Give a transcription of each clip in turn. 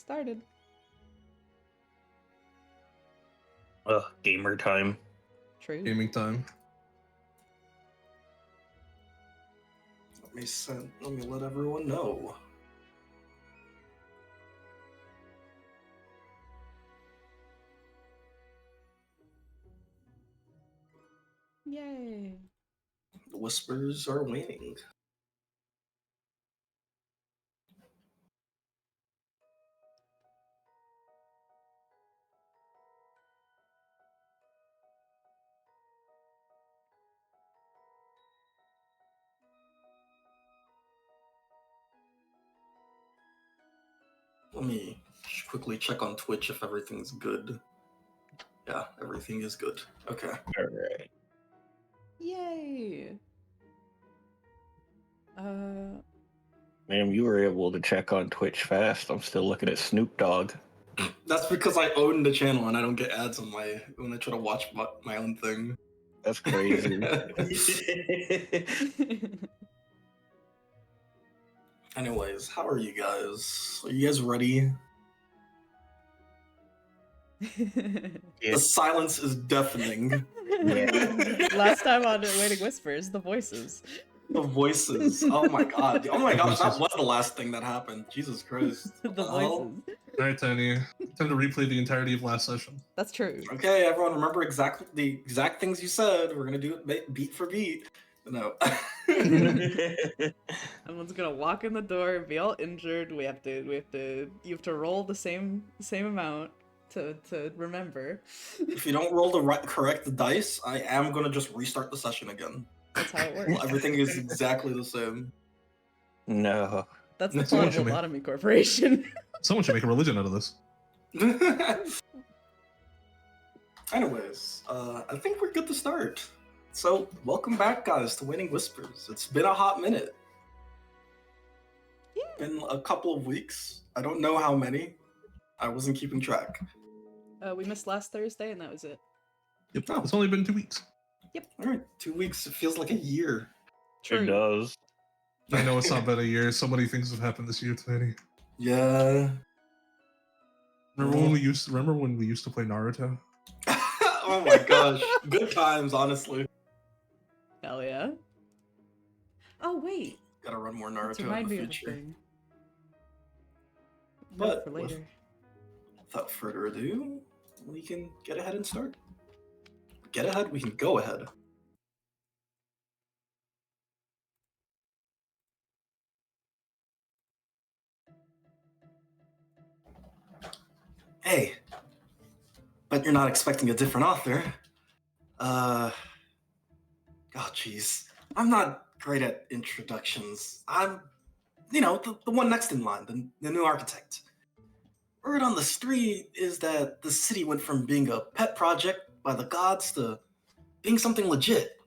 started. Gamer time. True. Gaming time. Let me let everyone know. Yay. The whispers are waning. Let me quickly check on Twitch if everything's good. Yeah, everything is good. Okay. Alright. Yay. Ma'am, you were able to check on Twitch fast. I'm still looking at Snoop Dogg. That's because I own the channel and I don't get ads on when I try to watch my own thing. That's crazy. Anyways, how are you guys? Are you guys ready? Yeah. The silence is deafening. Yeah. Last time on Waning Whispers, the voices. The voices. Oh my god. Oh my The gosh, that voices. was the last thing that happened. Jesus Christ. The What hell? voices. Alright, Tiny. Time to replay the entirety of last session. That's true. Okay, everyone, remember the exact things you said. We're gonna do it beat for beat. No. Someone's gonna walk in the door and be all injured. You have to roll the same amount to remember. If you don't roll the correct dice, I am gonna just restart the session again. That's how it works. Everything is exactly the same. No. That's the Someone plan of should Lobotomy Corporation. Someone should make a religion out of this. Anyways, I think we're good to start. So, welcome back, guys, to Waning Whispers. It's been a hot minute. Yeah. Been a couple of weeks. I don't know how many. I wasn't keeping track. We missed last Thursday, and that was it. Yep. Oh. It's only been 2 weeks. All right, 2 weeks. It feels like a year. It does. I know it's not been a year. So many things have happened this year, Tiny. Yeah. Remember when we used to play Naruto? Oh my gosh. Good times, honestly. Hell yeah. Oh wait. Gotta run more Let's Naruto in remind the me of a future. thing. But Note for with- later. Without further ado, we can get ahead and start. Get ahead, we can go ahead. Hey, bet you're not expecting a different author. Oh jeez. I'm not great at introductions. I'm, the one next in line, the new architect. Word on the street is that the city went from being a pet project by the gods to being something legit.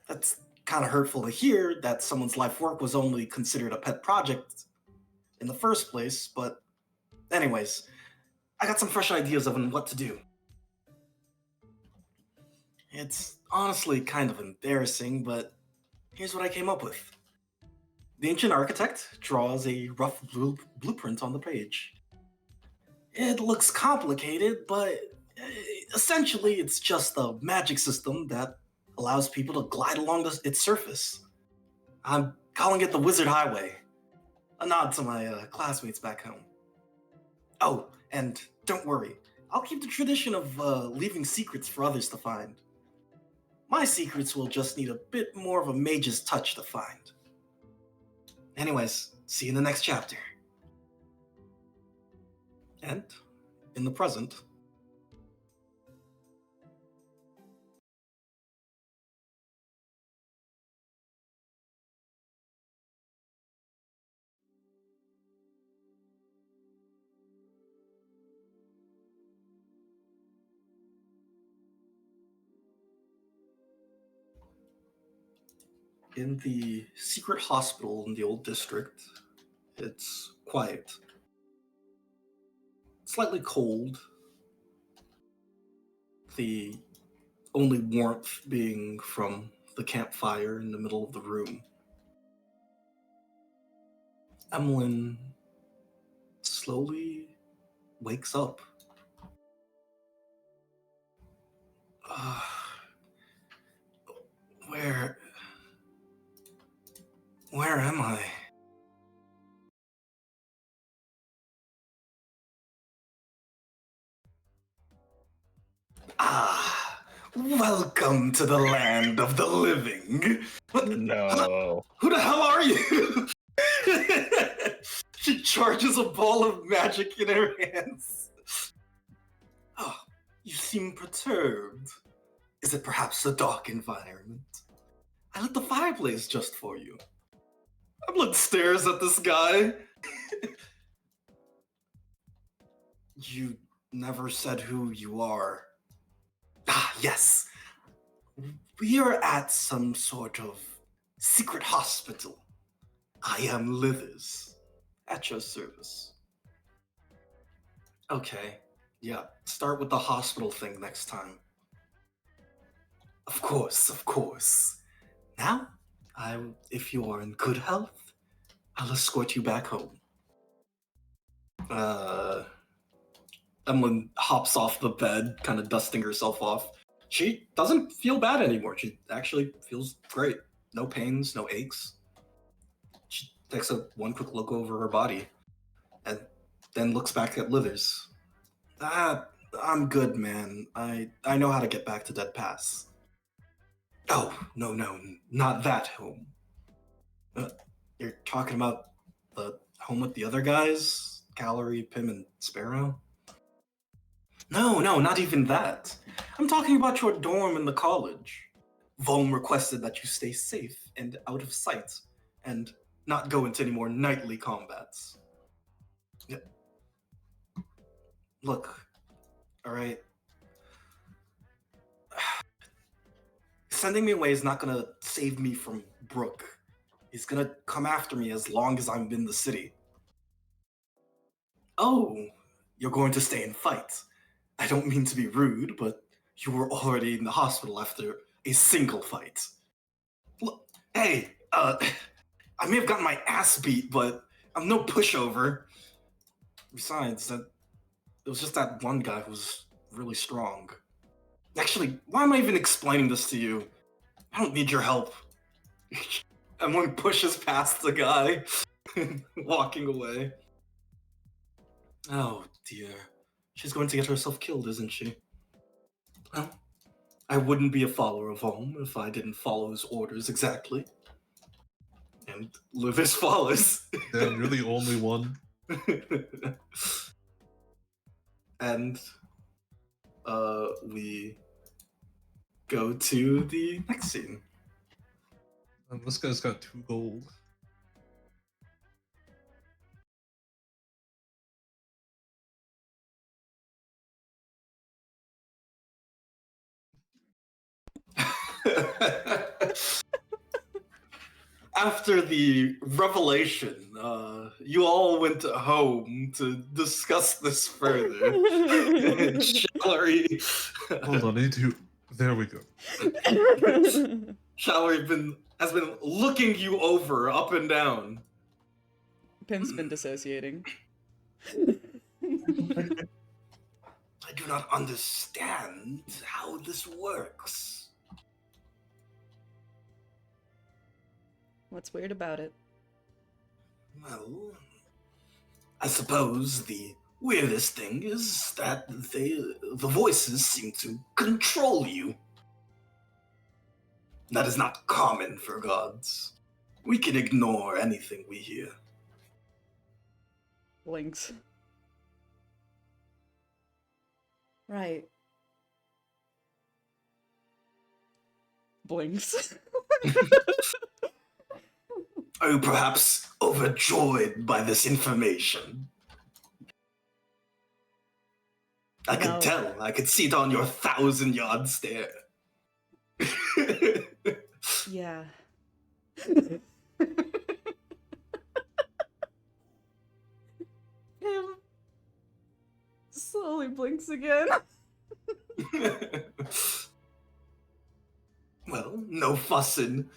That's kind of hurtful to hear that someone's life work was only considered a pet project in the first place, but anyways, I got some fresh ideas of what to do. It's honestly kind of embarrassing, but here's what I came up with. The ancient architect draws a rough blueprint on the page. It looks complicated, but essentially it's just a magic system that allows people to glide along its surface. I'm calling it the Wizard Highway, a nod to my classmates back home. Oh, and don't worry, I'll keep the tradition of leaving secrets for others to find. My secrets will just need a bit more of a mage's touch to find. Anyways, see you in the next chapter. And, in the present, in the secret hospital in the old district, it's quiet. Slightly cold. The only warmth being from the campfire in the middle of the room. Emlyn slowly wakes up. Uh, where am I? Ah, welcome to the land of the living. What? No. Who the hell are you? She charges a ball of magic in her hands. Oh, you seem perturbed. Is it perhaps the dark environment? I lit the fireplace just for you. Emlyn stares at this guy. You never said who you are. Ah, yes. We are at some sort of secret hospital. I am Lithers, at your service. Okay, yeah, start with the hospital thing next time. Of course, of course. Now, if you are in good health, I'll escort you back home. Emlyn hops off the bed, kind of dusting herself off. She doesn't feel bad anymore. She actually feels great. No pains, no aches. She takes one quick look over her body and then looks back at Lithers. I'm good, man. I know how to get back to Dead Pass. Oh, no, not that home. You're talking about the home with the other guys? Gallery, Pim, and Sparrow? No, not even that. I'm talking about your dorm in the college. Volm requested that you stay safe and out of sight, and not go into any more nightly combats. Yeah. Look, alright. Sending me away is not gonna save me from Brooke. He's gonna come after me as long as I'm in the city. Oh, you're going to stay and fight. I don't mean to be rude, but you were already in the hospital after a single fight. Look, hey, I may have gotten my ass beat, but I'm no pushover. Besides, it was just that one guy who was really strong. Actually, why am I even explaining this to you? I don't need your help. Emlyn pushes past the guy, walking away. Oh dear. She's going to get herself killed, isn't she? Well, I wouldn't be a follower of Home if I didn't follow his orders exactly. And Luvis follows. Damn, you're the only one. And we go to the next scene. And this guy's got 2 gold. After the revelation, you all went home to discuss this further. Shallery. Hold on, I need to. There we go. Shallery has been looking you over up and down. Pim's been dissociating. I do not understand how this works. What's weird about it? Well, I suppose the weirdest thing is that the voices seem to control you. That is not common for gods. We can ignore anything we hear. Blinks. Right. Blinks. Are you perhaps overjoyed by this information? I No. could tell. I could see it on your 1,000-yard stare. Yeah. Pim slowly blinks again. Well, no fussing.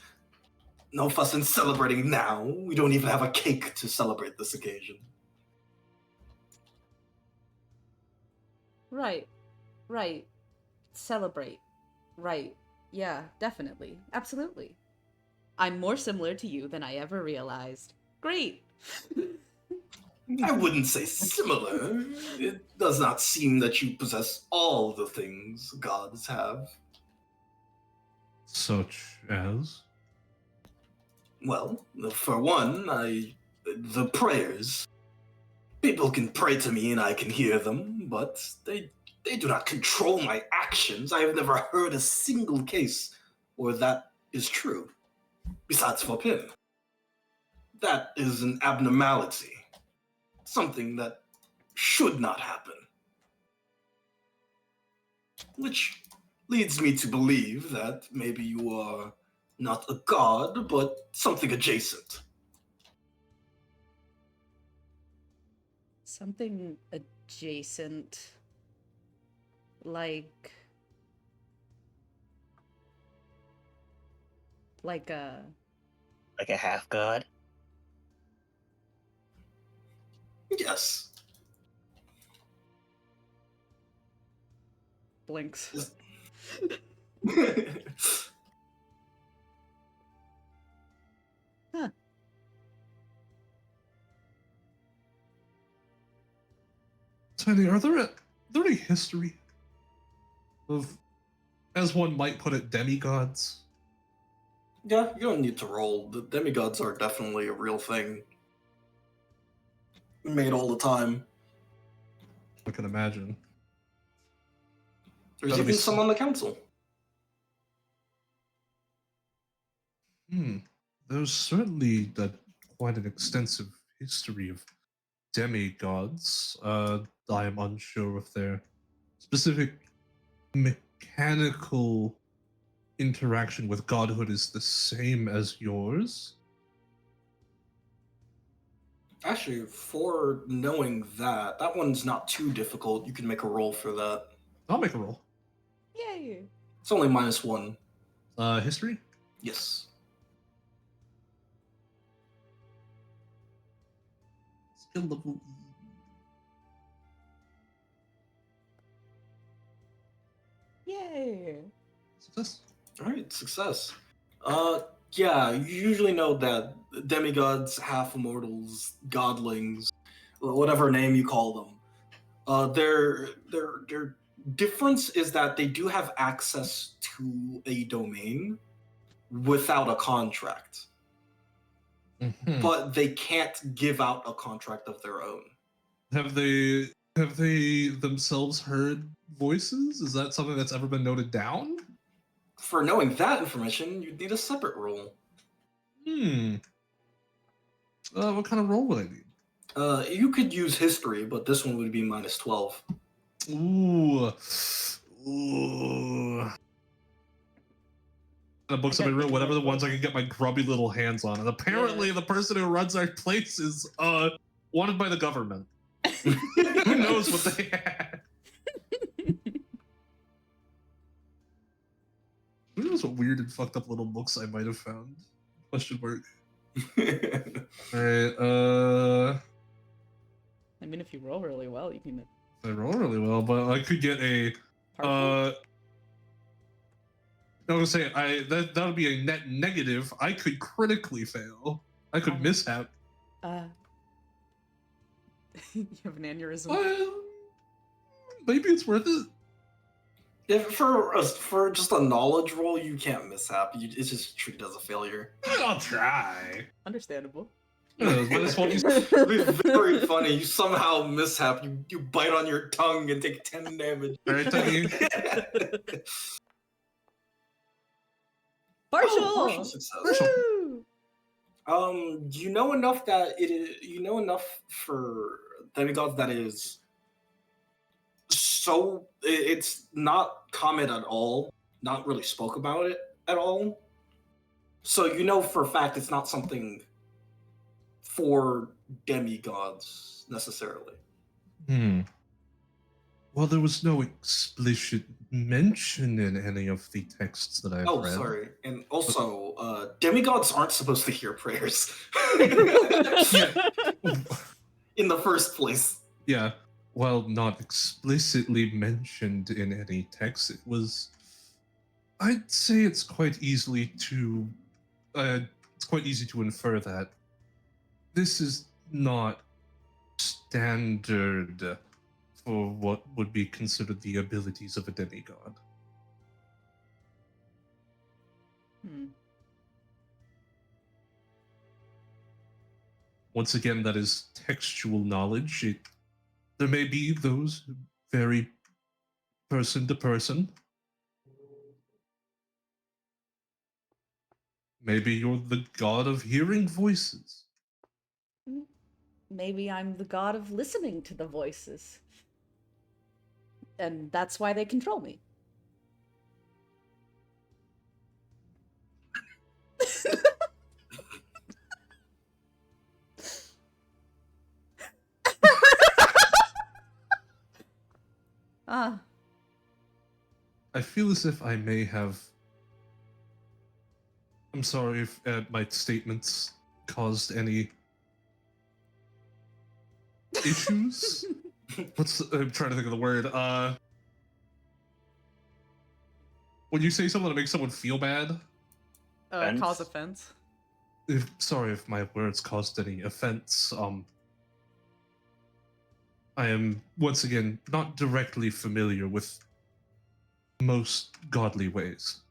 No fuss in celebrating now. We don't even have a cake to celebrate this occasion. Right. Right. Celebrate. Right. Yeah, definitely. Absolutely. I'm more similar to you than I ever realized. Great. I wouldn't say similar. It does not seem that you possess all the things gods have. Such as? Well, for one, the prayers. People can pray to me and I can hear them, but they do not control my actions. I have never heard a single case where that is true. Besides for Pim. That is an abnormality. Something that should not happen. Which leads me to believe that maybe you are not a god, but something adjacent. Something adjacent. Like a Like a half god? Yes. blinks. Huh. Tiny, are there any history of, as one might put it, demigods? Yeah, you don't need to roll. The demigods are definitely a real thing. Made all the time. I can imagine. There's Gotta be even some on the council. There's certainly quite an extensive history of demigods. I am unsure if their specific mechanical interaction with godhood is the same as yours. Actually, for knowing that, that one's not too difficult. You can make a roll for that. I'll make a roll. Yay. It's only -1. History? Yes. Skill level Yay. success. All right, success. Yeah, you usually know that demigods, half immortals, godlings, whatever name you call them, their difference is that they do have access to a domain without a contract, but they can't give out a contract of their own. Have they themselves heard voices? Is that something that's ever been noted down? For knowing that information, you'd need a separate roll. What kind of roll would I need? You could use history, but this one would be -12. Ooh. The books in my room, whatever the ones I can get my grubby little hands on. And apparently the person who runs our place is wanted by the government. Who knows what they had? Who knows what weird and fucked up little books I might have found? Question mark. Alright, I mean, if you roll really well, you can. I roll really well, but I could get a I was gonna say that would be a net negative. I could critically fail. I could mishap. You have an aneurysm. Well, maybe it's worth it. If for just a knowledge roll, you can't mishap. It's just treated as a failure. I'll try. Understandable. It'd be very funny. You somehow mishap. You bite on your tongue and take 10 damage. All right, Tony. Partial. Partial success. Woo! You know enough that you know enough for demigods that is so it's not common at all, not really spoke about it at all. So you know for a fact it's not something for demigods necessarily. Well, there was no explicit mention in any of the texts that I've Oh, read. sorry. And also, demigods aren't supposed to hear prayers. Yeah. In the first place. Yeah, while not explicitly mentioned in any text, it was. I'd say it's quite easily to. It's quite easy to infer that this is not standard for what would be considered the abilities of a demigod. Hmm. Once again, that is textual knowledge. There may be those who vary person to person. Maybe you're the god of hearing voices. Maybe I'm the god of listening to the voices. And that's why they control me. Ah. I feel as if I may have. I'm sorry if my statements caused any issues. I'm trying to think of the word. When you say something that makes someone feel bad. Cause offense. Sorry if my words caused any offense. I am once again not directly familiar with most godly ways.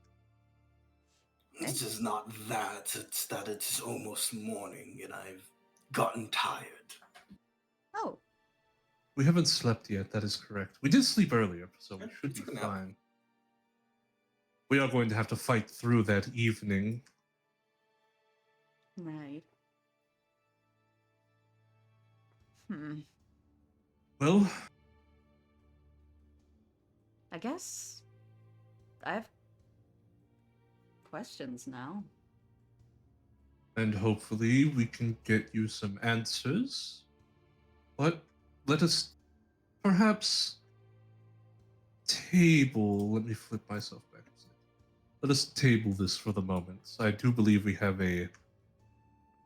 It's just not that. It's that it's almost morning and I've gotten tired. Oh. We haven't slept yet, that is correct. We did sleep earlier, so we Okay, should took be a nap. fine. We are going to have to fight through that evening. Right. Hmm. Well, I guess I have questions now. and hopefully we can get you some answers. But let us perhaps table. Let me flip myself back. Let us table this for the moment. I do believe we have a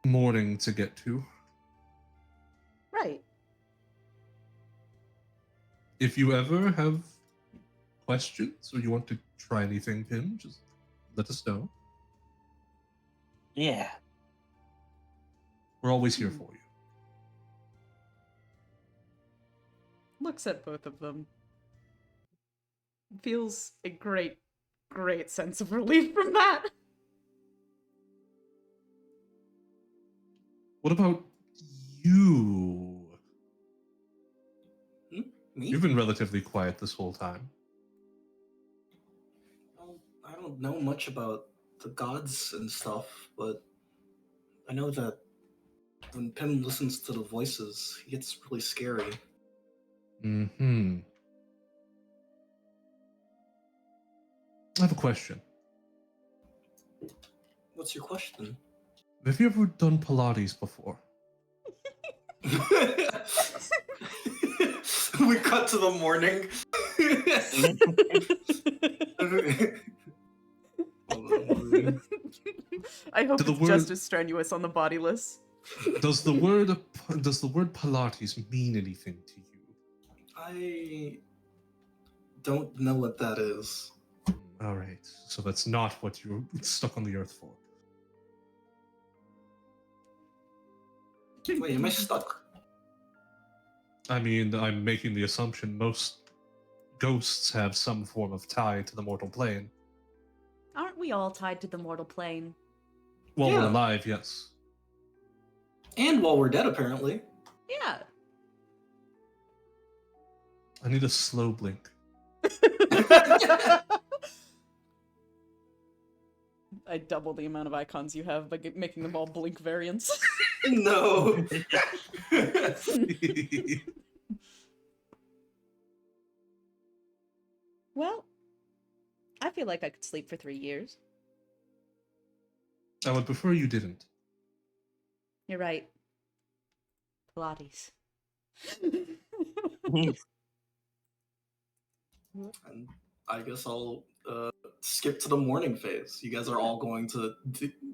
morning to get to. Right. If you ever have questions or you want to try anything, Pim, just let us know. Yeah. We're always here for you. Looks at both of them. Feels a great, great sense of relief from that. What about you? Me? You've been relatively quiet this whole time. Well, I don't know much about the gods and stuff, but I know that when Pim listens to the voices, he gets really scary. Mm-hmm. I have a question. What's your question? Have you ever done Pilates before? We cut to the morning. I hope To the it's just word- as strenuous on the bodiless. Does the word Pilates mean anything to you? I don't know what that is. All right, so that's not what you're stuck on the earth for. Wait, am I stuck? I mean, I'm making the assumption most ghosts have some form of tie to the mortal plane. Aren't we all tied to the mortal plane? While Yeah. we're alive, yes. And while we're dead, apparently. Yeah. I need a slow blink. I double the amount of icons you have by making them all blink variants. No. Well, I feel like I could sleep for 3 years. I would prefer you didn't. You're right. Pilates. And I guess I'll skip to the morning phase. You guys are all going to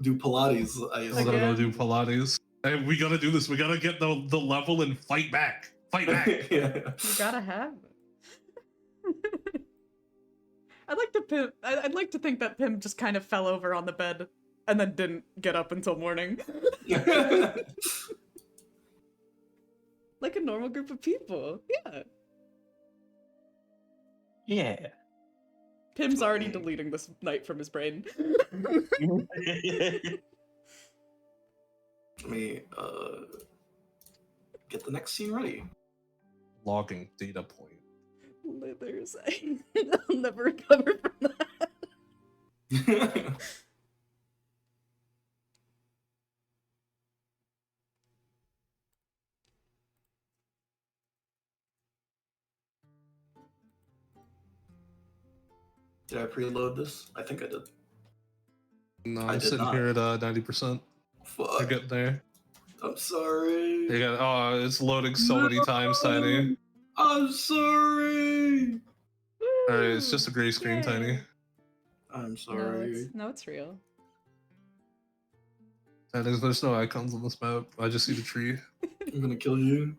do Pilates. I We're gonna go do Again? Pilates. Hey, we gotta do this. We gotta get the level and fight back. Fight back. Yeah. You gotta have it. I'd like to think that Pim just kind of fell over on the bed and then didn't get up until morning. Like a normal group of people. Yeah. Yeah. Pim's already deleting this night from his brain. Let me get the next scene ready. Logging data point. Lithers. I'll never recover from that. Did I preload this? I think I did. No, I I'm did sitting not. here at 90%. We're Fuck. getting there. I'm sorry. You got, oh, it's loading so many times, Tiny. I'm sorry. Alright, it's just a gray screen, Yay. Tiny. I'm sorry. No, it's real. Tiny, there's no icons on this map. I just see the tree. I'm gonna kill you.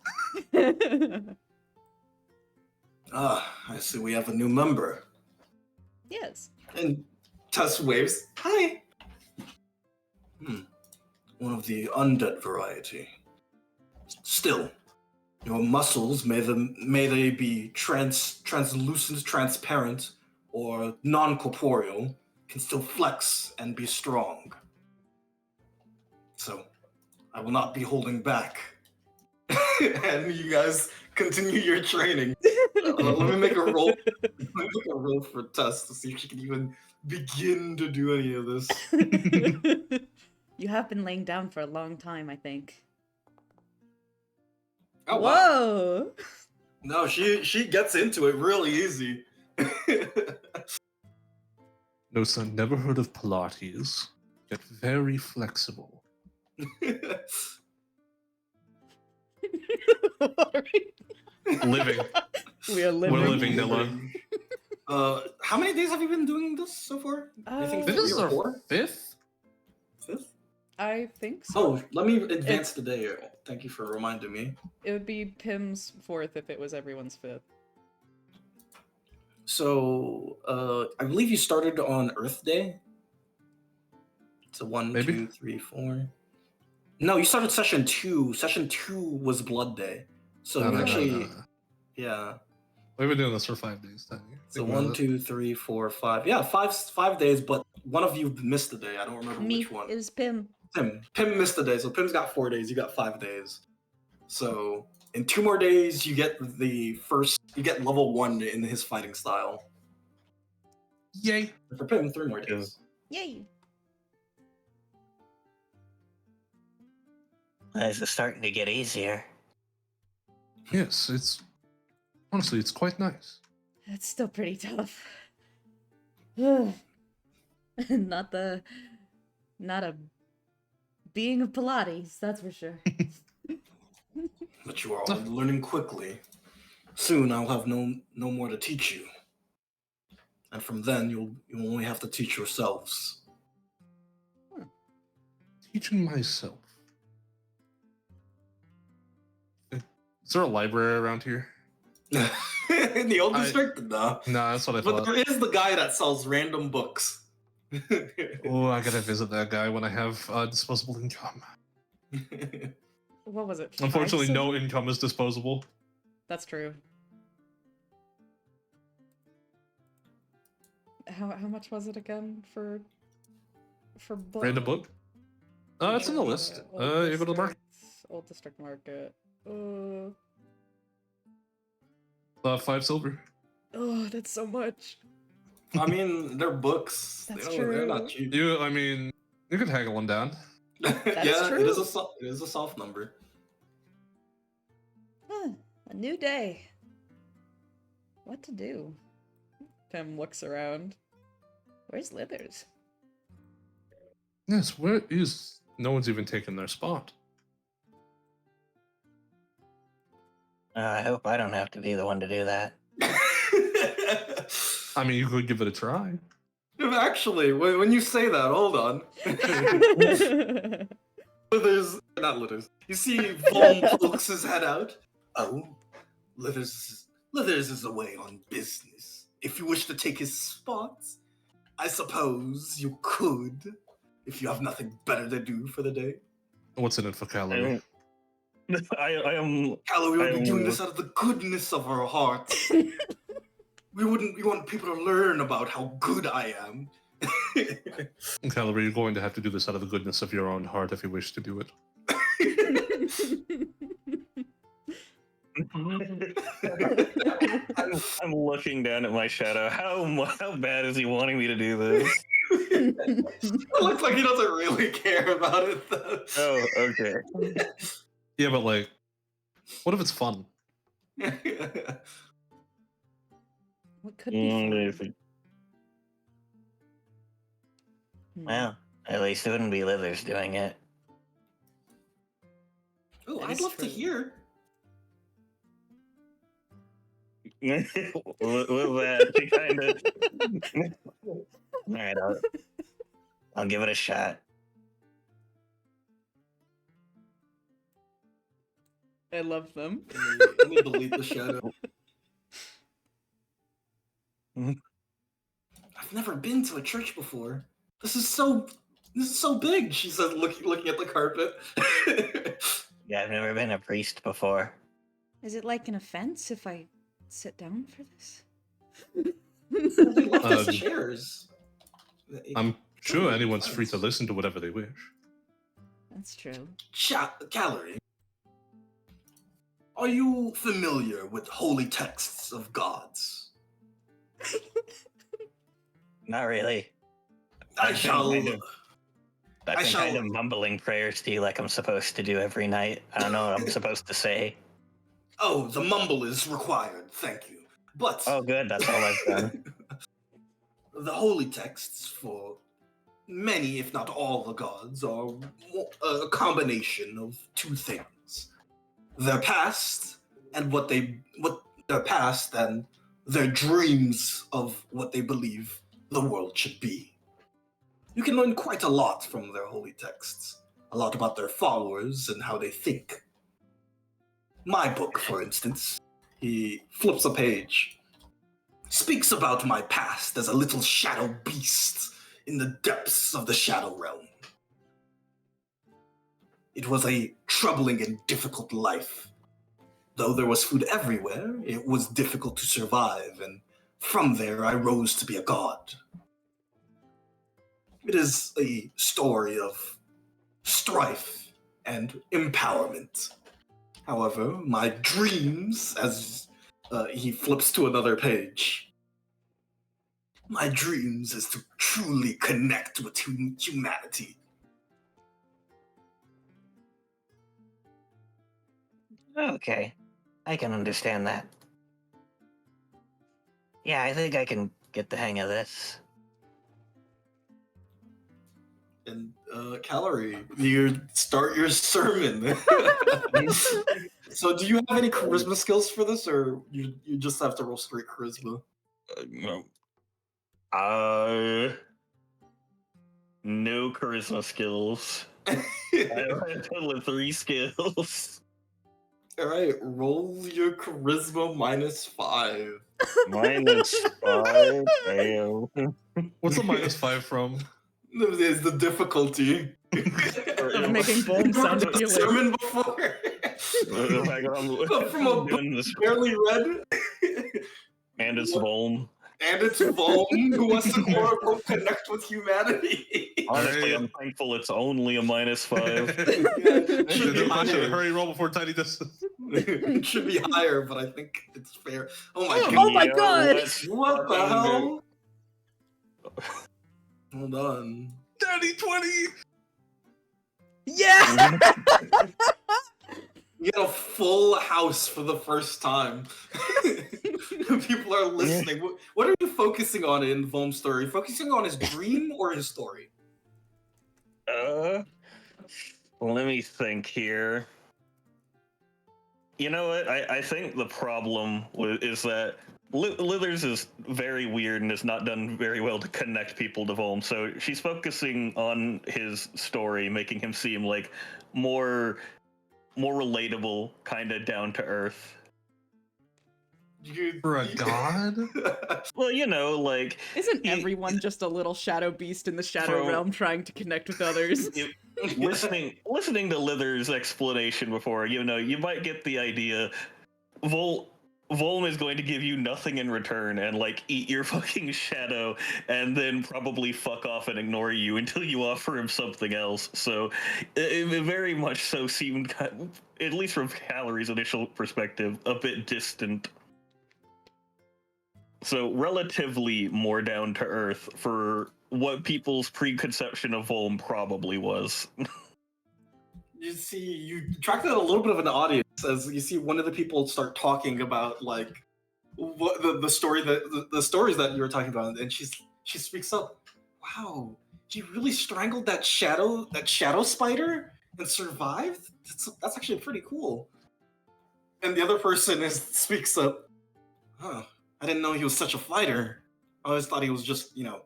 Ah, I see we have a new member. Yes. And Tess waves. Hi. One of the undead variety. Still, your muscles, may they be translucent, transparent, or non-corporeal, can still flex and be strong. So, I will not be holding back. And you guys continue your training. Let me make a roll. Let me make a roll for Tess to see if she can even begin to do any of this. You have been laying down for a long time, I think. Oh, wow. Whoa! No, she gets into it really easy. No, son, never heard of Pilates. Get very flexible. Living. We are living. We're living, Nilla. How many days have you been doing this so far? I think This 3 is or our 4? fifth? 5th? I think so. Oh, let me advance the day. Thank you for reminding me. It would be Pim's 4th if it was everyone's 5th. So, I believe you started on Earth Day. So 1, Maybe. 2, 3, 4. No, you started session 2. Session 2 was Blood Day. So No, you no, actually, no. yeah. We've been doing this for 5 days, Tiny. So Think about 1, it. 2, 3, 4, 5. Yeah, five days. But one of you missed a day. I don't remember Me which one. is Pim. Pim missed a day. So Pim's got 4 days. You got 5 days. So in 2 more days, you get you get level 1 in his fighting style. Yay! And for Pim, 3 more days. Yay! This is starting to get easier. Yes, honestly, it's quite nice. It's still pretty tough. Not a being of Pilates, that's for sure. But you are all learning quickly. Soon I'll have no more to teach you. And from then you'll only have to teach yourselves. Teaching myself. Is there a library around here? In the old district? No. No, that's what I But thought. there is the guy that sells random books. Oh, I gotta visit that guy when I have disposable income. What was it? Unfortunately, 5 no income is disposable. That's true. How much was it again for book? Random book? It's in the list. You go to the market. Old District Market. 5 silver. Oh, that's so much. I mean, they're books. That's They're not true. cheap. I mean, you could haggle one down. Yeah, true. it is a soft number. A new day. What to do? Pim looks around. Where's Lithers? Yes, where is... No one's even taken their spot. I hope I don't have to be the one to do that. I mean, you could give it a try. Actually, when you say that, hold on. Lithers, not Lithers. You see Vom pokes his head out. Oh, Lithers is away on business. If you wish to take his spot, I suppose you could, if you have nothing better to do for the day. What's in it for Calorie? I am. Callum, we would I be doing am- this out of the goodness of our hearts. We want people to learn about how good I am. Calorie, you're going to have to do this out of the goodness of your own heart if you wish to do it. I'm looking down at my shadow. How bad is he wanting me to do this? It looks like he doesn't really care about it, though. Oh, okay. Yeah, but like, what if it's fun? What could be fun? Well, at least it wouldn't be Lithers doing it. Oh, That I'd is love to true. hear. With that, she kind of. All right, I'll give it a shot. I love them. Let me delete the shadow. I've never been to a church before. This is so big. She said, looking at the carpet. Yeah, I've never been a priest before. Is it like an offense if I sit down for this? They left us Um, chairs. I'm sure anyone's free to listen to whatever they wish. That's true. Calorie. Are you familiar with holy texts of gods? Not really. I shall. I've been kind of mumbling prayers to you like I'm supposed to do every night. I don't know what I'm supposed to say. Oh, the mumble is required. Thank you. But Oh, good. That's all I've done. the holy texts for many, if not all, the gods are a combination of two things: their past and what their past and their dreams of what they believe the world should be. You can learn quite a lot from their holy texts, a lot about their followers and how they think. My book, for instance, he flips a page, speaks about my past as a little shadow beast in the depths of the shadow realm. It was a troubling and difficult life. Though there was food everywhere, it was difficult to survive, and from there I rose to be a god. It is a story of strife and empowerment. However, my dreams, as he flips to another page, my dreams is to truly connect with humanity. Okay. I can understand that. Yeah, I think I can get the hang of this. And Calorie, you start your sermon. So, do you have any charisma skills for this, or you just have to roll straight charisma? No. No charisma skills. I have a total of 3 skills. All right, roll your charisma -5. -5. Damn. What's the -5 from? Is the difficulty Of making Bohm sound The appealing. sermon before. From a book doing this, barely read. and it's Volm. And it's Vom who wants to quote unquote connect with humanity. Honestly, Alright. I'm thankful it's only a -5. It should be higher. Hurry, roll before Tiny does. It should be higher, but I think it's fair. Oh my Oh god. my God. What the hell? Hold on. Daddy 20! Yeah! You get a full house for the first time. People are listening. What are you focusing on in Vom's story? Focusing on his dream or his story? Let me think here. You know what? I think the problem is that Lithers is very weird and has not done very well to connect people to Volm. So she's focusing on his story, making him seem like more relatable, kind of down to earth. For a god? Well, you know, like Isn't everyone just a little shadow beast in the shadow From- realm trying to connect with others? listening to Lithers' explanation before, you know, you might get the idea. Volm is going to give you nothing in return and like eat your fucking shadow and then probably fuck off and ignore you until you offer him something else. So it very much so seemed, at least from Calorie's initial perspective, a bit distant. So relatively more down to earth for what people's preconception of Volm probably was. You see, you attracted a little bit of an audience as you see one of the people start talking about like what the story that the stories that you were talking about, and she speaks up. Wow, he really strangled that shadow spider and survived. That's actually pretty cool. And the other person speaks up. Huh, I didn't know he was such a fighter. I always thought he was just, you know,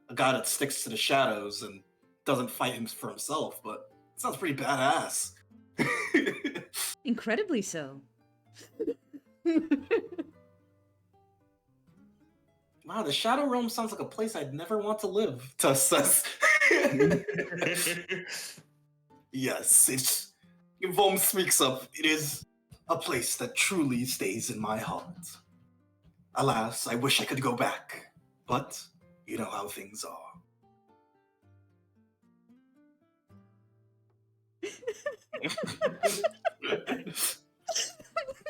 a guy that sticks to the shadows and doesn't fight him for himself, but it sounds pretty badass. Incredibly so. Wow, the Shadow Realm sounds like a place I'd never want to live, Tuss says. Yes, it's... Vom speaks up. It is a place that truly stays in my heart. Alas, I wish I could go back, but you know how things are.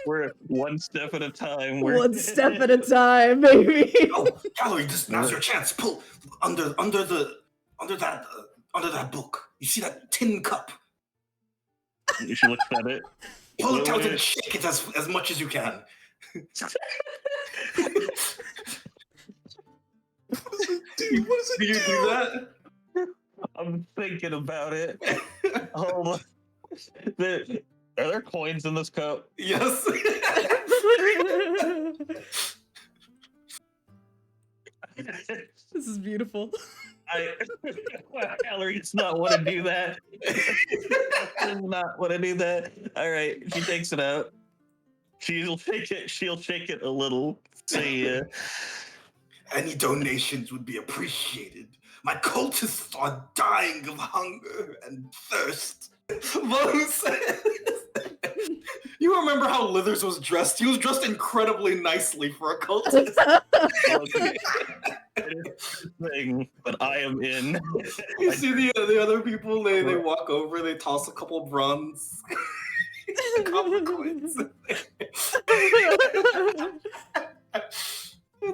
We're one step at a time. One step at a time, baby. Oh, Calorie, now's your chance. Pull under that book. You see that tin cup? She looks at it. Pull it out and shake it as much as you can. Dude, what does it Do you do that? I'm thinking about it. Hold on. Are there coins in this cup? Yes. This is beautiful. Ellery does not want to do that. Does not want to do that. All right, she takes it out. She'll shake it. She'll shake it a little. Say, Any donations would be appreciated. My cultists are dying of hunger and thirst. Von says. You remember how Lithers was dressed? He was dressed incredibly nicely for a cultist. okay. Thing, but I am in. You see the other people, they walk over, they toss a couple bronze copper coins.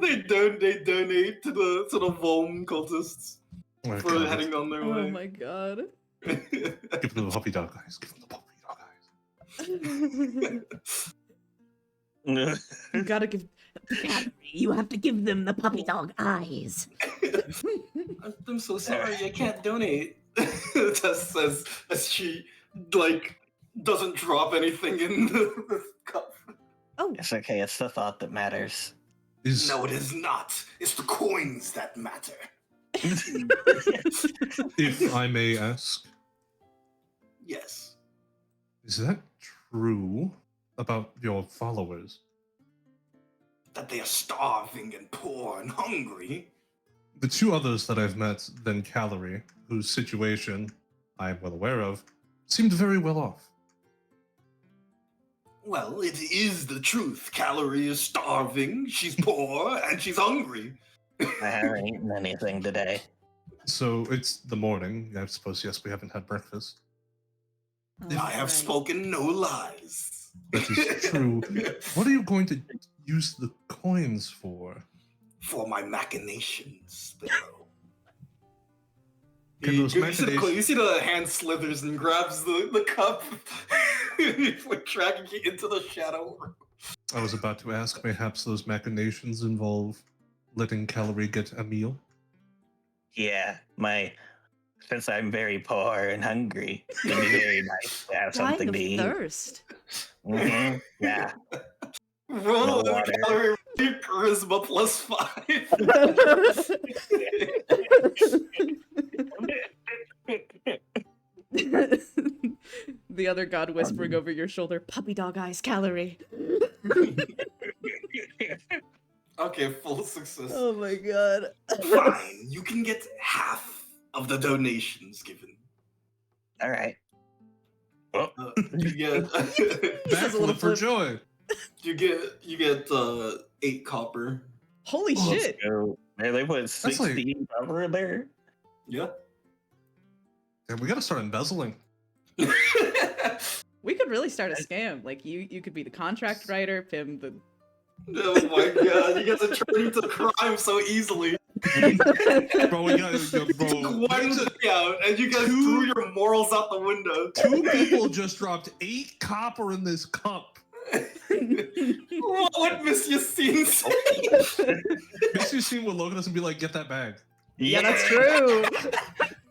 They donate to the Volm cultists Oh, for God. heading on their Oh way. my god. Give them the puppy dog eyes. Give them the puppy dog eyes. You gotta give. You have to give them the puppy dog eyes. I'm so sorry, I can't donate. Tess says as she doesn't drop anything in the cup. Oh, It's okay. It's the thought that matters. No, it is not. It's the coins that matter. If I may ask, Yes. is that true about your followers? That they are starving and poor and hungry. The two others that I've met, then Calorie, whose situation I am well aware of, seemed very well off. Well, it is the truth. Calorie is starving, she's poor, and she's hungry. I haven't eaten anything today. So it's the morning. I suppose, yes, we haven't had breakfast. oh, I have right. spoken no lies. That is true. What are you going to use the coins for? For my machinations, Sparrow. Can You, those you see the, machinations- you see the hand slithers and grabs the cup. We're dragging it into the shadow. I was about to ask, perhaps those machinations involve letting Calorie get a meal? Yeah, since I'm very poor and hungry, it'd be very nice to have Dying something of to eat. thirst. Yeah. Roll No the water. calorie charisma +5. The other god whispering over your shoulder, puppy dog eyes calorie. Okay, full success. Oh my god. Fine, you can get half of the donations given. All right. Well, You get Says a little Backflip for flip. joy. you get 8 copper. Holy Oh, let's shit. go. Man, they put like- 16 cover in there. Yeah. Yeah, we gotta start embezzling. We could really start a scam. Like you could be the contract writer, Pim the Oh my god, you guys are turning to crime so easily. Bro, we gotta, You took bro. one thing out, and you guys threw your morals out the window. 2 people just dropped 8 copper in this cup. What would Miss Yassine say? Makes you seem would look at us and be like, get that bag. Yeah, that's true.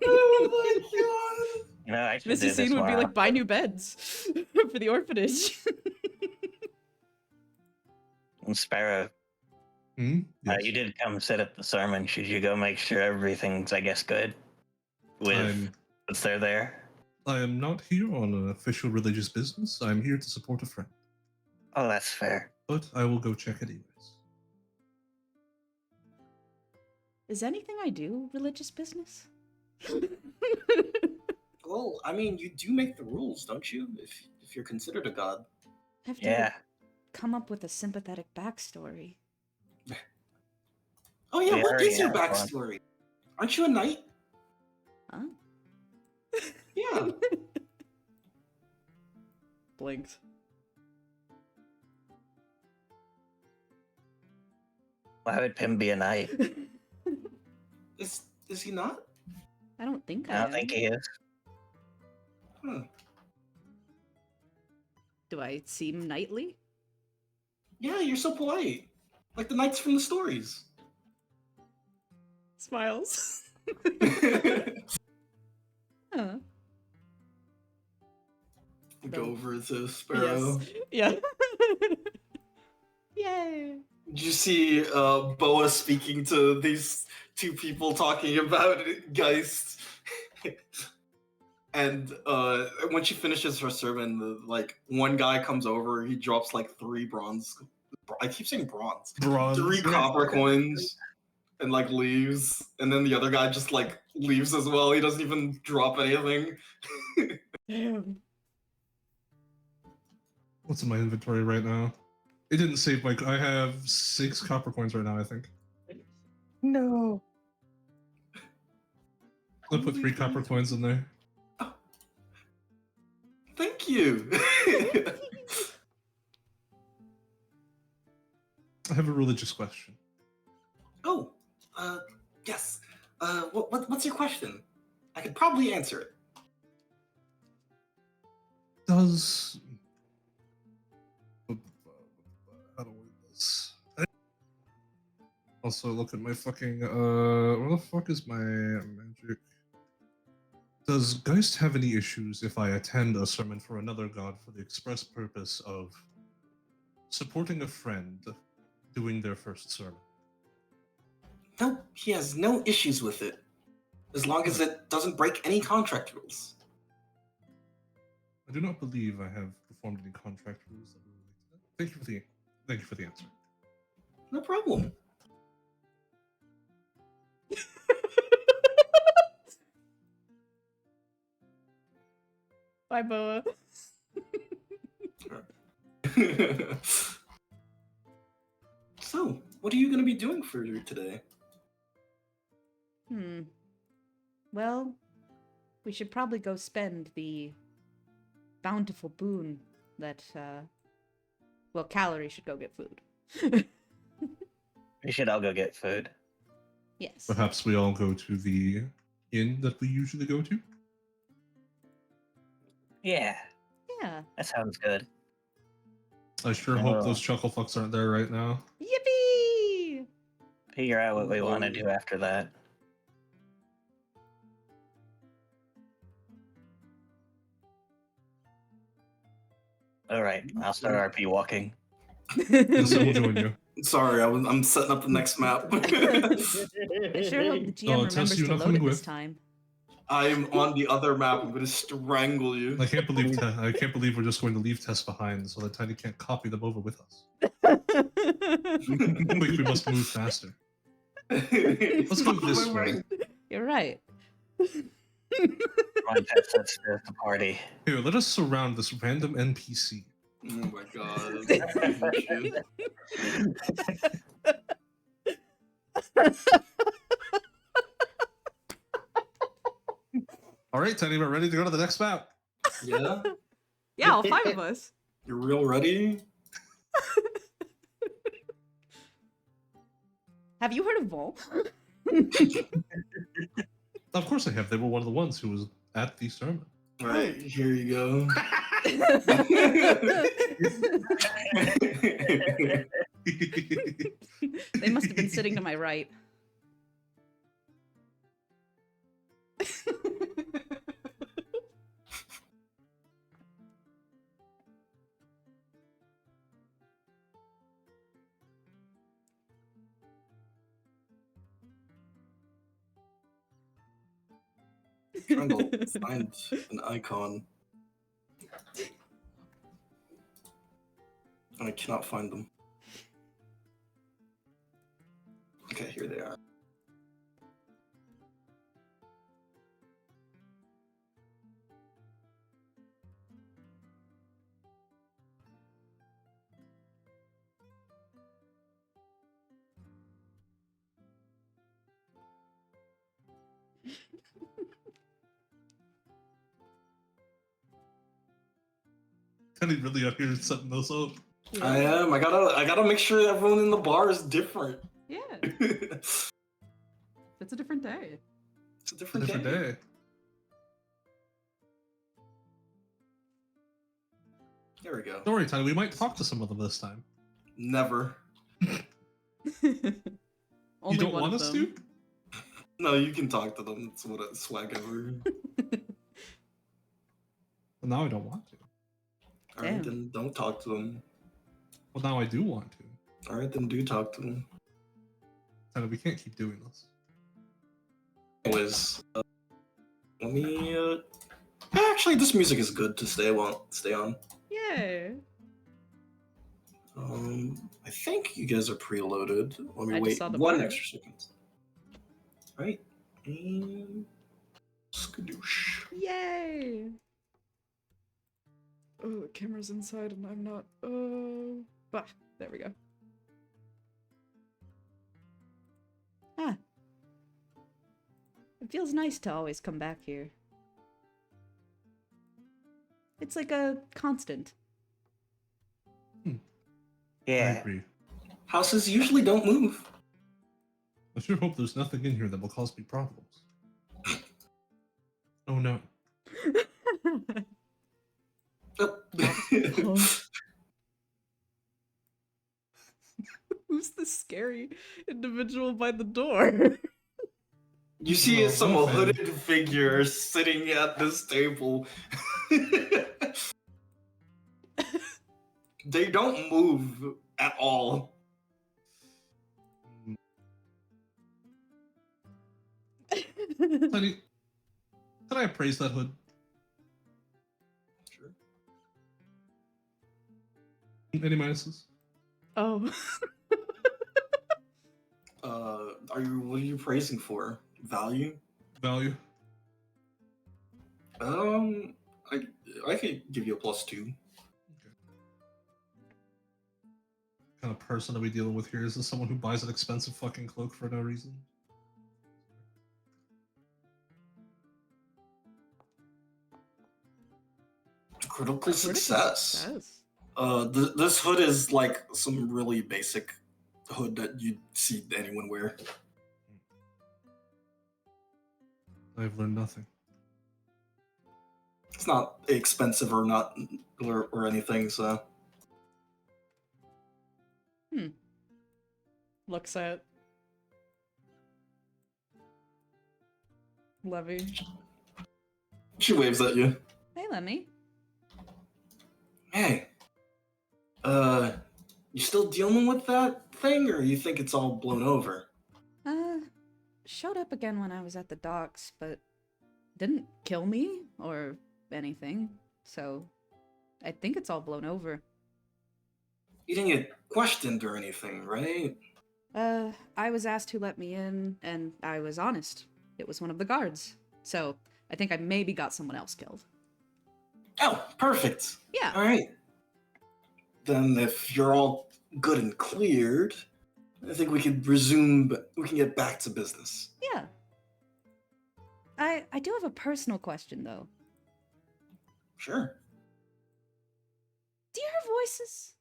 Oh my god. You know, I should Mrs. do this Scene would be more like, buy new beds for the orphanage. often. Sparrow, Hmm? Yes. you did come sit at the sermon. Should you go make sure everything's, I guess, good with what's there? I am not here on an official religious business. I'm here to support a friend. Oh, that's fair. But I will go check it anyways. Is anything I do religious business? Well, I mean, you do make the rules, don't you? If you're considered a god. I have to Yeah. come up with a sympathetic backstory. Oh yeah, We what already is your have one. backstory? Aren't you a knight? Huh? Yeah. Blinked. Why would Pim be a knight? Is he not? I don't think I I don't think he is. Huh. Do I seem knightly? Yeah, you're so polite. Like the knights from the stories. Smiles. Huh. Go over to Sparrow. Yes. Yeah. Yay. Did you see Boa speaking to these 2 people talking about Geist? And when she finishes her sermon, one guy comes over, he drops like 3 bronze. I keep saying bronze. Bronze. 3 copper coins and like leaves. And then the other guy just like leaves as well. He doesn't even drop anything. Damn. What's in my inventory right now? It didn't save my. I have 6 copper coins right now, I think. No. I put 3 copper coins in there. Thank you. I have a religious question. Oh, yes. What's your question? I could probably answer it. Does. How do I word this? Also, look at my fucking. Where the fuck is my magic? Does Geist have any issues if I attend a sermon for another god for the express purpose of supporting a friend doing their first sermon? No, he has no issues with it. As long as it doesn't break any contract rules. I do not believe I have performed any contract rules that relate to that. Thank you for the answer. No problem. Bye, Boa. So, what are you going to be doing for today? Well, we should probably go spend the bountiful boon that, well, Calorie should go get food. We should all go get food. Yes. Perhaps we all go to the inn that we usually go to? Yeah, Yeah. that sounds good. I sure hope those chuckle fucks aren't there right now. Yippee! Figure out what we want to do after that. All right, I'll start RP walking. Yes, I will join you. Sorry, I'm setting up the next map. I sure hope the GM Oh, Tess, remembers you're to not load coming it this with? time. I'm on the other map. I'm gonna strangle you. I can't believe we're just going to leave Tess behind so that Tiny can't copy them over with us. Quick, we must move faster. Let's go this way. You're right. Come on, Tess, let's start the party. Here, let us surround this random NPC. Oh my god. Shit. All right, Tiny, we're ready to go to the next map. Yeah? Yeah, all 5 of us. You're real ready? Have you heard of Vol? Of course I have. They were one of the ones who was at the sermon. Alright, here you go. They must have been sitting to my right. Trying to find an icon. And I cannot find them. Okay, here they are. Tiny really out here setting those up. I am. I gotta make sure everyone in the bar is different. Yeah, It's it's a different day. a It's a different, different day. day. There we go. Don't worry, Tiny. We might talk to some of them this time. Never. Only You don't one want of us them. to? No, you can talk to them. It's what a swag ever. Well, now I don't want to. Alright, Damn. then don't talk to them. Well, now I do want to. Alright, then do talk to them. Tiny, we can't keep doing this. Anyways, let me. Actually, this music is good to stay on. Yeah. I think you guys are preloaded. Let me I just wait saw the one bar. extra second. Right. And skadoosh. Yay! Oh, the camera's inside and I'm not. Bah, there we go. Ah. It feels nice to always come back here. It's like a constant. I Yeah. agree. Houses usually don't move. I sure hope there's nothing in here that will cause me problems. Oh no. Who's the scary individual by the door? You see No, some nothing. hooded figure sitting at this table. They don't move at all. Tiny, can I appraise that hood? Sure. Any minuses? Oh. What are you praising for? Value? Value? I could give you a +2. What kind of person are we dealing with here? Is this someone who buys an expensive fucking cloak for no reason? Critical success. Success. This hood is like some really basic hood that you'd see anyone wear. I've learned nothing. It's not expensive or not or anything, so Looks at Levy. she waves at you. Hey, Lemmy. Hey, You still dealing with that thing, or you think it's all blown over? Showed up again when I was at the docks, but didn't kill me or anything. So I think it's all blown over. You didn't get questioned or anything, right? I was asked who let me in, and I was honest. It was one of the guards. So I think I maybe got someone else killed. Oh, perfect. Yeah. All right. Then if you're all good and cleared, I think we can resume, we can get back to business. Yeah. I do have a personal question, though. Sure. Do you hear voices?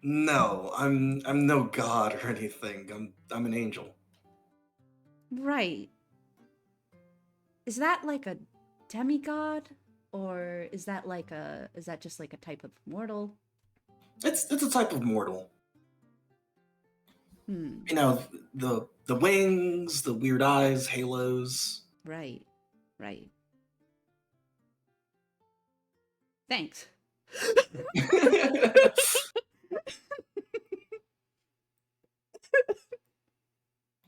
No, I'm no god or anything. I'm an angel. Right. Is that like a demigod? Or is that just like a type of mortal? It's a type of mortal. Hmm. You know, the wings, the weird eyes, halos. Right. Right. Thanks.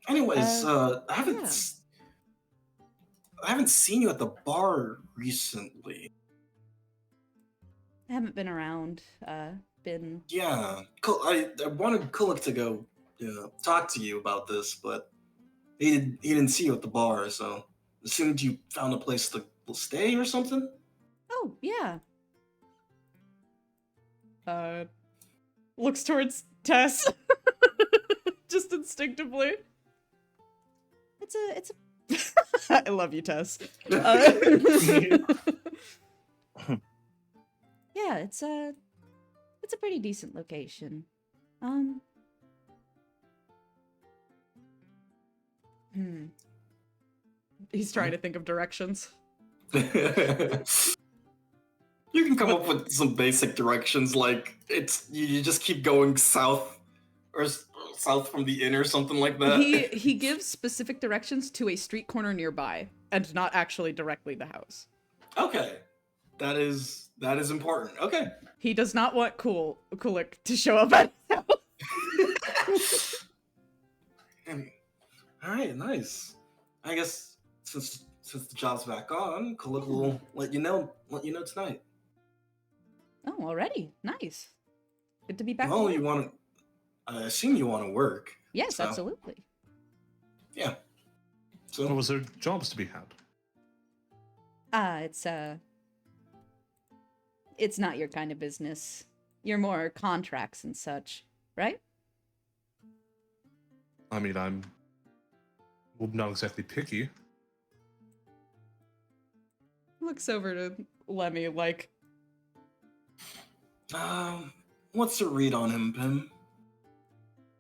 Anyways, I yeah. haven't seen you at the bar recently. I haven't been around. Been. Yeah, I wanted Kulik to go talk to you about this, but he didn't see you at the bar, so assumed you found a place to stay or something. Oh, yeah. Looks towards Tess. Just instinctively. It's a I love you, Tess. Yeah, it's a pretty decent location. He's trying to think of directions. You can come up with some basic directions, like you just keep going south or south from the inn or something like that. He gives specific directions to a street corner nearby, and not actually directly the house. Okay, that is important. Okay. He does not want Kulik to show up at his house. All right, nice. I guess since the job's back on, Kulik will let you know tonight. Oh, already? Nice. Good to be back. Well, I assume you want to work. Yes, so. Absolutely. Yeah. So Or was there jobs to be had? It's not your kind of business. You're more contracts and such, right? I mean, I'm not exactly picky. Looks over to Lemmy like, what's the read on him, Pim?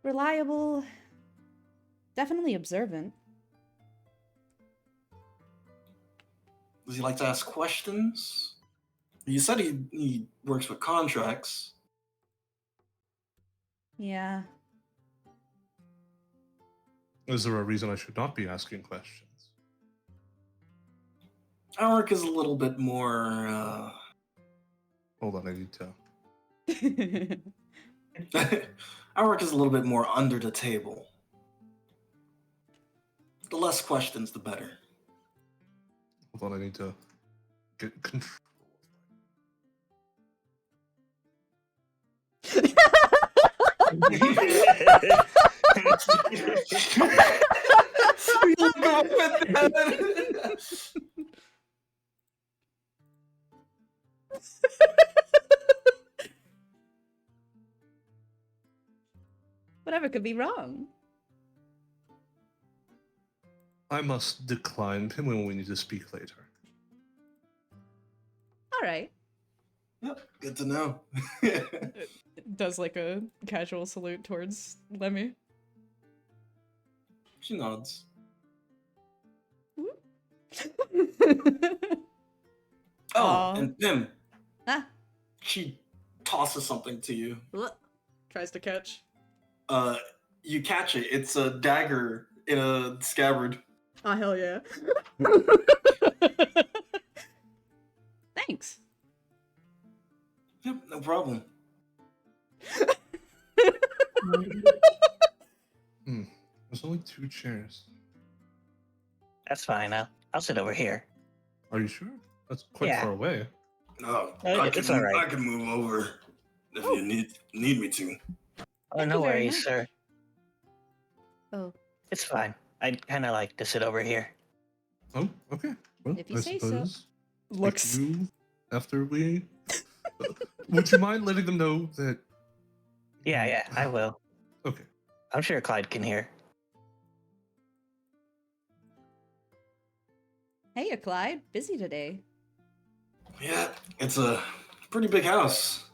reliable, definitely observant. Does he like to ask questions? You said he works with contracts. Yeah. Is there a reason I should not be asking questions? Our work is a little bit more, Hold on, I need to. our work is a little bit more under the table. The less questions, the better. Hold on, I need to get control. Whatever could be wrong. I must decline. Pim will we need to speak later. All right. Yep, good to know. Does like a casual salute towards Lemmy. She nods. Oh, Aw. and Pim. Ah. She tosses something to you. Tries to catch. You catch it. It's a dagger in a scabbard. Oh, hell yeah. Thanks. No problem. There's only 2 chairs. That's fine. I'll sit over here. Are you sure? That's quite Yeah. far away. No, It's all right. I can move over if you need me to. Oh, Thank no you very worries, much. sir. Oh, It's fine. I'd kind of like to sit over here. Oh, okay. Well, If you I say so. suppose looks. you after we. Would you mind letting them know that? Yeah, I will. Okay. I'm sure Clyde can hear. Hey, Clyde. Busy today. Yeah, it's a pretty big house.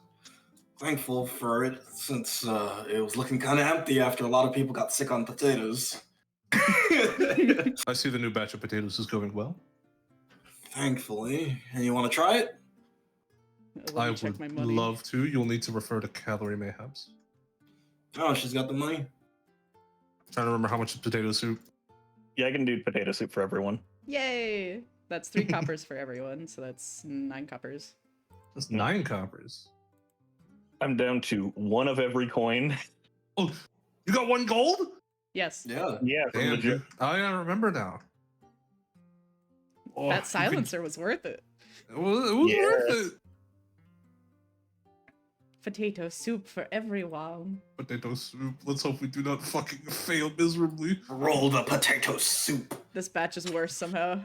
Thankful for it since it was looking kind of empty after a lot of people got sick on potatoes. I see the new batch of potatoes is going well. Thankfully. And you want to try it? Let I me check my would money. love to. You'll need to refer to Calorie Mayhaps. Oh, she's got the money. Trying to remember how much is potato soup. Yeah, I can do potato soup for everyone. Yay! That's 3 coppers for everyone, so that's 9 coppers. That's 9 coppers. I'm down to 1 of every coin. Oh, you got 1 gold? Yes. Yeah. Yeah, from the Damn, gym. dude. I remember now. Oh, That silencer was worth it. It was Yeah. worth it. Potato soup for everyone. Potato soup. Let's hope we do not fucking fail miserably. Roll the potato soup. This batch is worse somehow.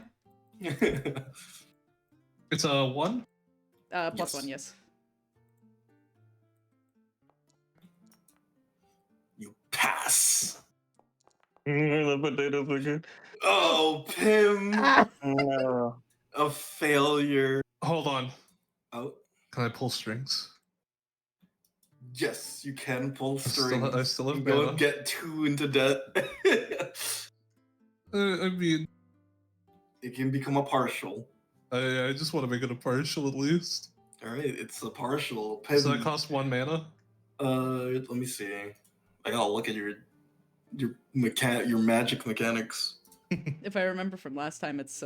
It's a 1? Plus Yes. 1, yes. You pass. The potatoes are good. Oh, Pim. No. A failure. Hold on. Oh, Can I pull strings? yes, you can pull I strings. still have You don't mana. get 2 into debt. I mean, It can become a partial. I just want to make it a partial at least. All right, it's a partial. Does Pim, that cost 1 mana? let me see. I gotta look at your magic mechanics. If I remember from last time, it's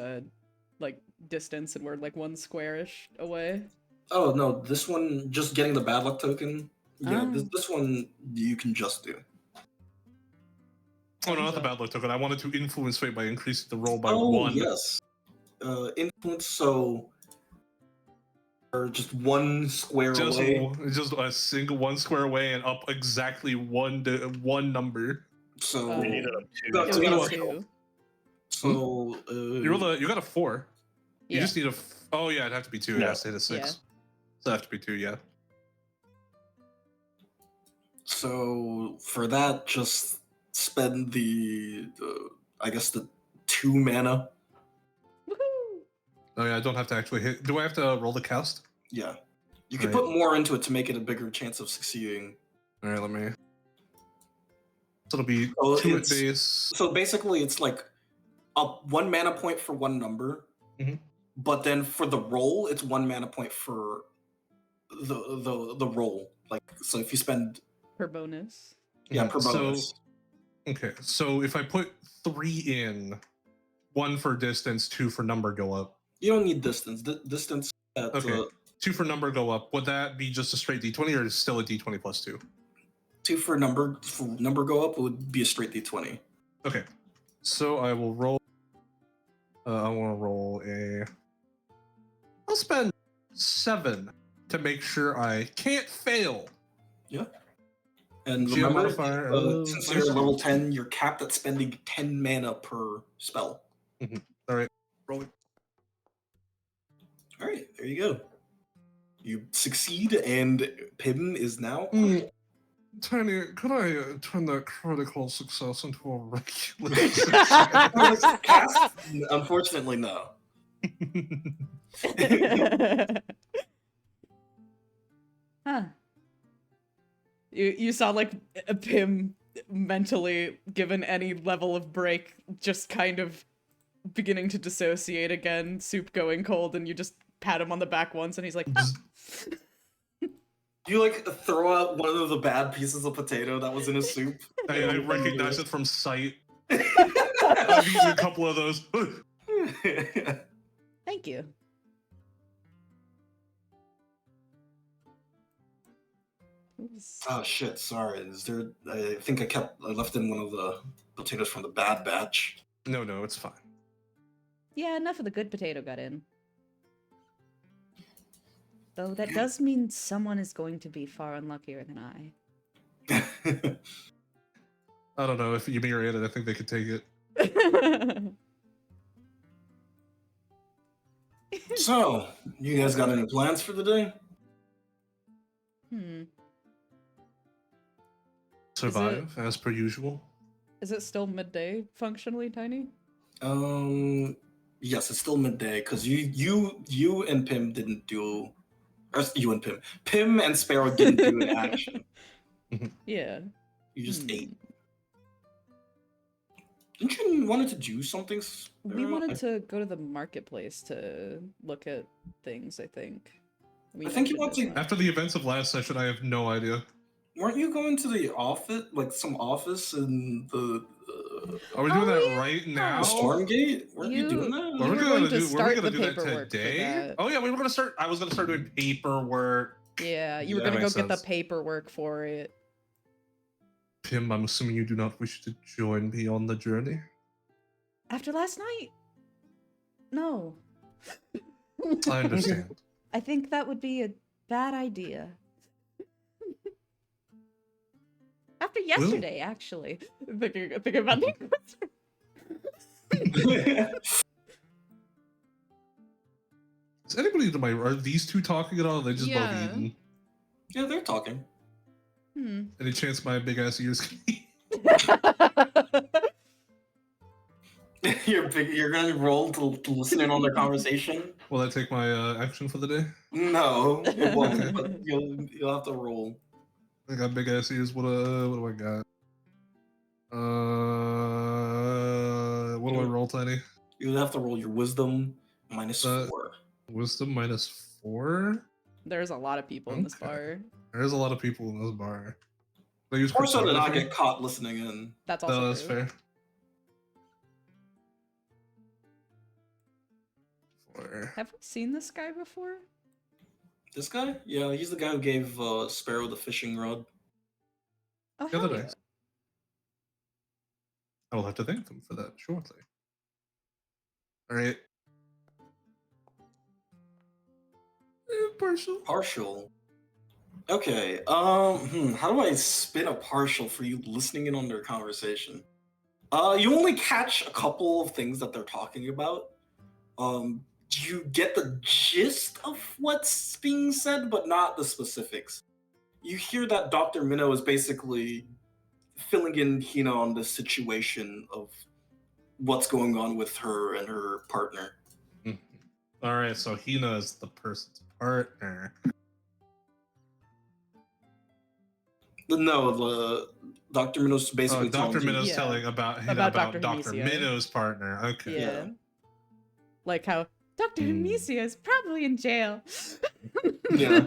like distance, and we're like 1 square-ish away. Oh no, this one just getting the bad luck token. Yeah, Oh. this one you can just do. Oh, no, not the bad luck token. I wanted to influence fate by increasing the roll by Oh 1. yes, influence. So, or just 1 square Just, away. just a single 1 square away and up exactly one number. So We needed a 2. Got- It so would got be a- 2. so You got a 4. You Yeah. just need a. Oh yeah, it'd have to be 2. No. Yeah, say the 6. Yeah. So it'd have to be 2. Yeah. So for that, just spend the I guess the 2 mana. Woohoo! Oh yeah, I don't have to actually hit. Do I have to roll the cast? Yeah, you can Right. put more into it to make it a bigger chance of succeeding. All right, let me. So it'll be Oh, 2 at it's- base. So basically, it's like up 1 mana point for 1 number, Mhm. but then for the roll, it's 1 mana point for the roll. Like so, if you spend Per bonus. per bonus. Okay, so if I put 3 in, 1 for distance, 2 for number go up. You don't need distance. Distance at Okay. 2 for number go up. Would that be just a straight d20 or is it still a d20 plus 2? 2 for number go up, it would be a straight d20. Okay, so I will roll. I want to roll I'll spend 7 to make sure I can't fail. And GM remember, modifier, since nice. you're level 10, you're capped at spending 10 mana per spell. All right, roll it. All right, there you go. You succeed, and Pim is now. Tiny, could I turn that critical success into a regular success? Cast? Unfortunately, no. Huh. You sound like a Pim mentally, given any level of break, just kind of beginning to dissociate again, soup going cold, and you just pat him on the back once and he's like, "Ah." You like throw out one of the bad pieces of potato that was in his soup. I recognize it from sight. I've eaten a couple of those. Thank you. Oops. Oh shit, sorry. Is there? I think I left in one of the potatoes from the bad batch. No, it's fine. Yeah, enough of the good potato got in. Though that does mean someone is going to be far unluckier than I. I don't know if you mirror it, I think they could take it. So, you guys got any plans for the day? Survive as per usual. Is it still midday functionally, Tiny? Yes, it's still midday because you and Pim didn't do, or you and Pim and Sparrow didn't do an action. Yeah. You just ate. Didn't you wanted to do something? We wanted to go to the marketplace to look at things, I think. I think you want to. After the events of last session, I have no idea. Weren't you going to the office, like some office in the? Are we doing that right now? The Stormgate? Weren't you doing that? You were going to start the do that paperwork for today? that. Oh yeah, we were gonna start. I was gonna start doing paperwork. Yeah, you were Yeah, gonna go makes get the sense. paperwork for it. Pim, I'm assuming you do not wish to join me on the journey. After last night? No. I understand. I think that would be a bad idea. After yesterday, actually. Thinking about the Is anybody to my? Are these two talking at all? Or are they just Yeah. both eating? Yeah, they're talking. Any chance my big ass ears can eat? You're gonna roll to listen in on their conversation? Will I take my action for the day? No, it won't. But you'll have to roll. I got big ass ears. What do I got? What do I roll, Tiny? You'll have to roll your wisdom minus 4. Wisdom -4. There's a lot of people in this Okay. bar. There's a lot of people in this bar. They use Or so to not cryptography? get caught listening in. That's also No, that's true. fair. 4. Have we seen this guy before? This guy? Yeah, he's the guy who gave Sparrow the fishing rod. Oh, The hell other yeah. day. I will have to thank them for that shortly. All right. Partial. Partial. Okay. How do I spin a partial for you listening in on their conversation? You only catch a couple of things that they're talking about. You get the gist of what's being said, but not the specifics. You hear that Dr. Minnow is basically filling in Hina on the situation of what's going on with her and her partner. All right, so Hina is the person's partner. No, the Dr. Minnow's basically Dr. telling you- Minnow's Yeah. telling about Hina About about Dr. Dr. Amicia. Minnow's partner. Okay. Yeah. Like how Dr. Hmm. Amicia is probably in jail. Yeah.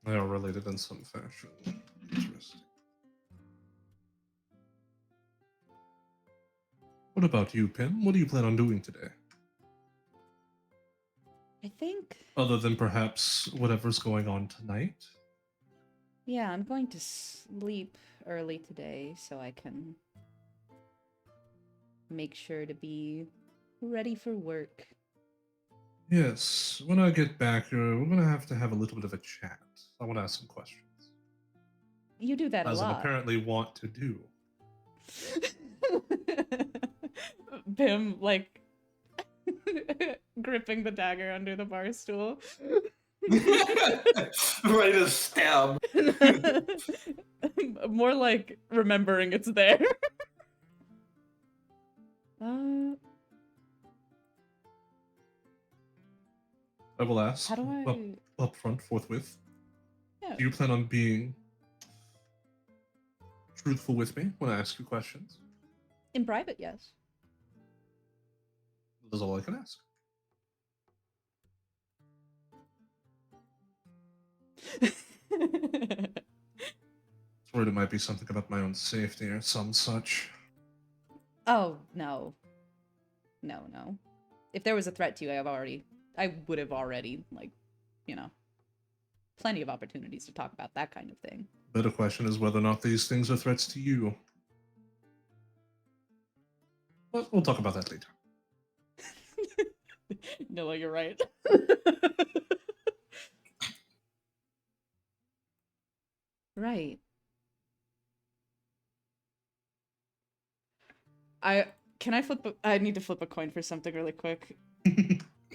They are related in some fashion. Interesting. What about you, Pim? What do you plan on doing today? I think, Other than perhaps whatever's going on tonight? yeah, I'm going to sleep early today so I can make sure to be ready for work. Yes, when I get back, we're going to have a little bit of a chat. I want to ask some questions. You do that a As I lot. apparently want to do. Pim, like, gripping the dagger under the bar stool. Ready to stab. More like remembering it's there. I will ask How do I... up front forthwith. Yeah. Do you plan on being truthful with me when I ask you questions? In private, yes. That's all I can ask. Worried it might be something about my own safety or some such. Oh, no. No. If there was a threat to you, I would have already, like, you know, plenty of opportunities to talk about that kind of thing. Better question is whether or not these things are threats to you. But we'll talk about that later. No, you're right. Right. I need to flip a coin for something really quick.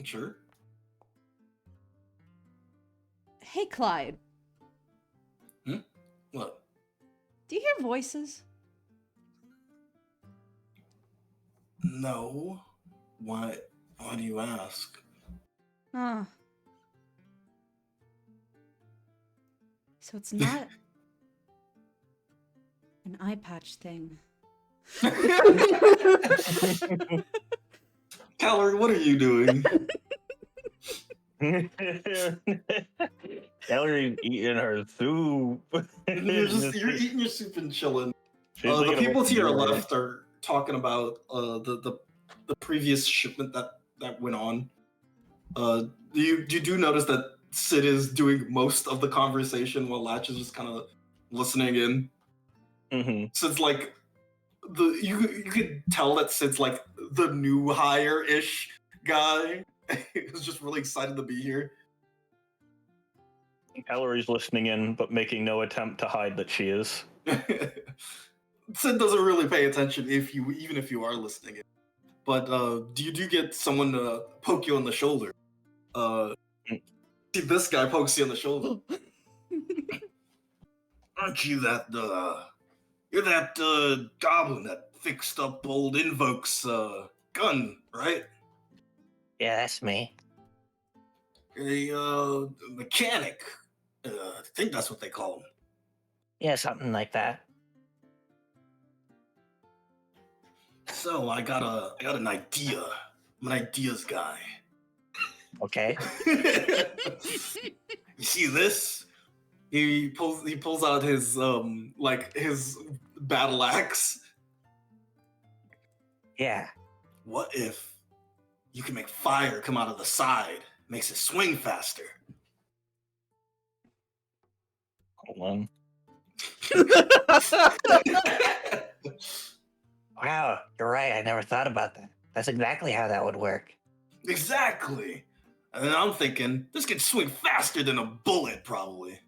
Sure. Hey, Clyde. What? Do you hear voices? No. Why? Why do you ask? Ah. So it's not an eye patch thing. Calorie, what are you doing? Ellery eating her soup. You're eating your soup and chilling. She's The thinking about people to your Dory. left are talking about the previous shipment that went on. You do notice that Sid is doing most of the conversation while Latch is just kind of listening in. Mm-hmm. Sid's like you could tell that Sid's like the new hire-ish guy. He's just really excited to be here. Ellery's listening in, but making no attempt to hide that she is. Sid doesn't really pay attention even if you are listening in. But you do get someone to poke you on the shoulder. See, this guy pokes you on the shoulder. Aren't you that you're that goblin that fixed up old Invoke's gun, right? Yeah, that's me. A mechanic. I think that's what they call him. Yeah, something like that. So I got an idea. I'm an ideas guy. Okay. You see this? He pulls out his his battle axe. Yeah. What if you can make fire come out of the side? Makes it swing faster. Hold on. Wow, you're right. I never thought about that. That's exactly how that would work. Exactly. And then I'm thinking, this could swing faster than a bullet, probably.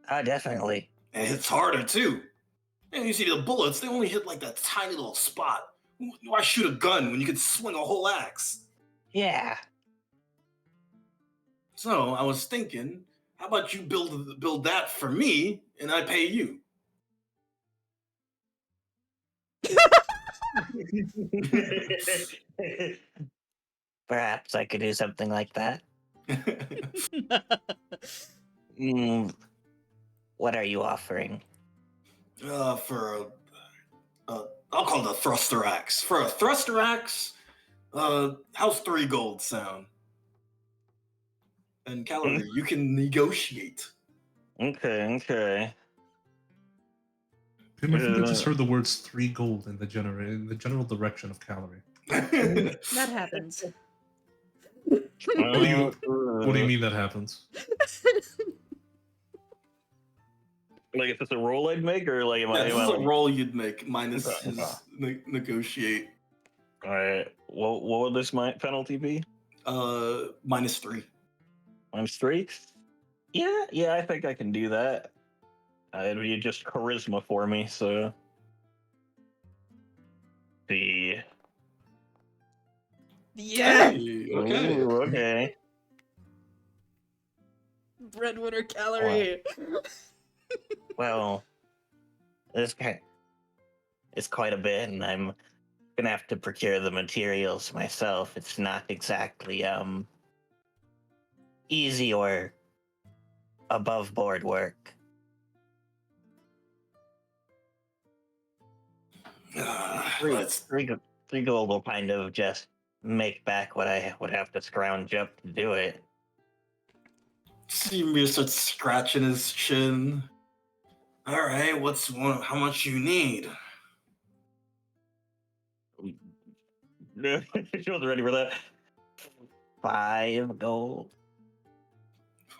Oh, definitely. And it hits harder, too. And you see the bullets, they only hit like that tiny little spot. Why shoot a gun when you could swing a whole axe? Yeah. So I was thinking, how about you build that for me, and I pay you? Perhaps I could do something like that. What are you offering? For I'll call it a thruster axe. For a thruster axe, how's 3 gold sound? And Calorie, you can negotiate. Okay. Pim, I think I just heard the words 3 gold in the general direction of Calorie. That happens. What do you mean that happens? Like, if it's a roll I'd make, or like, Yeah, this is a like... roll you'd make minus Okay. his negotiate. All right. What would this penalty be? -3. -3. Yeah. I think I can do that. It'd be just charisma for me. So the Yeah! Hey, okay. Ooh, okay. Breadwinner Calorie! Well, this guy is quite a bit, and I'm gonna have to procure the materials myself. It's not exactly easy or above board work. Three gold will kind of just make back what I would have to scrounge up to do it. See me start scratching his chin. All right, how much you need? She wasn't ready for that. 5 gold.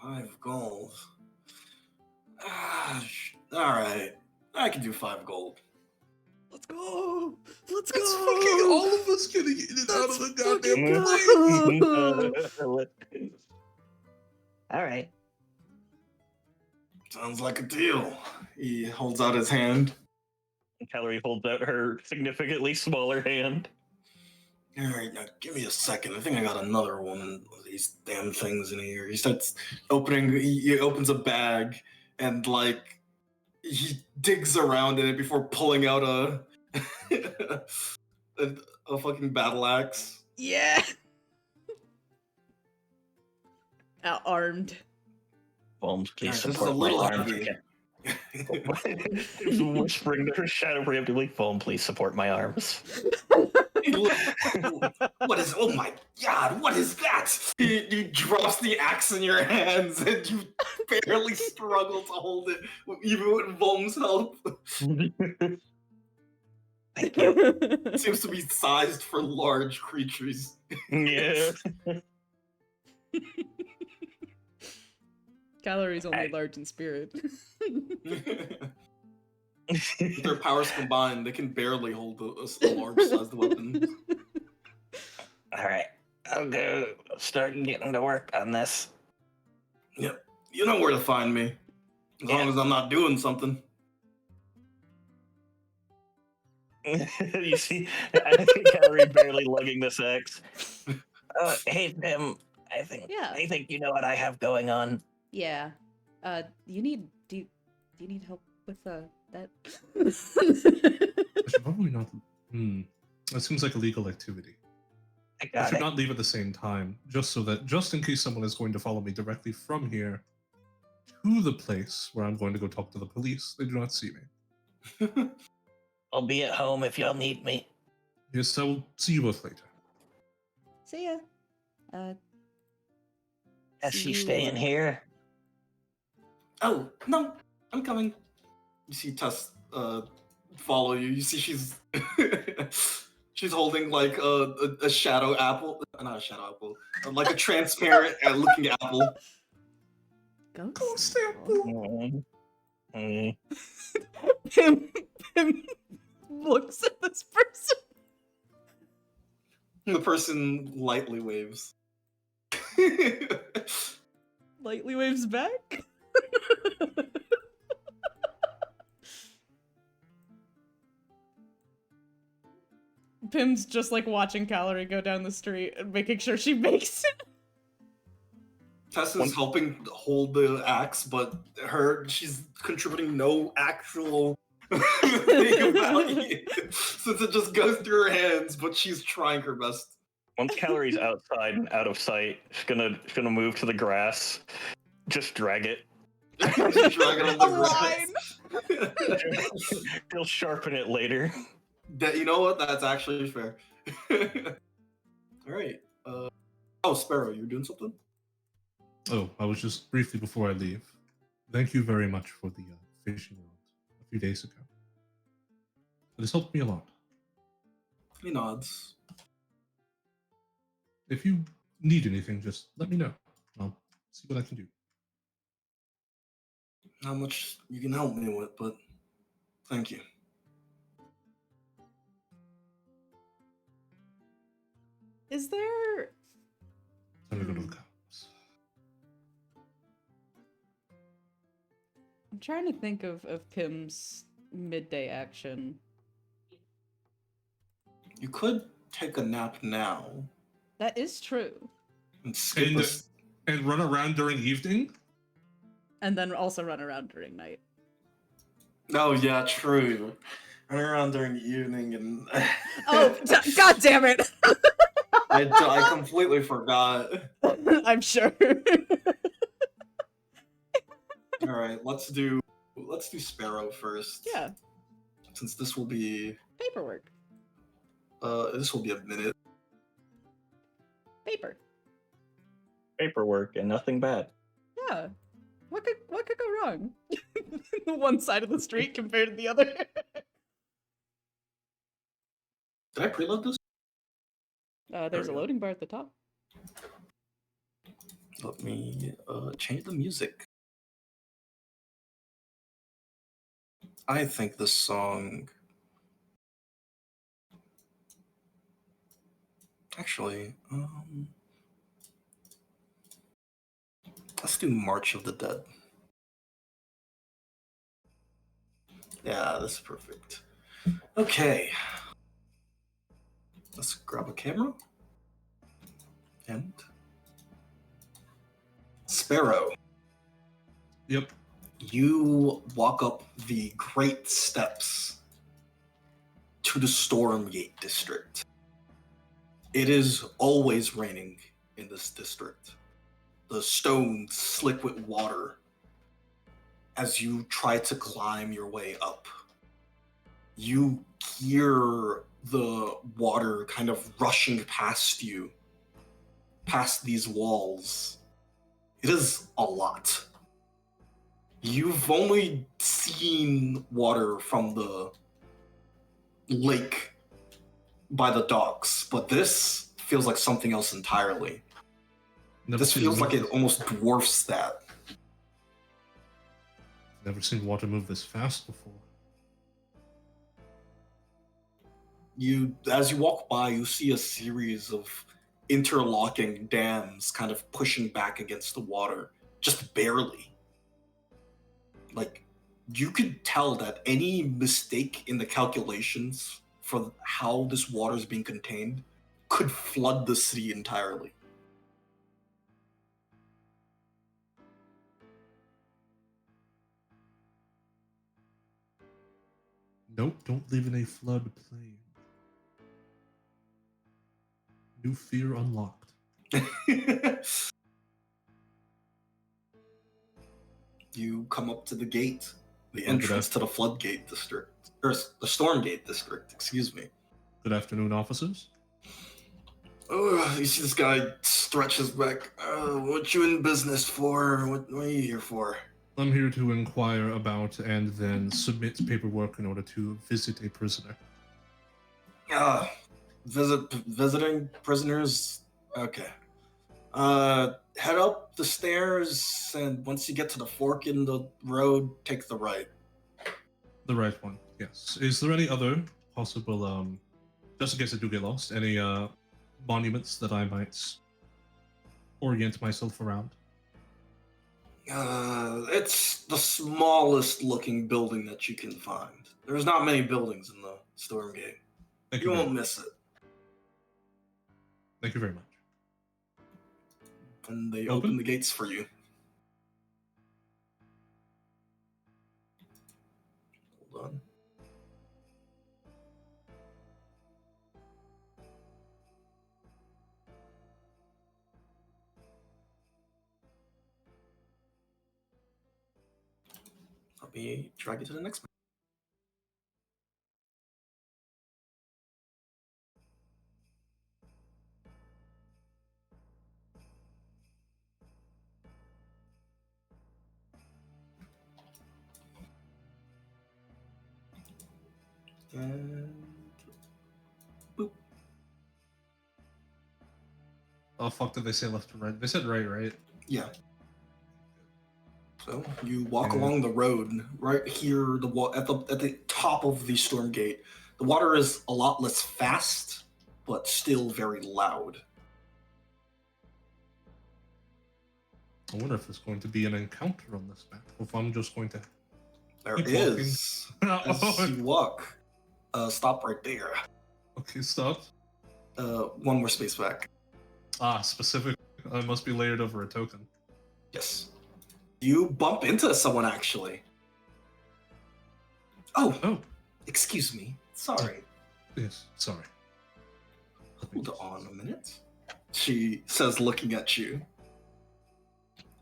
5 gold. All right, I can do 5 gold. Let's go. Let's It's go. fucking all of us getting in and out of the Let's goddamn fucking plane. All right. Sounds like a deal. He holds out his hand. Calorie holds out her significantly smaller hand. All right, now give me a second. I think I got another one of these damn things in here. He starts opening. He opens a bag and like he digs around in it before pulling out a a fucking battle axe. Yeah. Armed. Volms, please Alright, this is a support my little arms. heavy. Just whispering to her shadow preemptively, Foam, please support my arms. What is? Oh my god! What is that? He drops the axe in your hands, and you barely struggle to hold it, even with Volm's help. Thank you. It seems to be sized for large creatures. Yeah. Calories only Hey. large in spirit. With their powers combined, they can barely hold a large-sized weapon. All right. I'll go start getting to work on this. Yep, you know where to find me, as long as I'm not doing something. You see, I think Calorie barely lugging this axe. Hey, Tim. I Yeah. think you know what I have going on. Yeah. You need do you need help with that? I should probably not. That seems like illegal activity. I I got should it. not leave at the same time, just in case someone is going to follow me directly from here to the place where I'm going to go talk to the police. They do not see me. I'll be at home if y'all need me. Yes, I will see you both later. See ya. Is See she you, staying here? Oh no, I'm coming. You see Tess follow you. You see she's she's holding like a shadow apple, not a shadow apple, like a transparent looking apple. Go. Mm. Mm. Pim looks at this person. The person lightly waves. Lightly waves back. Pim's just like watching Calorie go down the street and making sure she makes it. Tess is helping hold the axe, but she's contributing no actual thing of value since it just goes through her hands. But she's trying her best. Once Calorie's outside and out of sight, she's gonna move to the grass, just drag it. She's dragging on the A line. grass. He'll sharpen it later. You know what? That's actually fair. All right. Oh, Sparrow, you're doing something? Oh, I was just briefly before I leave. Thank you very much for the fishing rod a few days ago. It has helped me a lot. He nods. If you need anything, just let me know. I'll see what I can do. How much you can help me with, but thank you. Is there Time to go to the cops. I'm trying to think of Pim's midday action. You could take a nap now That is true. and skip And, this. and run around during evening? And then also run around during night. Oh yeah, true. Run around during the evening and Oh, god damn it! I completely forgot. I'm sure. All right, let's do Sparrow first. Yeah, Since this will be paperwork. a minute. Paper. Paperwork and nothing bad. Yeah. What could go wrong? One side of the street compared to the other. Did I preload this? There's a we go. loading bar at the top. Let me change the music. I think this song. Actually, let's do March of the Dead. Yeah, this is perfect. Okay. Let's grab a camera. And Sparrow, Yep. you walk up the great steps to the Stormgate district. It is always raining in this district. The stones slick with water as you try to climb your way up. You hear the water kind of rushing past you, past these walls. It is a lot. You've only seen water from the lake by the docks, but this feels like something else entirely. This feels like it almost dwarfs that. Never seen water move this fast before. As you walk by, you see a series of interlocking dams kind of pushing back against the water, just barely. Like, you could tell that any mistake in the calculations for how this water is being contained could flood the city entirely. Nope, don't live in a floodplain. New fear unlocked. You come up to the gate, the Good entrance to the floodgate district, or the Stormgate district, excuse me. Good afternoon, officers. Oh, you see this guy stretch his back. What you in business for? What are you here for? I'm here to inquire about and then submit paperwork in order to visit a prisoner. Visiting prisoners? Okay. Head up the stairs, and once you get to the fork in the road, take the right. The right one, yes. Is there any other possible, just in case I do get lost, any monuments that I might orient myself around? It's the smallest looking building that you can find. There's not many buildings in the Stormgate. Thank You you. won't miss it. Thank you very much. And they Open? open the gates for you. Hold on. Let me drag you to the next one. And boop. Oh fuck, did they say left or right? They said right, right? Yeah. So you walk Yeah. along the road right here, at the top of the Stormgate. The water is a lot less fast, but still very loud. I wonder if there's going to be an encounter on this map, or if I'm just going to... There Keep is. As you walk, stop right there. Okay, stop. One more space back. Ah, specific. I must be layered over a token. Yes. You bump into someone, actually. Oh, excuse me. Sorry. Yes, sorry. Hold on a minute. She says, looking at you.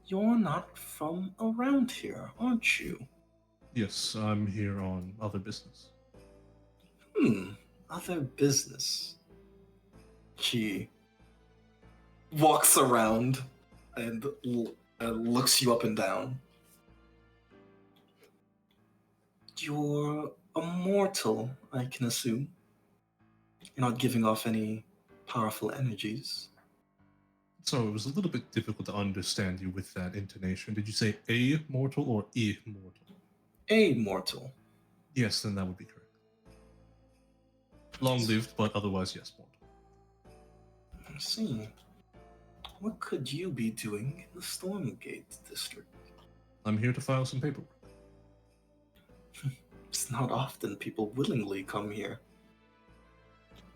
You're not from around here, aren't you? Yes, I'm here on other business. Other business. She walks around and looks you up and down. You're a mortal, I can assume. You're not giving off any powerful energies. So it was a little bit difficult to understand you with that intonation. Did you say a mortal or immortal? A mortal. Yes, then that would be correct. Long lived, but otherwise, yes, mortal. I see. What could you be doing in the Stormgate district? I'm here to file some paperwork. It's not often people willingly come here.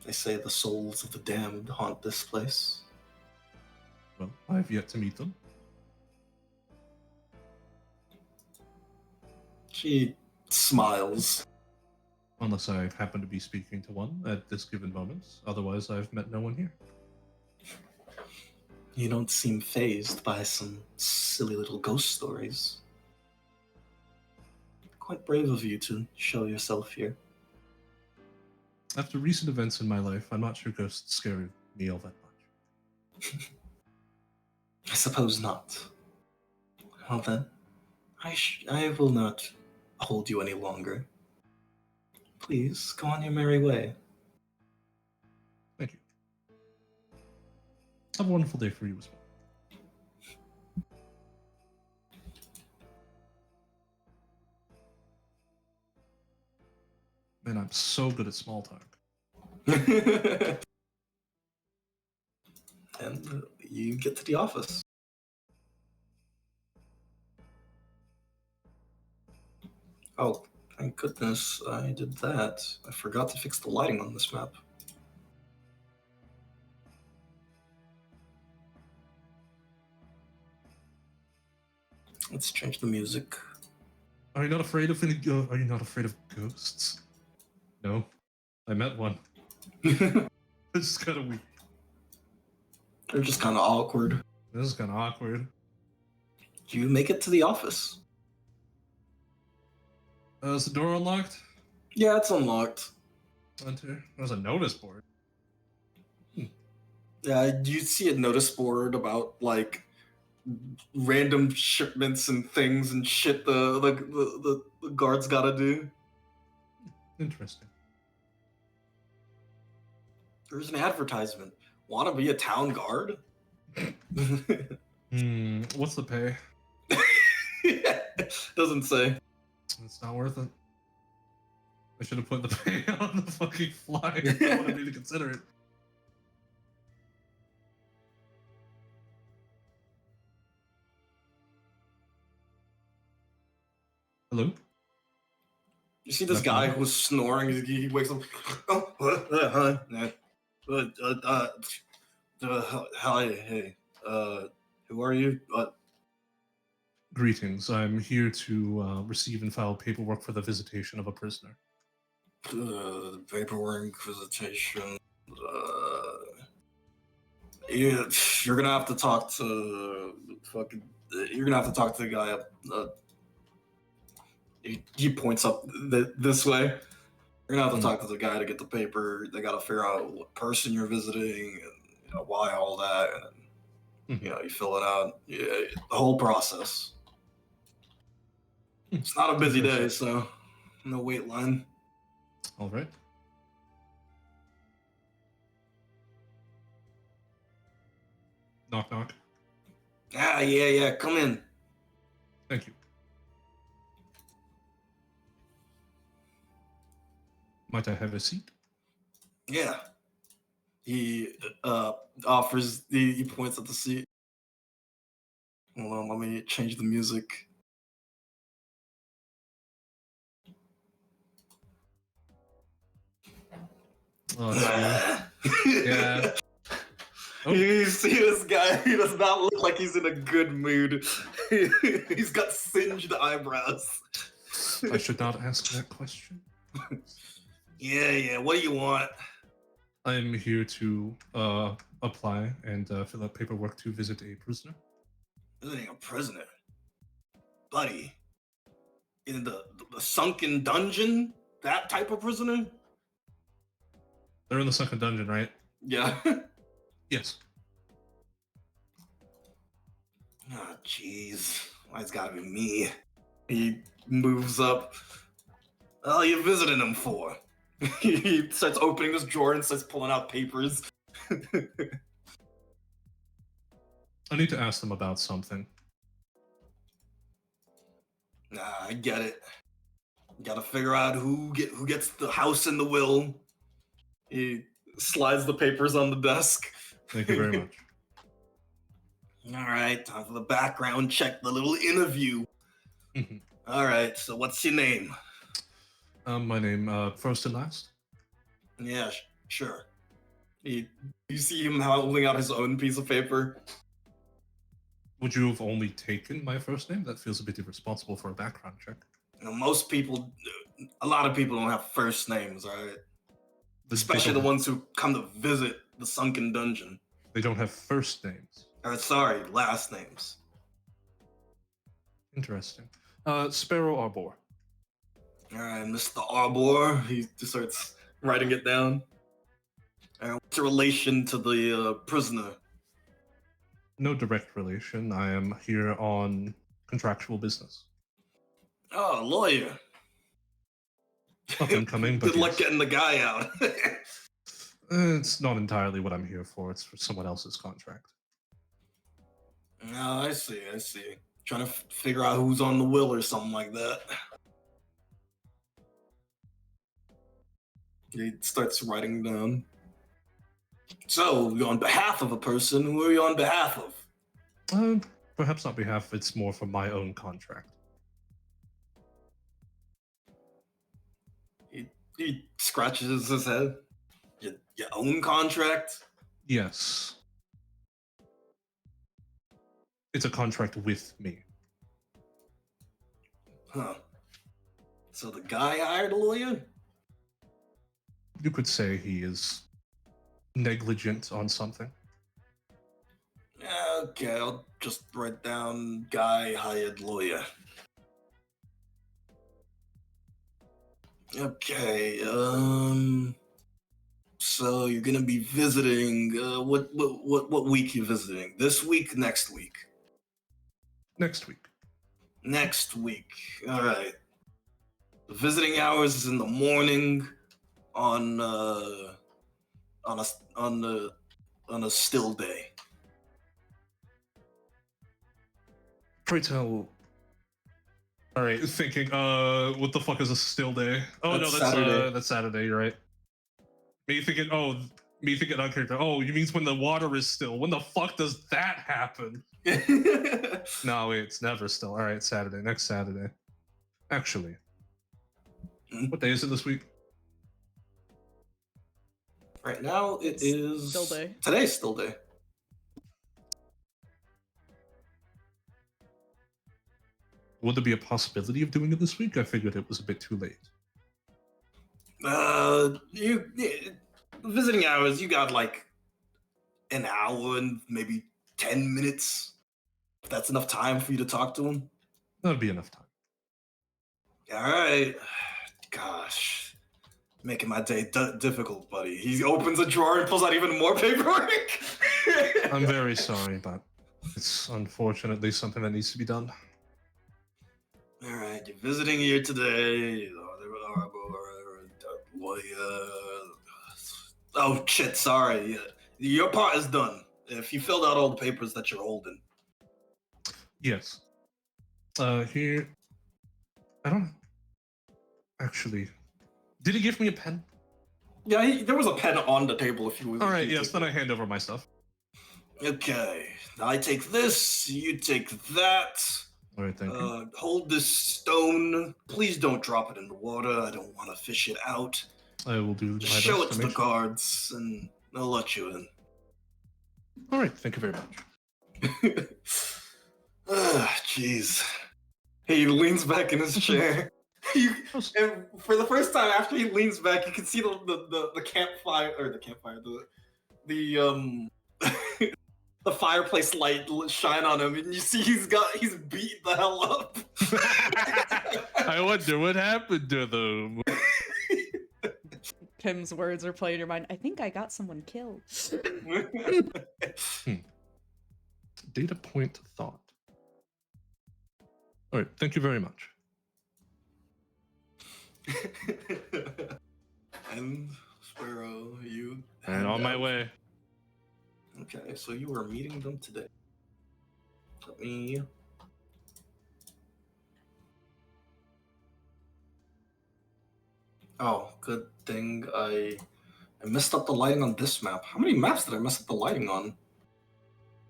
They say the souls of the damned haunt this place. Well, I've yet to meet them. She smiles. Unless I happen to be speaking to one at this given moment. Otherwise, I've met no one here. You don't seem fazed by some silly little ghost stories. Quite brave of you to show yourself here. After recent events in my life, I'm not sure ghosts scare me all that much. I suppose not. Well then, I will not hold you any longer. Please, go on your merry way. Thank you. Have a wonderful day for you as well. Man, I'm so good at small talk. And you get to the office. Oh, thank goodness I did that. I forgot to fix the lighting on this map. Let's change the music. Are you not afraid of any? Are you not afraid of ghosts? No, I met one. They're This is kind of weird. just kind of awkward. This is kind of awkward. You make it to the office. Is the door unlocked? Yeah, it's unlocked. Enter. There's a notice board. Yeah, you see a notice board about like random shipments and things and shit the guards gotta do. Interesting. There's an advertisement. Want to be a town guard? What's the pay? Doesn't say. It's not worth it. I should have put the pay on the fucking flyer. I wanted me to consider it. Hello? You see this guy who's snoring. He wakes up. Hi, hey. Who are you? Greetings. I'm here to receive and file paperwork for the visitation of a prisoner. Paperwork visitation. You're gonna have to talk to fucking. You're gonna have to talk to the guy up. He points up this way. You're gonna have to talk to the guy to get the paper. They gotta figure out what person you're visiting and why all that, and then you fill it out. Yeah, the whole process. It's not a busy day, so no wait line. All right. Knock, knock. Yeah. Come in. Thank you. Might I have a seat? Yeah. He offers. He points at the seat. Hold on, let me change the music. Oh, it's you. Yeah. Oh. You see this guy, he does not look like he's in a good mood. He's got singed eyebrows. I should not ask that question. Yeah, what do you want? I'm here to apply and fill out paperwork to visit a prisoner. Visiting a prisoner? Buddy. In the sunken dungeon? That type of prisoner? They're in the sunken dungeon, right? Yeah. Yes. Oh, jeez. Why it's gotta be me? He moves up. Oh, you visiting him for? He starts opening this drawer and starts pulling out papers. I need to ask them about something. Nah, I get it. Gotta figure out who gets the house and the will. He slides the papers on the desk. Thank you very much. All right, time for the background check, the little interview. Mhm. All right, so what's your name? My name, first and last? Yeah, sure. You see him holding out his own piece of paper. Would you have only taken my first name? That feels a bit irresponsible for a background check. You know, most people, a lot of people don't have first names, all right? Especially the don't- ones who come to visit the sunken dungeon. They don't have first names. Sorry, last names. Interesting. Sparrow Arbor. All right, Mr. Arbor. He just starts writing it down. What's your relation to the prisoner? No direct relation. I am here on contractual business. Oh, lawyer. Up and coming, but Good luck yes. getting the guy out. It's not entirely what I'm here for. It's for someone else's contract. Oh, I see. Trying to figure out who's on the will or something like that. He starts writing down. So, on behalf of a person, who are you on behalf of? Perhaps not behalf. It's more for my own contract. He scratches his head. Your own contract? Yes. It's a contract with me. Huh. So the guy hired a lawyer? You could say he is negligent on something. Okay, I'll just write down guy hired lawyer. Okay, so you're gonna be visiting, what week you visiting? This week, next week? Next week. Next week, alright. The visiting hours is in the morning on a still day. Pray tell. All right, thinking. What the fuck is a still day? Oh That's no, that's Saturday. that's Saturday. You're right. Me thinking. Oh, me thinking on character. Oh, you means when the water is still? When the fuck does that happen? No, wait, it's never still. All right, Saturday. Next Saturday. Actually, what day is it this week? Right now it It's is still day. Today's still day. Would there be a possibility of doing it this week? I figured it was a bit too late. Visiting hours, you got like an hour and maybe 10 minutes. If that's enough time for you to talk to him. That'd be enough time. All right. Gosh. Making my day difficult, buddy. He opens a drawer and pulls out even more paperwork. I'm very sorry, but it's unfortunately something that needs to be done. All right, you're visiting here today. Oh shit! Sorry, your part is done. If you filled out all the papers that you're holding. Yes. Here. I don't actually. Did he give me a pen? Yeah, there was a pen on the table. If you. All right. Yes. Then I hand over my stuff. Okay. I take this. You take that. All right. Thank you. Hold this stone. Please don't drop it in the water. I don't want to fish it out. I will do my Just best show it to to make the sure. guards, and they'll let you in. All right. Thank you very much. Jeez. He leans back in his chair. And for the first time after he leans back, you can see the campfire, or the campfire, the the fireplace light shine on him, and you see he's beat the hell up. I wonder what happened to them. Pim's words are playing in your mind. I think I got someone killed. Data point thought. All right. Thank you very much. And Sparrow, you. And on my way. Okay, so you were meeting them today. Let me. Oh, good thing I messed up the lighting on this map. How many maps did I mess up the lighting on?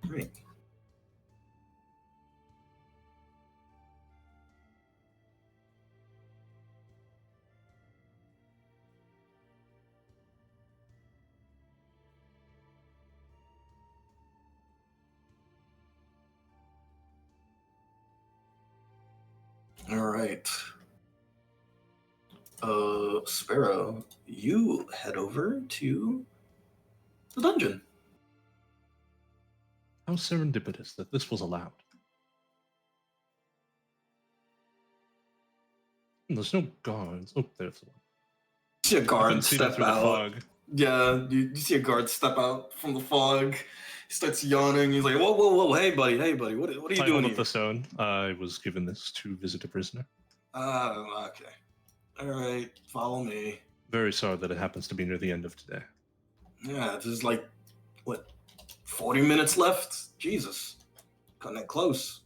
Great. All right. Sparrow, you head over to the dungeon. How serendipitous that this was allowed. There's no guards. Oh, there's one. You see a I couldn't guard see them step through the out. fog. Yeah, you see a guard step out from the fog. He starts yawning. He's like, "Whoa, whoa, whoa! Hey, buddy! What are you I doing hold up here?" the stone. I was given this to visit a prisoner. Okay. All right, follow me. Very sorry that it happens to be near the end of today. Yeah, there's like, what, 40 minutes left? Jesus, cutting it close.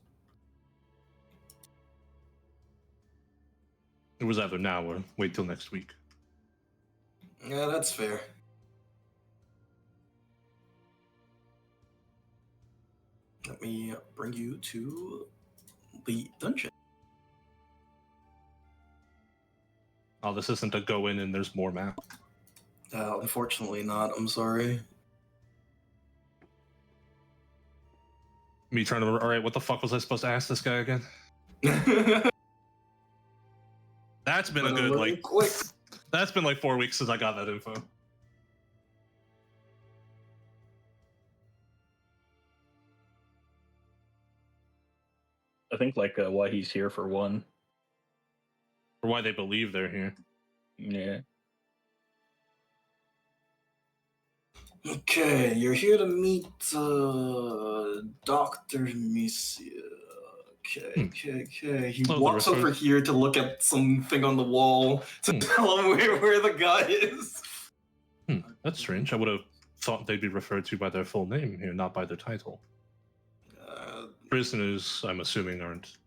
It was either now or wait till next week. Yeah, that's fair. Let me bring you to the dungeon. Oh, this isn't a go in and there's more map. Unfortunately not, I'm sorry. Me trying to. All right, what the fuck was I supposed to ask this guy again? That's been a good like. Quick. That's been like 4 weeks since I got that info. I think like why he's here for one. Or why they believe they're here. Yeah. Okay, you're here to meet Dr. Misia. Okay. He Oh, walks over here to look at something on the wall to tell him where the guy is. That's strange. I would have thought they'd be referred to by their full name here, not by their title. Prisoners, I'm assuming, aren't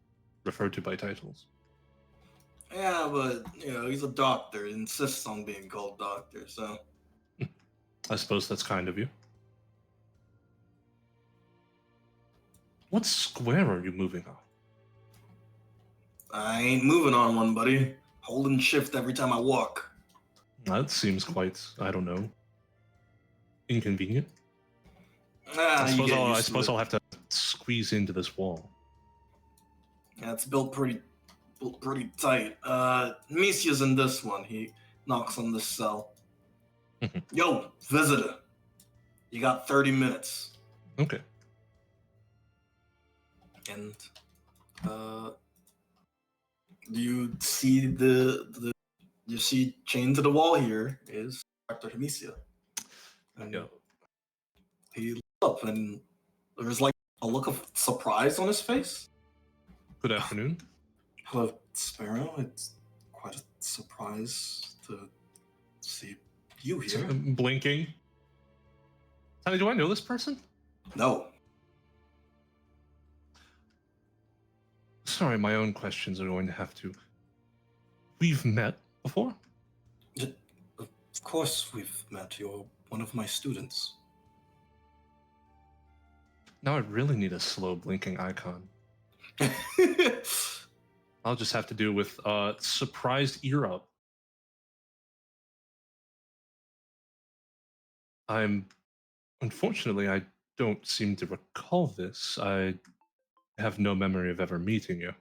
referred to by titles. Yeah, but, he's a doctor. He insists on being called doctor, so... I suppose that's kind of you. What square are you moving on? I ain't moving on one, buddy. Holding shift every time I walk. That seems quite, I don't know, inconvenient. I suppose I'll have to squeeze into this wall. Yeah, it's built pretty tight. Misia's in this one. He knocks on this cell. Yo, visitor. You got 30 minutes. Okay. And you see you see chained to the wall here is Dr. Misia. And he looks up and there's like a look of surprise on his face. Good afternoon. Hello, Sparrow. It's quite a surprise to see you here. Blinking. Honey, do I know this person? No. Sorry, my own questions are going to have to... We've met before? Of course we've met. You're one of my students. Now I really need a slow blinking icon. I'll just have to do with surprised ear up. Unfortunately, I don't seem to recall this. I have no memory of ever meeting you.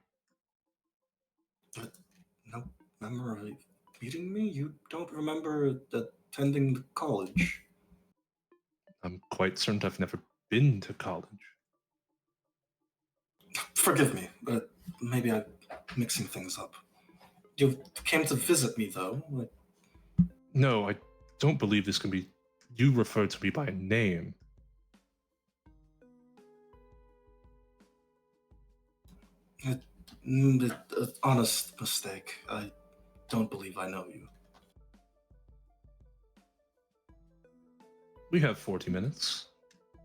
No memory of meeting me? You don't remember attending the college? I'm quite certain I've never been to college. Forgive me, but maybe I'm mixing things up. You came to visit me, though. No, I don't believe this can be... You referred to me by name. Honest mistake. I don't believe I know you. We have 40 minutes.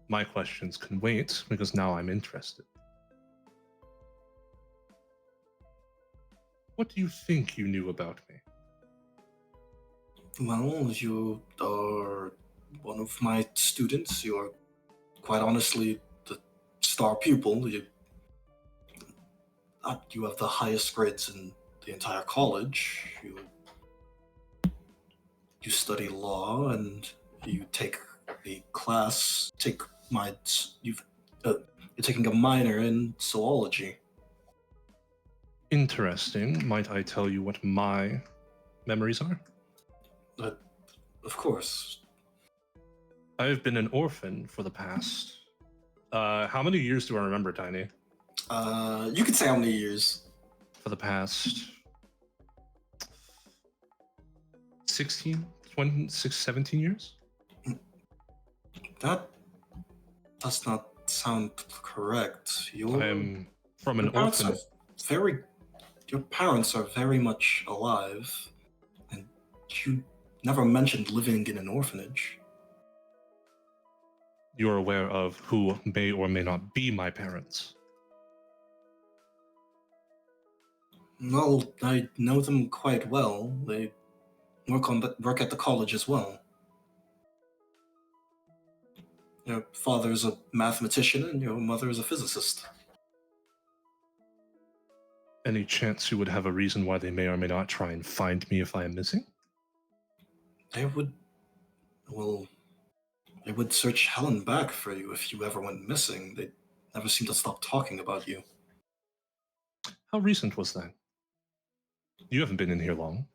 My questions can wait because now I'm interested. What do you think you knew about me? Well, you are one of my students. You are quite honestly the star pupil. You have the highest grades in the entire college. You study law and you take a class. Take my you've you're taking a minor in zoology. Interesting. Might I tell you what my memories are? Of course. I've been an orphan for the past. How many years do I remember, Tiny? You could say how many years. For the past 16, 26, 17 years? That does not sound correct. I am from an Your parents orphan. are very. Your parents are very much alive, and you never mentioned living in an orphanage. You're aware of who may or may not be my parents. Well, I know them quite well. They work at the college as well. Your father is a mathematician, and your mother is a physicist. Any chance you would have a reason why they may or may not try and find me if I am missing? They would. Well, they would search hell and back for you if you ever went missing. They never seem to stop talking about you. How recent was that? You haven't been in here long.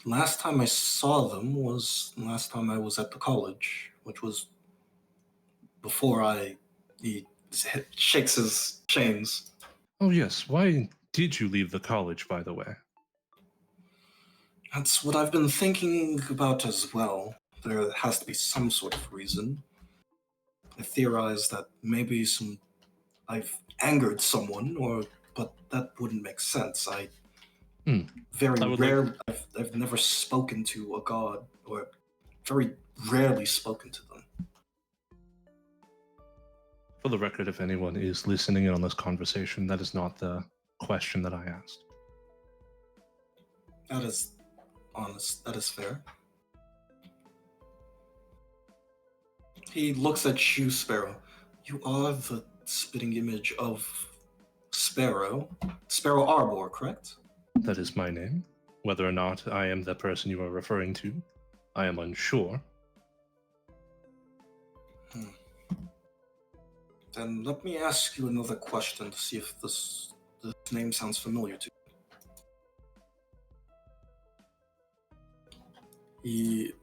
Last time I saw them was last time I was at the college, which was before I. He shakes his chains. Oh, yes. Why did you leave the college, by the way? That's what I've been thinking about as well. There has to be some sort of reason. I theorize that maybe I've angered someone, but that wouldn't make sense. Very I would rare. I've never spoken to a god, or very rarely spoken to them. For the record, if anyone is listening in on this conversation, that is not the question that I asked. That is honest. That is fair. He looks at you, Sparrow. You are the spitting image of Sparrow. Sparrow Arbor, correct? That is my name. Whether or not I am the person you are referring to, I am unsure. Then let me ask you another question to see if this name sounds familiar to you. He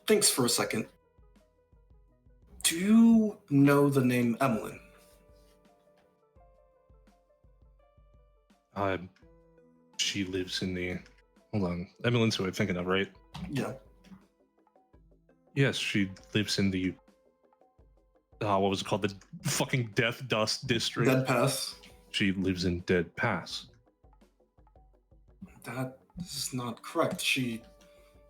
thinks for a second. Do you know the name Emlyn? She lives in the. Hold on. Emily's who I'm thinking of, right? Yeah. Yes, she lives in the. What was it called? The fucking Death Dust District. Dead Pass. She lives in Dead Pass. That is not correct. She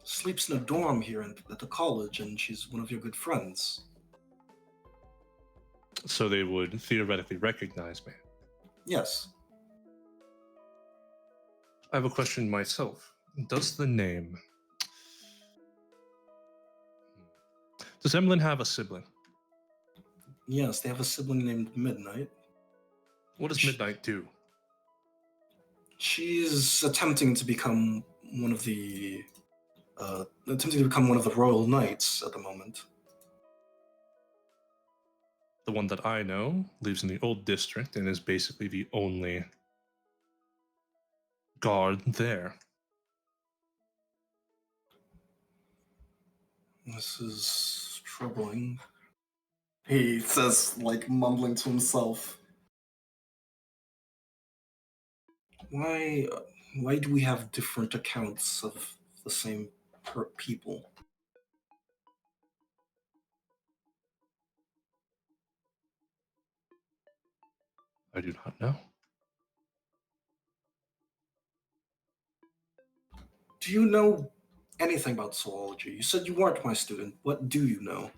sleeps in a dorm here at the college, and she's one of your good friends. So they would theoretically recognize me. Yes. I have a question myself. Does Emlyn have a sibling? Yes, they have a sibling named Midnight. What does Midnight do? She's attempting to become one of the royal knights at the moment. The one that I know lives in the old district and is basically the only guard there. This is troubling. He says, like, mumbling to himself. Why do we have different accounts of the same people? I do not know. Do you know anything about zoology. You said you weren't my student. What do you know?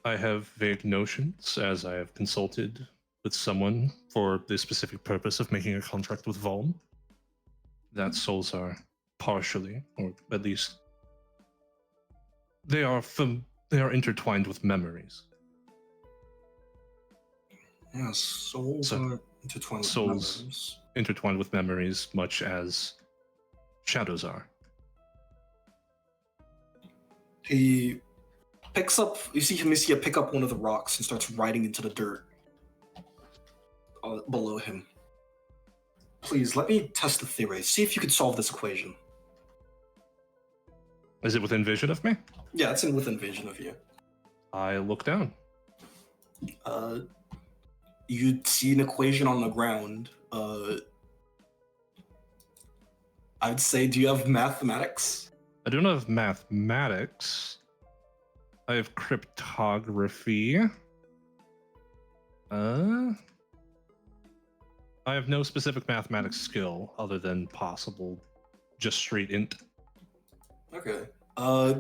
I have vague notions, as I have consulted with someone for the specific purpose of making a contract with Volm, that souls are partially, or at least they are intertwined with memories. Yeah, souls So- are intertwined with souls- memories. Intertwined with memories, much as shadows are. He picks up. You see Hamicia pick up one of the rocks and starts riding into the dirt below him. Please let me test the theory. See if you can solve this equation. Is it within vision of me? Yeah, it's within vision of you. I look down. You see an equation on the ground. I'd say, do you have mathematics? I do not have mathematics. I have cryptography. I have no specific mathematics skill other than possible just straight int. Okay.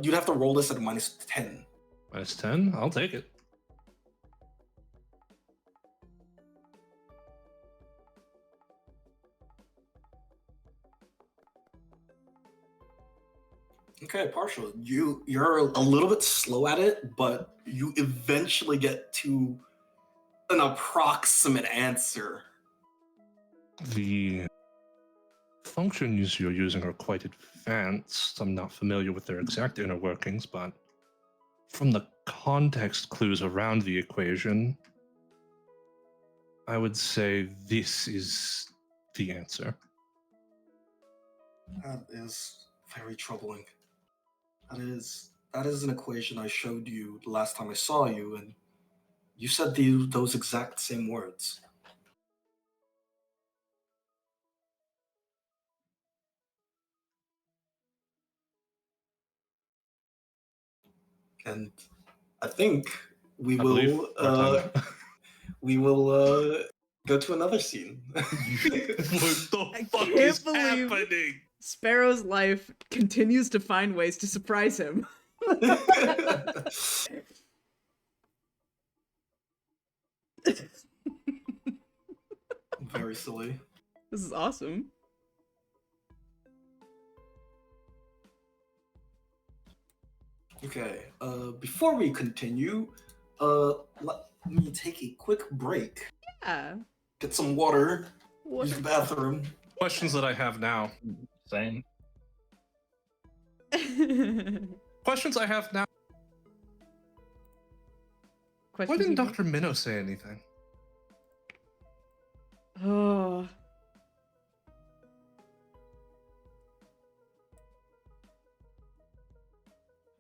You'd have to roll this at a -10. Minus 10? I'll take it. Okay, partial. You're a little bit slow at it, but you eventually get to an approximate answer. The functions you're using are quite advanced. I'm not familiar with their exact inner workings, but from the context clues around the equation, I would say this is the answer. That is very troubling. That is an equation I showed you the last time I saw you, and you said those exact same words. And I think we I will believe our time- we will go to another scene. What the I fuck can't is believe- happening? Sparrow's life continues to find ways to surprise him. Very silly. This is awesome. Okay, before we continue, let me take a quick break, Yeah. get some water, What? use the bathroom. Questions that I have now. Same. Questions I have now. Why Questions didn't you have? Dr. Minnow say anything? Oh.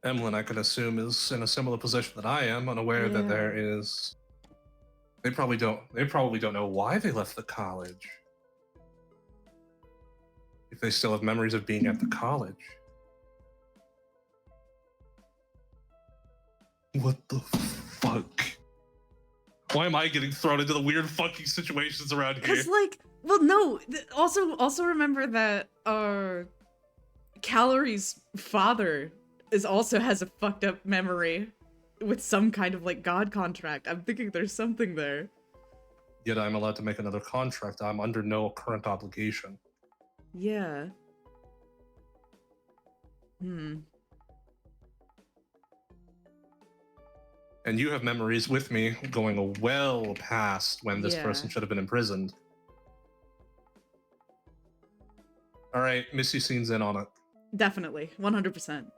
Emlyn, I can assume, is in a similar position that I am, unaware that there Yeah. is. They probably don't know why they left the college. If they still have memories of being at the college. What the fuck? Why am I getting thrown into the weird fucking situations around here? Cause like, well, no. Also remember that Calorie's father also has a fucked up memory with some kind of like god contract. I'm thinking there's something there. Yet I'm allowed to make another contract. I'm under no current obligation. Yeah. Hmm. And you have memories with me going well past when this Yeah. person should have been imprisoned. All right, Missy Scene's in on it. Definitely. 100%.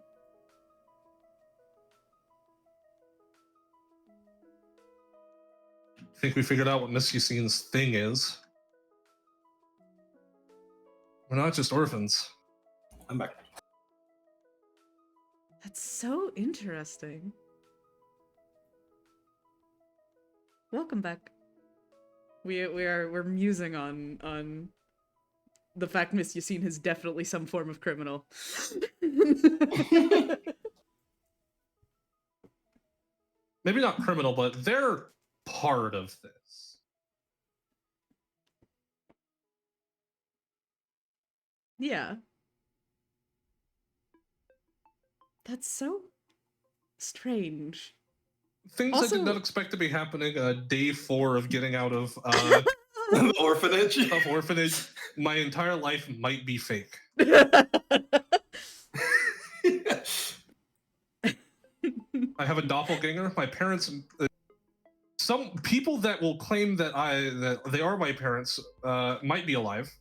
Think we figured out what Missy Scene's thing is. We're not just orphans. I'm back. That's so interesting. Welcome back. We're musing on the fact Miss Yassine is definitely some form of criminal. Maybe not criminal, but they're part of this. Yeah. That's so strange. Things I Also- did not expect to be happening. Day 4 of getting out of The orphanage. orphanage. My entire life might be fake. I have a doppelganger. My parents. Some people that will claim that they are my parents might be alive.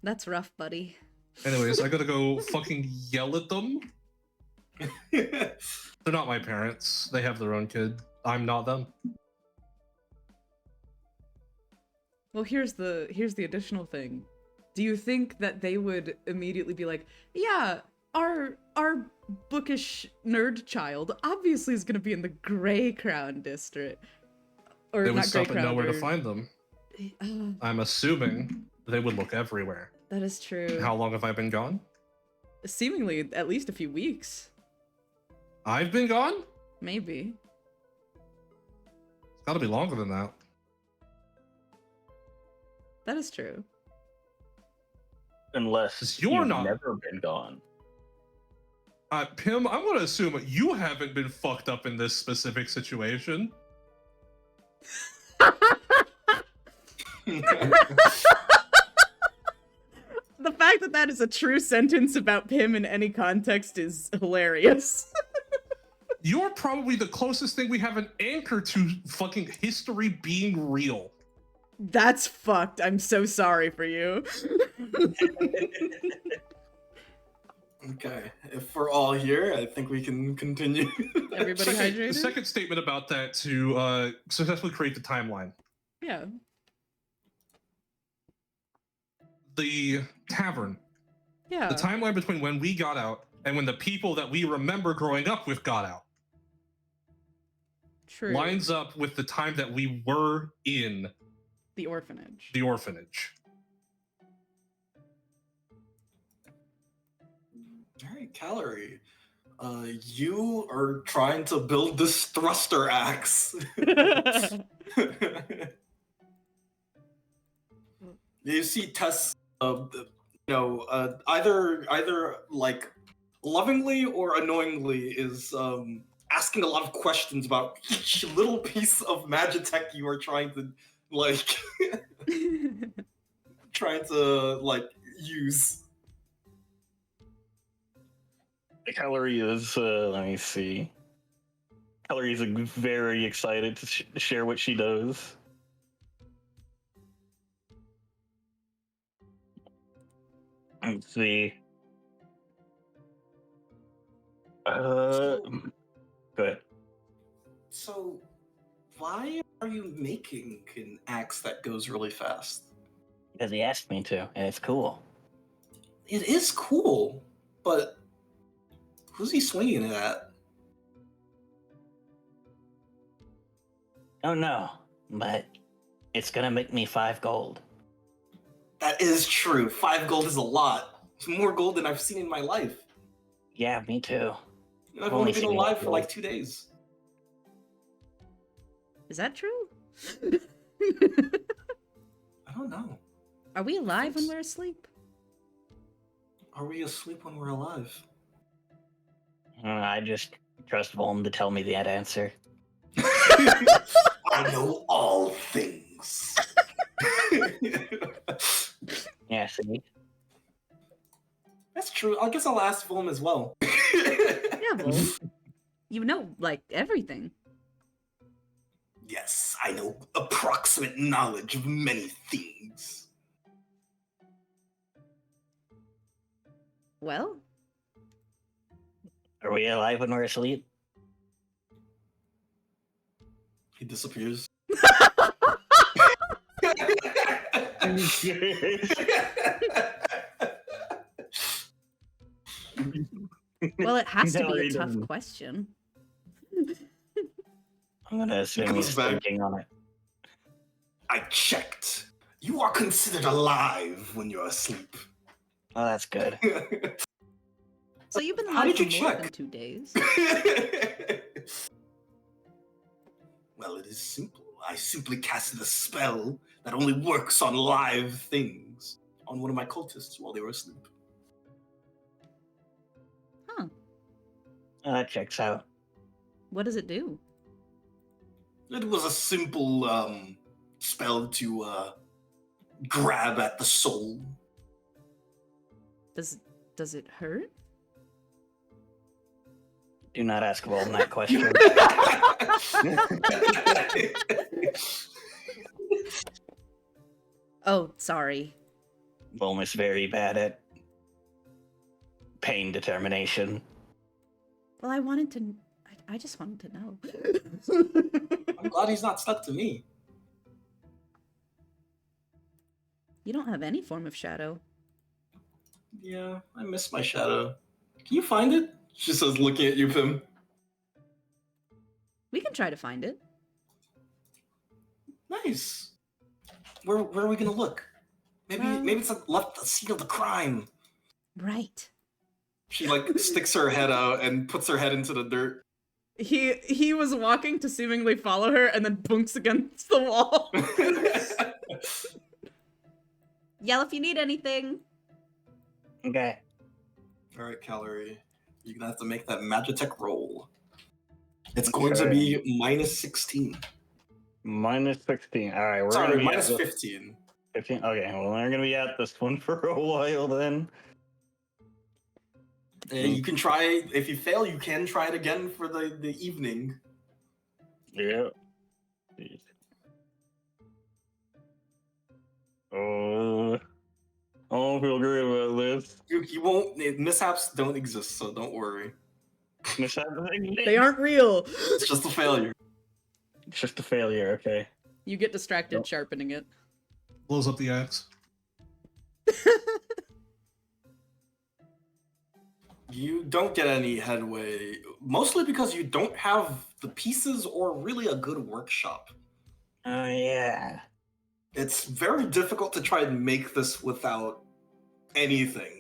That's rough, buddy. Anyways, I gotta go fucking yell at them. They're not my parents. They have their own kid. I'm not them. Well, here's the additional thing. Do you think that they would immediately be like, yeah, our bookish nerd child obviously is gonna be in the Grey Crown district, or They would not Grey stop and Crown? know where to or- find them. Uh, I'm assuming they would look everywhere. that is true. How long have I been gone? Seemingly at least a few weeks, I've been gone? maybe. It's gotta be longer than that. That is true. Unless You're you've not- never been gone. Pim, I'm gonna assume you haven't been fucked up in this specific situation. The fact that that is a true sentence about Pim in any context is hilarious. You're probably the closest thing we have an anchor to fucking history being real. That's fucked. I'm so sorry for you. Okay, if we're all here, I think we can continue. Everybody The hydrated? second statement about that to successfully create the timeline. Yeah. The tavern. Yeah. The timeline between when we got out and when the people that we remember growing up with got out True. lines up with the time that we were in The orphanage. the orphanage. All right, Calorie. You are trying to build this thruster axe. You see Tess, either like lovingly or annoyingly is asking a lot of questions about each little piece of magitech you are trying to use. Calorie is, let me see. Calorie is very excited to share what she does. Let's see. Good. So, why are you making an axe that goes really fast? Because he asked me to, and it's cool. It is cool, but who's he swinging it at? Oh no, but it's gonna make me 5 gold. That is true. 5 gold is a lot. It's more gold than I've seen in my life. Yeah, me too. And I've Only only been seen alive one for like gold. 2 days. Is that true? I don't know. Are we alive when we're asleep? Are we asleep when we're alive? I just trust Volm to tell me that answer. I know all things. Yeah, see? That's true. I guess I'll ask Volm as well. Yeah, well, you know, like, everything. Yes, I know approximate knowledge of many things. Well, Are we alive when we're asleep? He disappears. well, it has to No, be a he tough doesn't. question. I'm gonna assume comes he's back. thinking on it. I checked. You are considered alive when you're asleep. Oh, that's good. So you've been How alive did for you more check? than 2 days. Well, it is simple. I simply casted a spell that only works on live things on one of my cultists while they were asleep. Huh. That checks out. What does it do? It was a simple spell to grab at the soul. Does it hurt? Do not ask Volm that question. Oh, sorry. Volm is very bad at pain determination. Well, I wanted to. I just wanted to know. I'm glad he's not stuck to me. You don't have any form of shadow. Yeah, I miss my shadow. Can you find it? She says, looking at you, Pim. We can try to find it. Nice. Where are we gonna look? Maybe it's left the scene of the crime. Right. She like sticks her head out and puts her head into the dirt. He was walking to seemingly follow her and then bunks against the wall. Yell if you need anything. Okay. All right, Calorie. You're gonna have to make that Magitech roll. It's going to be minus 16. Minus 16. All right, we're gonna Sorry, be minus at this- 15. 15. Okay, well, we're gonna be at this one for a while then. You can try. If you fail, you can try it again for the evening. Yeah. I don't feel great about this. You won't. Mishaps don't exist, so don't worry. They aren't real. It's just a failure. It's just a failure, okay. You get distracted Nope. sharpening it. Blows up the axe. You don't get any headway, mostly because you don't have the pieces or really a good workshop. Oh, yeah. It's very difficult to try and make this without anything.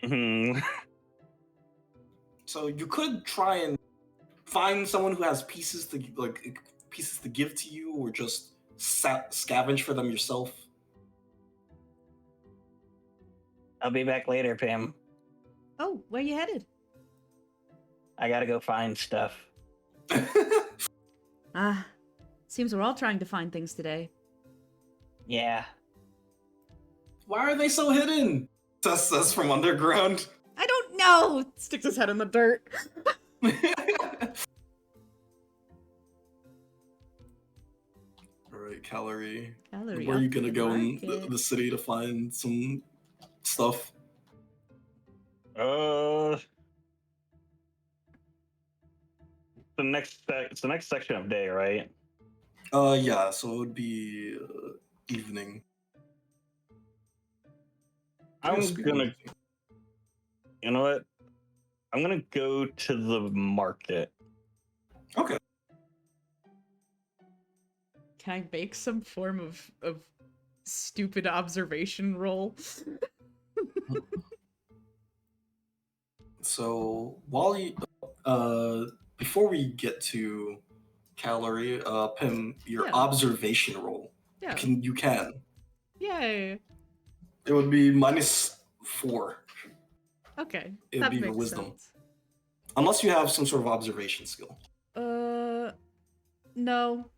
Hmm. So you could try and find someone who has pieces to give to you, or just scavenge for them yourself. I'll be back later, Pam. Oh, where you headed? I gotta go find stuff. Ah, seems we're all trying to find things today. Yeah. Why are they so hidden? Tess says from underground. I don't know! Sticks his head in the dirt. Alright, Calorie. Calorie Where are you up gonna the go in market. the city to find some stuff? It's the next section of day, right? Yeah, so it would be evening. I'm Yes, we gonna, would. you know what? I'm gonna go to the market. Okay. Can I make some form of stupid observation roll? So while you, before we get to Calorie, Pim, your Yeah. observation roll. Yeah. You can. Yay. It would be -4. Okay. It'd that be your makes wisdom. sense. Unless you have some sort of observation skill. No.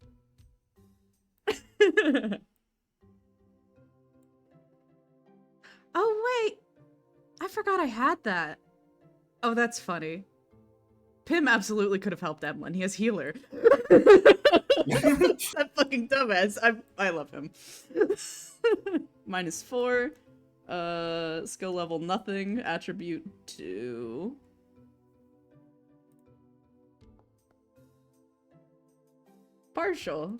Oh, wait. I forgot I had that. Oh, that's funny. Pim absolutely could have helped Emlyn. He has healer. That fucking dumbass. I love him. -4. Skill level nothing. Attribute 2. Partial.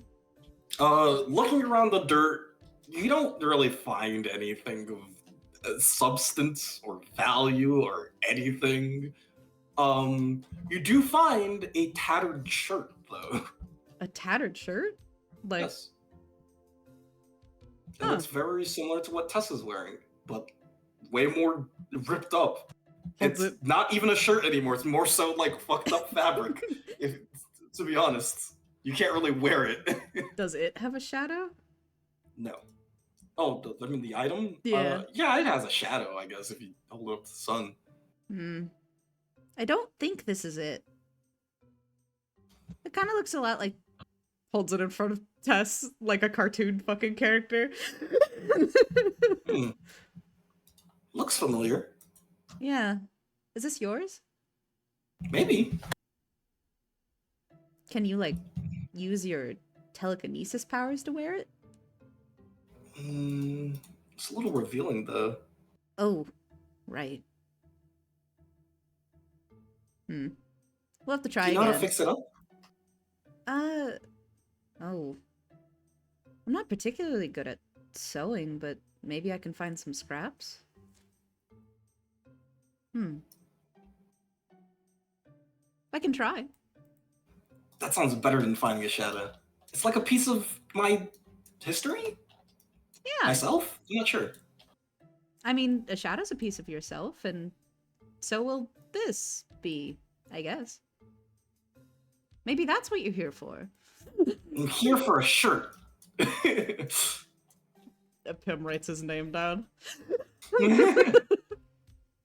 Looking around the dirt, you don't really find anything of substance or value or anything. You do find a tattered shirt, though. A tattered shirt? Like, Yes. It Huh. looks very similar to what Tessa's wearing, but way more ripped up. It's it- not even a shirt anymore. It's more so like fucked up fabric. To be honest, you can't really wear it. does it have a shadow? No. Oh, I mean the item. Yeah. Yeah, it has a shadow. I guess if you hold it up to the sun. Hmm. I don't think this is it. It kind of looks a lot like holds it in front of Tess like a cartoon fucking character. Hmm. Looks familiar. Yeah. Is this yours? Maybe. Can you like use your telekinesis powers to wear it? It's a little revealing though. Oh, right. Hmm. We'll have to Do try you know how to again. fix it up? Uh oh. I'm not particularly good at sewing, but maybe I can find some scraps. I can try. That sounds better than finding a shadow. It's like a piece of my history? Yeah. Myself? I'm not sure. I mean, a shadow's a piece of yourself, and so will this be, I guess. Maybe that's what you're here for. I'm here for a shirt. Pim writes his name down.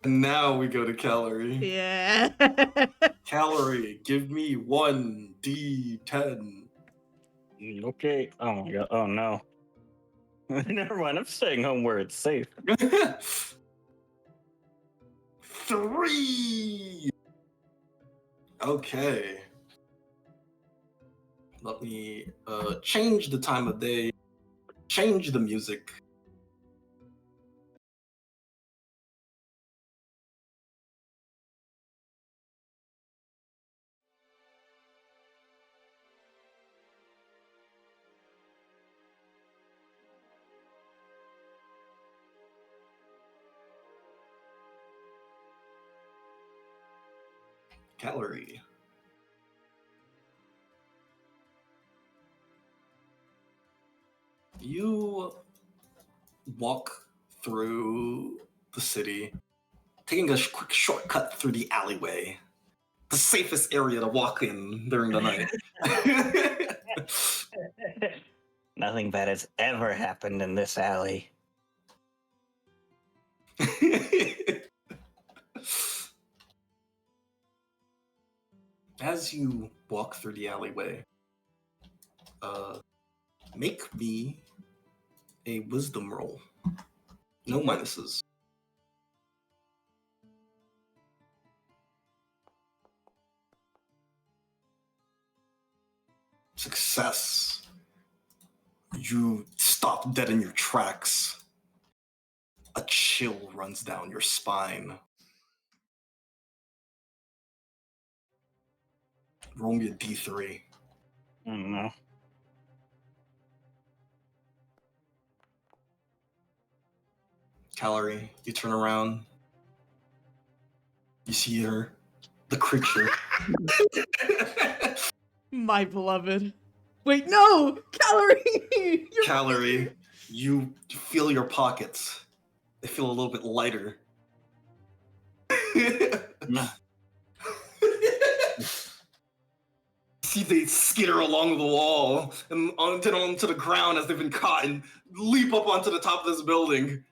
And now we go to calorie. Yeah. Calorie, give me 1d10. Okay. Oh my god. Oh no. Never mind. I'm staying home where it's safe. 3. Okay. Let me change the time of day. Change the music. Calorie. You walk through the city, taking a quick shortcut through the alleyway. The safest area to walk in during the night. Nothing bad has ever happened in this alley. As you walk through the alleyway, make me a wisdom roll. No minuses. Success. You stop dead in your tracks. A chill runs down your spine. Roll me a d3. I don't know. Calorie, you turn around. You see her, the creature. My beloved. Wait, no! Calorie! You're Calorie, you feel your pockets. They feel a little bit lighter. No. See they skitter along the wall and onto the ground as they've been caught and leap up onto the top of this building.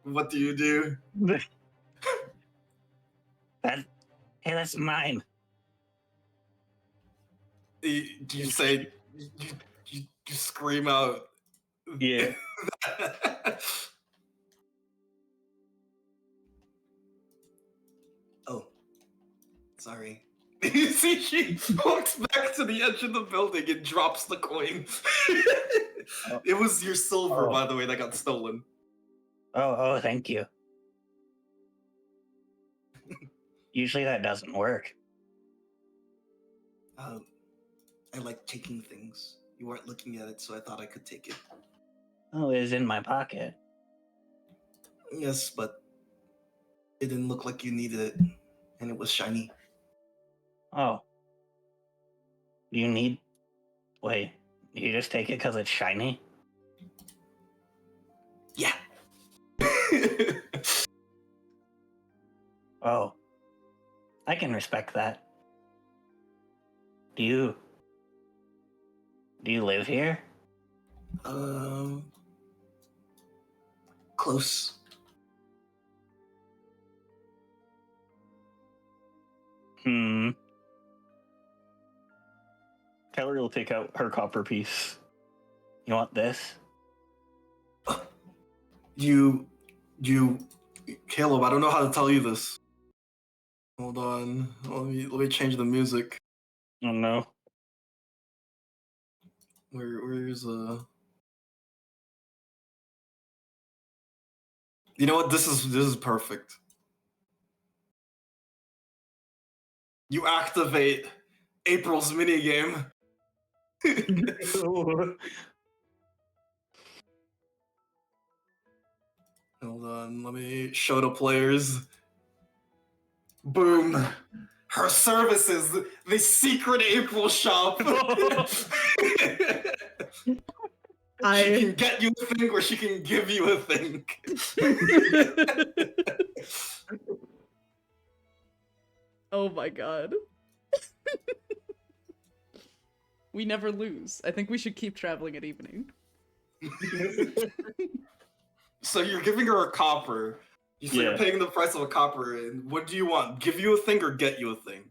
What do you do? Hey, that's mine. You say, you scream out. Yeah. Oh, sorry. You see, she walks back to the edge of the building and drops the coin. It was your silver, Oh. by the way, that got stolen. Oh, thank you. Usually that doesn't work. I like taking things. You weren't looking at it, so I thought I could take it. Oh, it was in my pocket. Yes, but it didn't look like you needed it, and it was shiny. Oh. You need. Wait, you just take it because it's shiny? Yeah. Oh. I can respect that. Do you live here? close. Hmm. Calorie will take out her copper piece. You want this? You, Caleb, I don't know how to tell you this. Hold on, let me change the music. Oh no. Where's You know what? This is perfect. You activate April's minigame. Hold on, let me show the players. Boom. Her services, the secret April shop. She can get you a thing or she can give you a thing. Oh my god. We never lose. I think we should keep traveling at evening. So you're giving her a copper. You're paying the price of a copper, and what do you want? Give you a thing or get you a thing?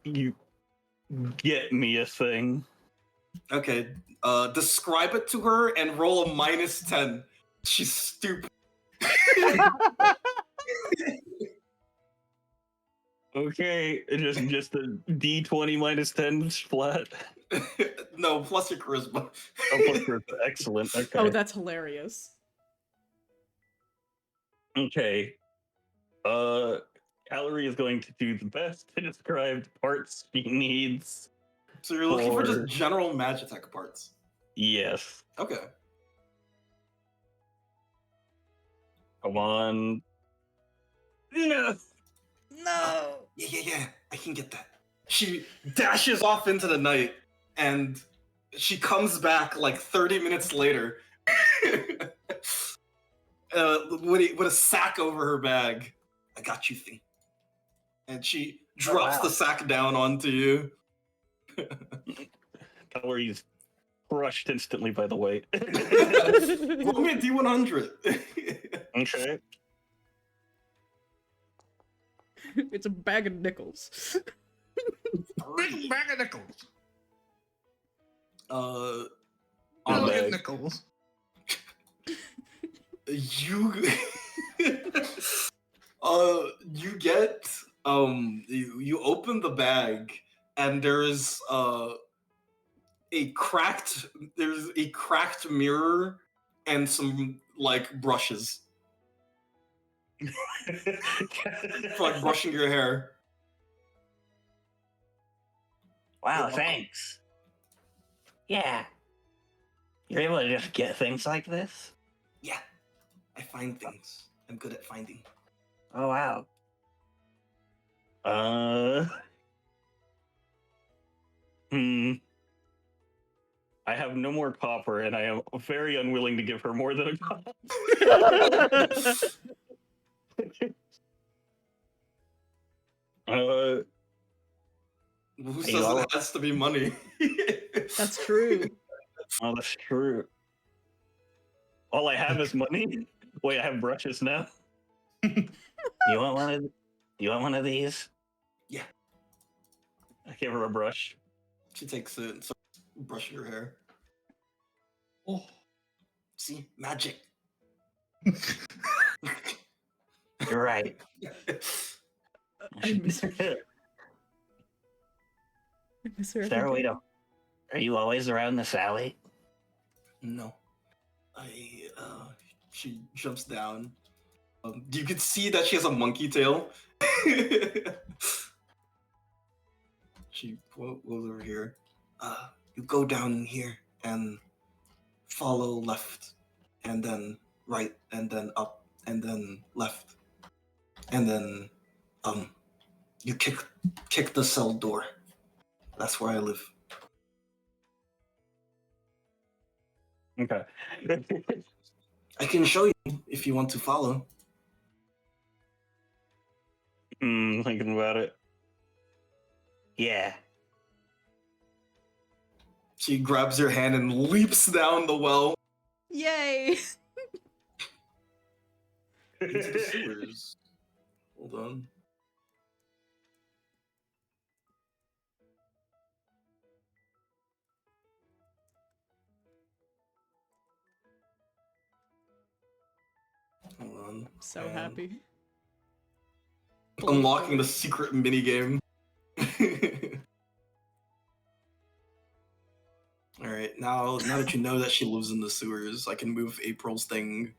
You get me a thing. Okay, describe it to her and roll a -10. She's stupid. Okay, just a D20 -10 flat. No, plus your charisma. Oh, plus charisma. Excellent. Okay. Oh, that's hilarious. Okay. Calorie is going to do the best to describe the parts she needs. So you're looking for just general Magitech parts. Yes. Okay. Come on. No. No! Yeah. I can get that. She dashes off into the night, and she comes back like 30 minutes later with a sack over her bag. I got you, thing. And she drops the sack down onto you. Calorie's crushed instantly by the weight. Roll me a D100. Okay. It's a bag of nickels. Big bag of nickels. On Million bag. nickels. You you get you open the bag and there's a cracked mirror and some like brushes for like brushing your hair. Wow, thanks. Yeah. You're able to just get things like this? Yeah, I find things. I'm good at finding. Oh, wow. I have no more copper, and I am very unwilling to give her more than a copper. Who says it has to be money? That's true. Oh, that's true. All I have is money. Wait, I have brushes now. You want one of these? Yeah. I give her a brush. She takes it and starts brushing her hair. Oh. See, magic. You're right. I miss her. I miss her. Sarah, wait up. Are you always around this alley? No. She jumps down. You can see that she has a monkey tail. She goes over here. You go down here and follow left, and then right, and then up, and then left, and then you kick the cell door. That's where I live. Okay. I can show you if you want to follow. Thinking about it. Yeah. She grabs your hand and leaps down the well Yay! into the sewers. Hold on. Hold on. So And happy. unlocking the secret minigame. Alright, now that you know that she lives in the sewers, I can move April's thing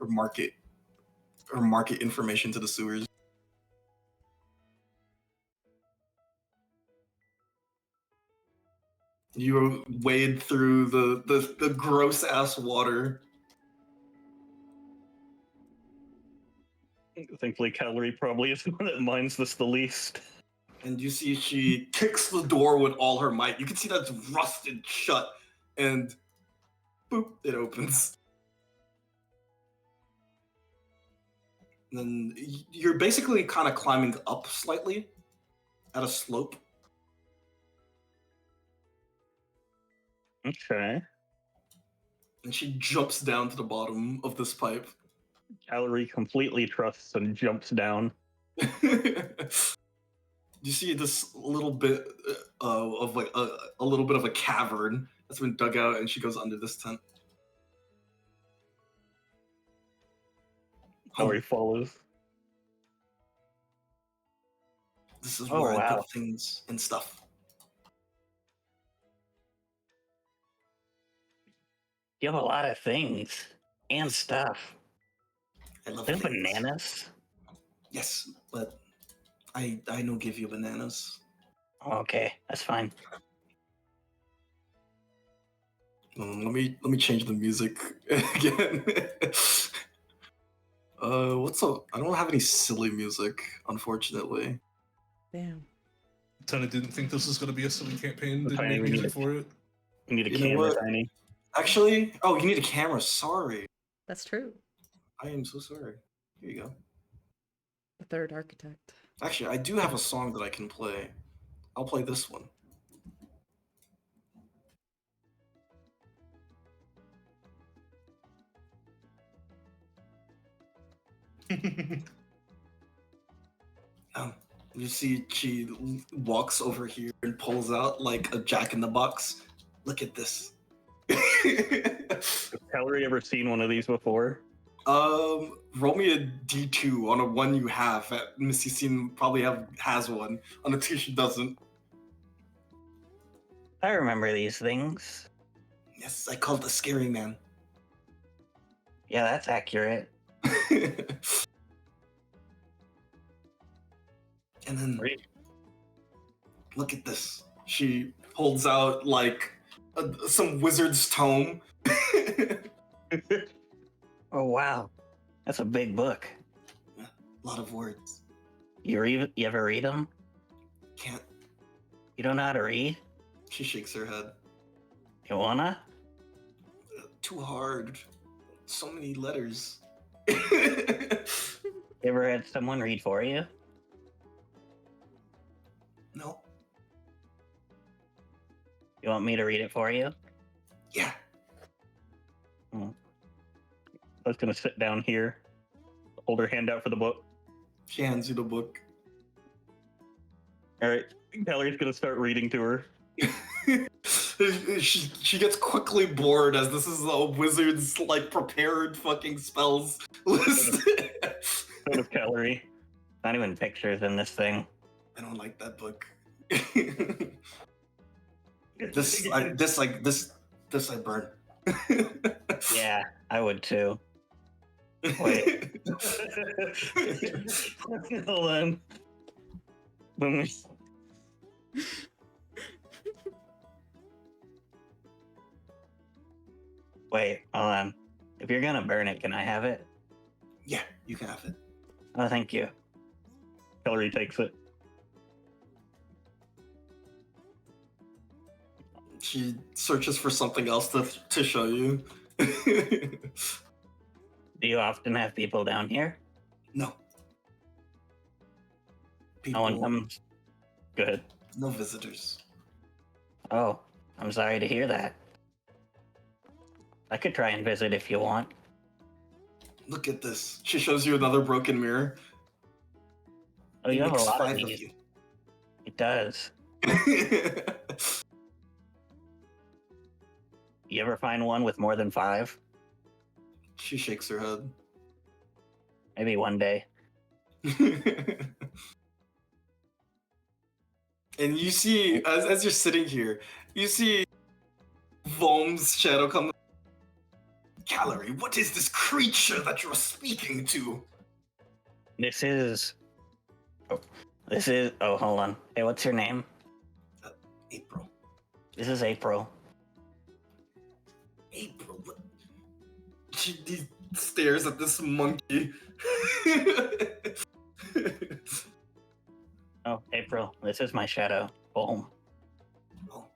or market information to the sewers. You wade through the gross ass water. Thankfully, Calorie probably is the one that minds this the least. And you see she kicks the door with all her might. You can see that's rusted shut, and boop, it opens. And then you're basically kind of climbing up slightly at a slope. Okay. And she jumps down to the bottom of this pipe. Calorie completely trusts and jumps down. You see this little bit of like a little bit of a cavern that's been dug out, and she goes under this tent. Calorie follows. This is Oh, where I wow. put things and stuff. You have a lot of things and stuff. I love There's things. bananas. Yes, but I don't give you bananas. Okay, that's fine. Let me change the music again. What's up? I don't have any silly music, unfortunately. Damn. Tony didn't think this was going to be a silly campaign. The Didn't tiny make we music need for it. You need a You know camera, what? Tiny. Actually, oh, you need a camera. Sorry, That's true. I am so sorry. Here you go. The third architect. Actually, I do have a song that I can play. I'll play this one. You see, she walks over here and pulls out like a Jack in the Box. Look at this. Has Calorie ever seen one of these before? Roll me a D2 on a one you have. Missy Scene probably has one. On a two, she doesn't. I remember these things. Yes, I called the scary man. Yeah, that's accurate. And then Great. look at this. She holds out like some wizard's tome. Oh wow, that's a big book. A lot of words. You ever read them? Can't. You don't know how to read? She shakes her head. You wanna? Too hard. So many letters. You ever had someone read for you? No. You want me to read it for you? Yeah. I was gonna sit down here, hold her hand out for the book. She hands you the book. All right, Calorie's gonna start reading to her. she gets quickly bored as this is a wizard's like prepared fucking spells list. So does Calorie. Not even pictures in this thing. I don't like that book. this I burn. Yeah, I would too. Wait. Hold on. Let me- Wait, hold on. If you're gonna burn it, can I have it? Yeah, you can have it. Oh, thank you. Calorie takes it. She searches for something else to show you. Do you often have people down here? No. No one comes. Go ahead. No visitors. Oh, I'm sorry to hear that. I could try and visit if you want. Look at this. She shows you another broken mirror. Oh, you It have a makes lot 5 of of these. you. It does. You ever find one with more than 5? She shakes her head. Maybe one day. And you see, as you're sitting here, you see Volm's shadow come. Gallery, what is this creature that you're speaking to? This is. Oh, hold on. Hey, what's your name? April. This is April. April, what? He stares at this monkey. Oh, April. This is my shadow. Boom. Oh,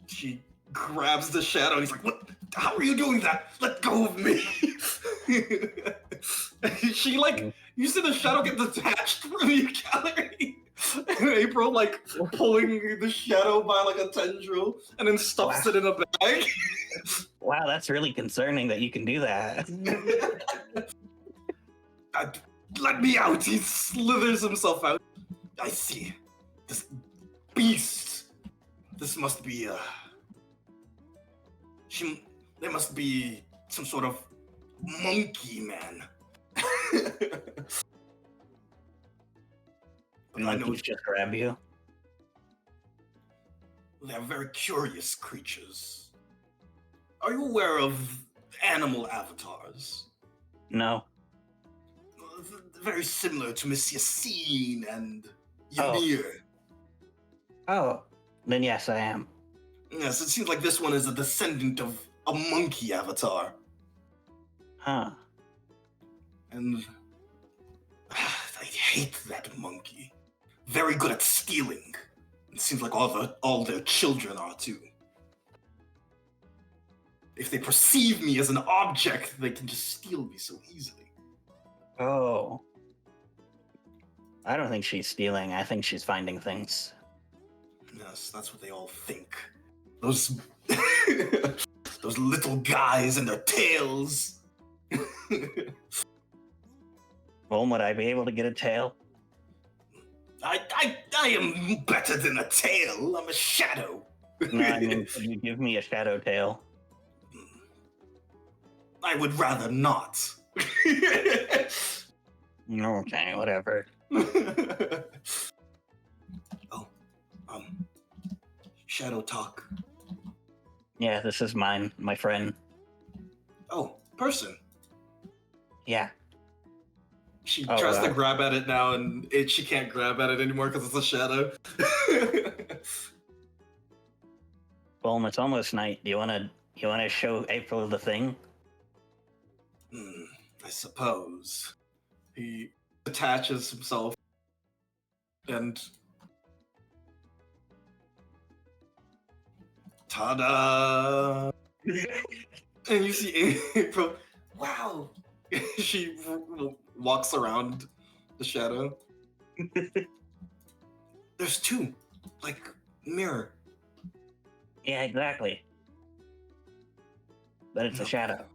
she grabs the shadow and he's like, "What? How are you doing that? Let go of me!" She like, you see the shadow get detached from your gallery, and April like pulling the shadow by like a tendril and then stuffs it in a bag. Wow, that's really concerning that you can do that. Let me out! He slithers himself out. I see. This beast. This must be there must be some sort of monkey man. But I know Monkeys just grab you. they're very curious creatures. Are you aware of animal avatars? No. Very similar to Miss Yassine and Oh. Ymir. Oh, then yes, I am. Yes, it seems like this one is a descendant of a monkey avatar. Huh. And I hate that monkey. Very good at stealing. It seems like all their children are too. If they perceive me as an object, they can just steal me so easily. Oh. I don't think she's stealing. I think she's finding things. Yes, that's what they all think. Those those little guys and their tails. Well, would I be able to get a tail? I am better than a tail. I'm a shadow. No, I mean, could you give me a shadow tail? I would rather not. Okay, whatever. Oh, shadow talk. Yeah, this is mine, my friend. Oh, person. Yeah. She Oh, tries to wow. grab at it now, and she can't grab at it anymore because it's a shadow. Well, it's almost night. Do you wanna show April the thing? I suppose. He attaches himself and ta-da! And you see April. Wow! She walks around the shadow. There's 2, like mirror. Yeah, exactly. But it's a shadow.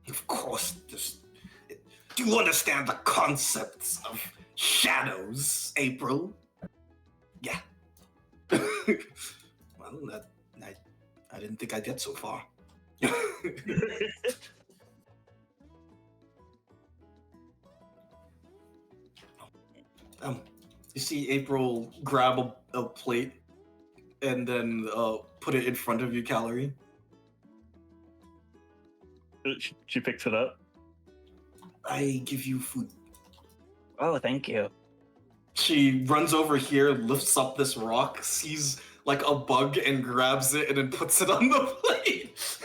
Of course, do you understand the concepts of shadows, April? Yeah. Well, I didn't think I'd get so far. You see April grab a plate and then put it in front of you, Calorie. She picks it up. I give you food. Oh, thank you. She runs over here, lifts up this rock, sees like a bug and grabs it and then puts it on the plate.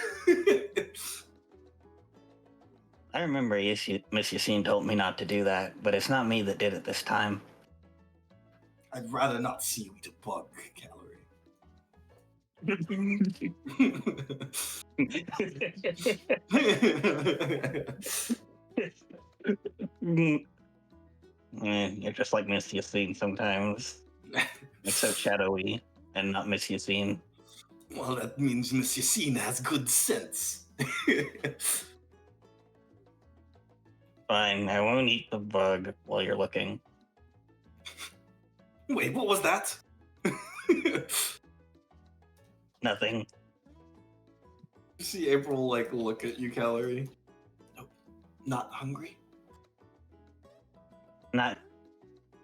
I remember Miss Yassine told me not to do that, but it's not me that did it this time. I'd rather not see you eat a bug, Calorie. You're just like Miss Yassine sometimes. It's so shadowy. and not Miss Yassine. Well, that means Miss Yassine has good sense. Fine, I won't eat the bug while you're looking. Wait, what was that? Nothing. You see April like look at you, Calorie. Nope. Not hungry? No,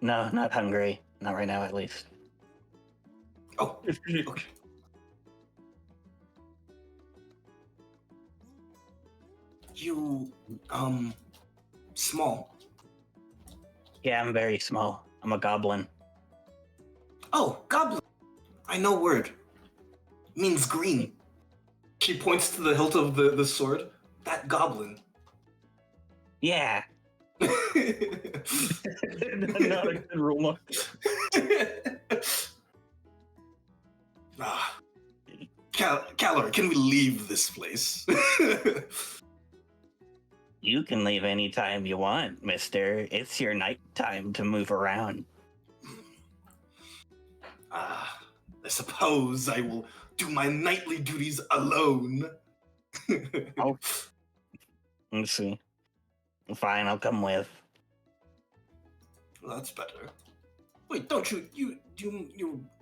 not hungry. Not right now, at least. Oh, okay. You, small. Yeah, I'm very small. I'm a goblin. Oh, goblin. I know word. Means green. She points to the hilt of the sword. That goblin. Yeah. Not a good role model. Ah. Calorie, can we leave this place? You can leave anytime you want, mister. It's your night time to move around. Ah, I suppose I will do my nightly duties alone. Oh. Let's see. Fine, I'll come with. Well, that's better. Wait, don't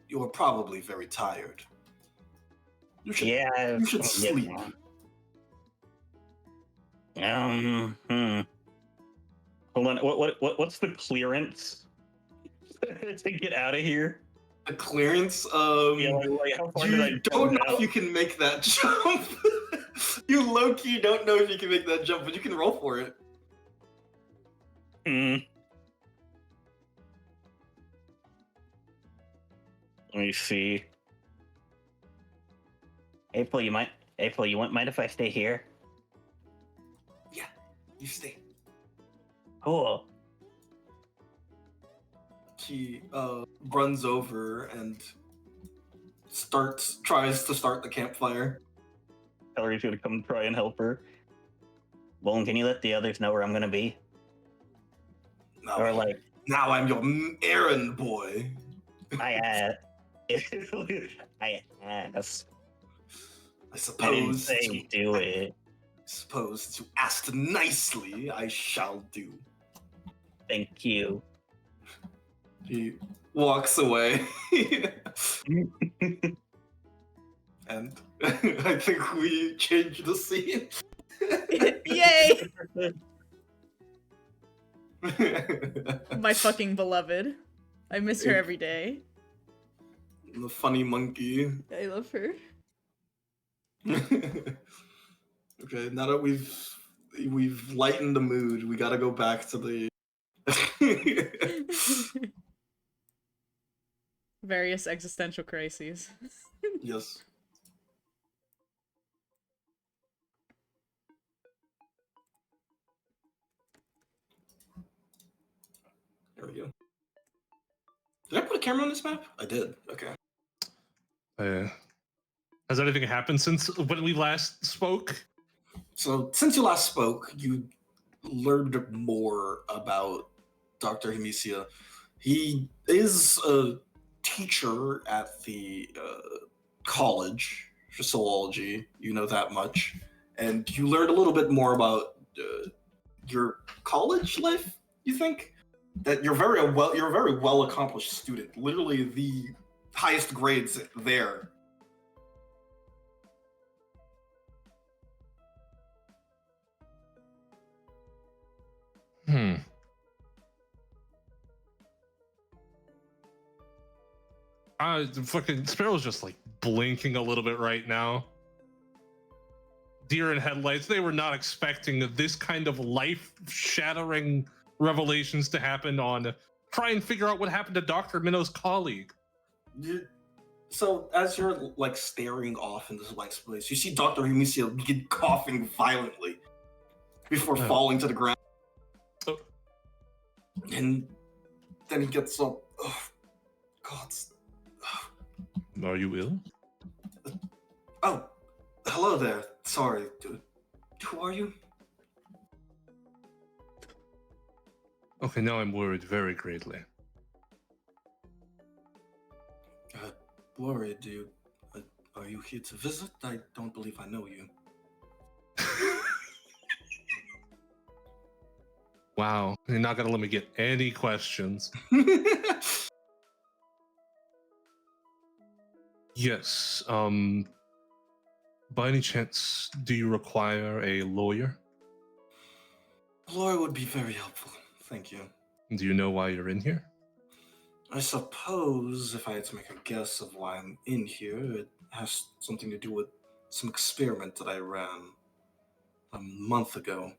you're probably very tired. You should Yeah. you should sleep. Hold on. What's the clearance to get out of here? The clearance, Yeah, like how far did you I don't jump know out? if you can make that jump. You low-key don't know if you can make that jump, but you can roll for it. Hmm. Let me see. April, you mind if I stay here? Yeah, you stay. Cool. He runs over and tries to start the campfire. Hillary's gonna come try and help her. Well, can you let the others know where I'm gonna be? Now, Or like, now I'm your errand boy. I asked. I I didn't suppose say do it. to ask nicely, I shall do. Thank you. He walks away. And I think we changed the scene. Yay! My fucking beloved. I miss her every day. The funny monkey. I love her. Okay, now that we've lightened the mood, we gotta go back to the Various existential crises. yes. There we go. Did I put a camera on this map? I did. Okay. Has anything happened since when we last spoke? So since you last spoke, you learned more about Dr. Himisia. He is a teacher at the college for zoology. You know that much, and you learned a little bit more about your college life. You think that you're a very well accomplished student. Literally the highest grades there. Fucking Sparrow's just like blinking a little bit right now. Deer in headlights, they were not expecting this kind of life-shattering revelations to happen on try and figure out what happened to Dr. Minnow's colleague. So as you're like staring off in this blank space, you see Dr. Himisia begin coughing violently before falling to the ground. Oh. And then he gets up. Oh, God. Are you ill? Oh, hello there. Sorry, dude. Who are you? Okay, now I'm worried very greatly. worried. Are you here to visit? I don't believe I know you. Wow, you're not gonna let me get any questions. Yes. By any chance, do you require a lawyer? Lawyer would be very helpful. Thank you. Do you know why you're in here? I suppose if I had to make a guess of why I'm in here, it has something to do with some experiment that I ran a month ago.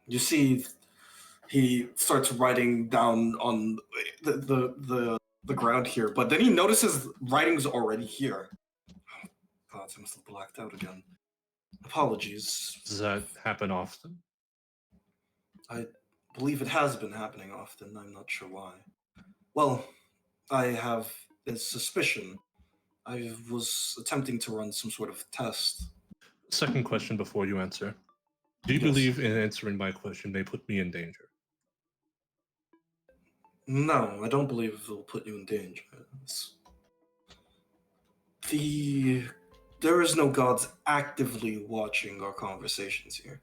You see, he starts writing down on the ground here, but then he notices writing's already here. Oh, God, I must have blacked out again. Apologies. Does that happen often? I believe it has been happening often. I'm not sure why. Well, I have a suspicion. I was attempting to run some sort of test. Second question before you answer. Do you Yes. believe in answering my question may put me in danger? No, I don't believe it will put you in danger. There is no gods actively watching our conversations here.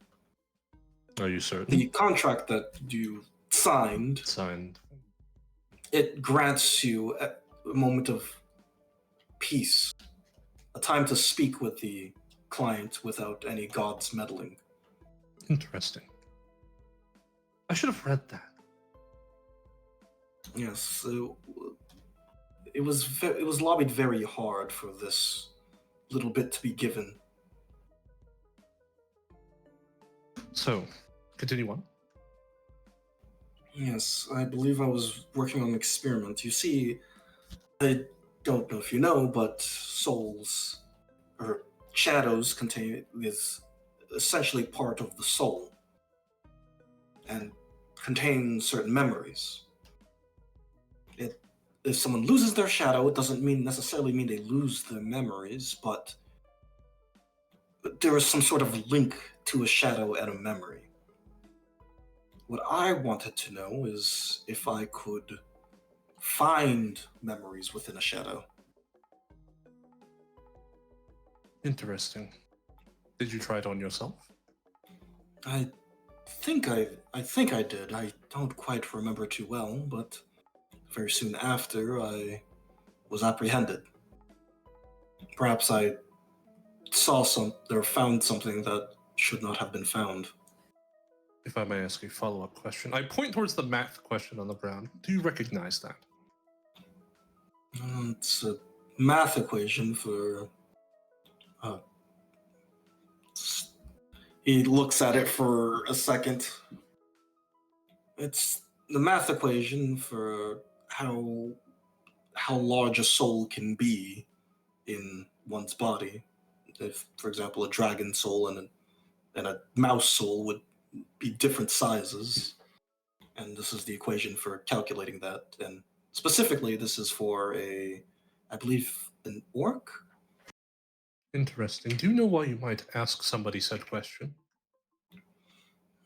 Are you certain? The contract that you signed, Signed. it grants you a moment of peace, a time to speak with the client without any gods meddling. Interesting. I should have read that. Yes, it was lobbied very hard for this little bit to be given. So, continue on. Yes, I believe I was working on an experiment. You see, I don't know if you know, but souls or shadows is essentially part of the soul and contain certain memories. If someone loses their shadow, it doesn't necessarily mean they lose their memories, but there is some sort of link to a shadow and a memory. What I wanted to know is if I could find memories within a shadow. Interesting. Did you try it on yourself? I think I did. I don't quite remember too well, but very soon after I was apprehended. Perhaps I found something that should not have been found. If I may ask a follow-up question. I point towards the math question on the ground. Do you recognize that? It's a math equation for. Uh, he looks at it for a second. It's the math equation for how large a soul can be in one's body. If, for example, a dragon soul and a mouse soul would be different sizes, and this is the equation for calculating that. And specifically, this is for I believe, an orc. Interesting. Do you know why you might ask somebody said question?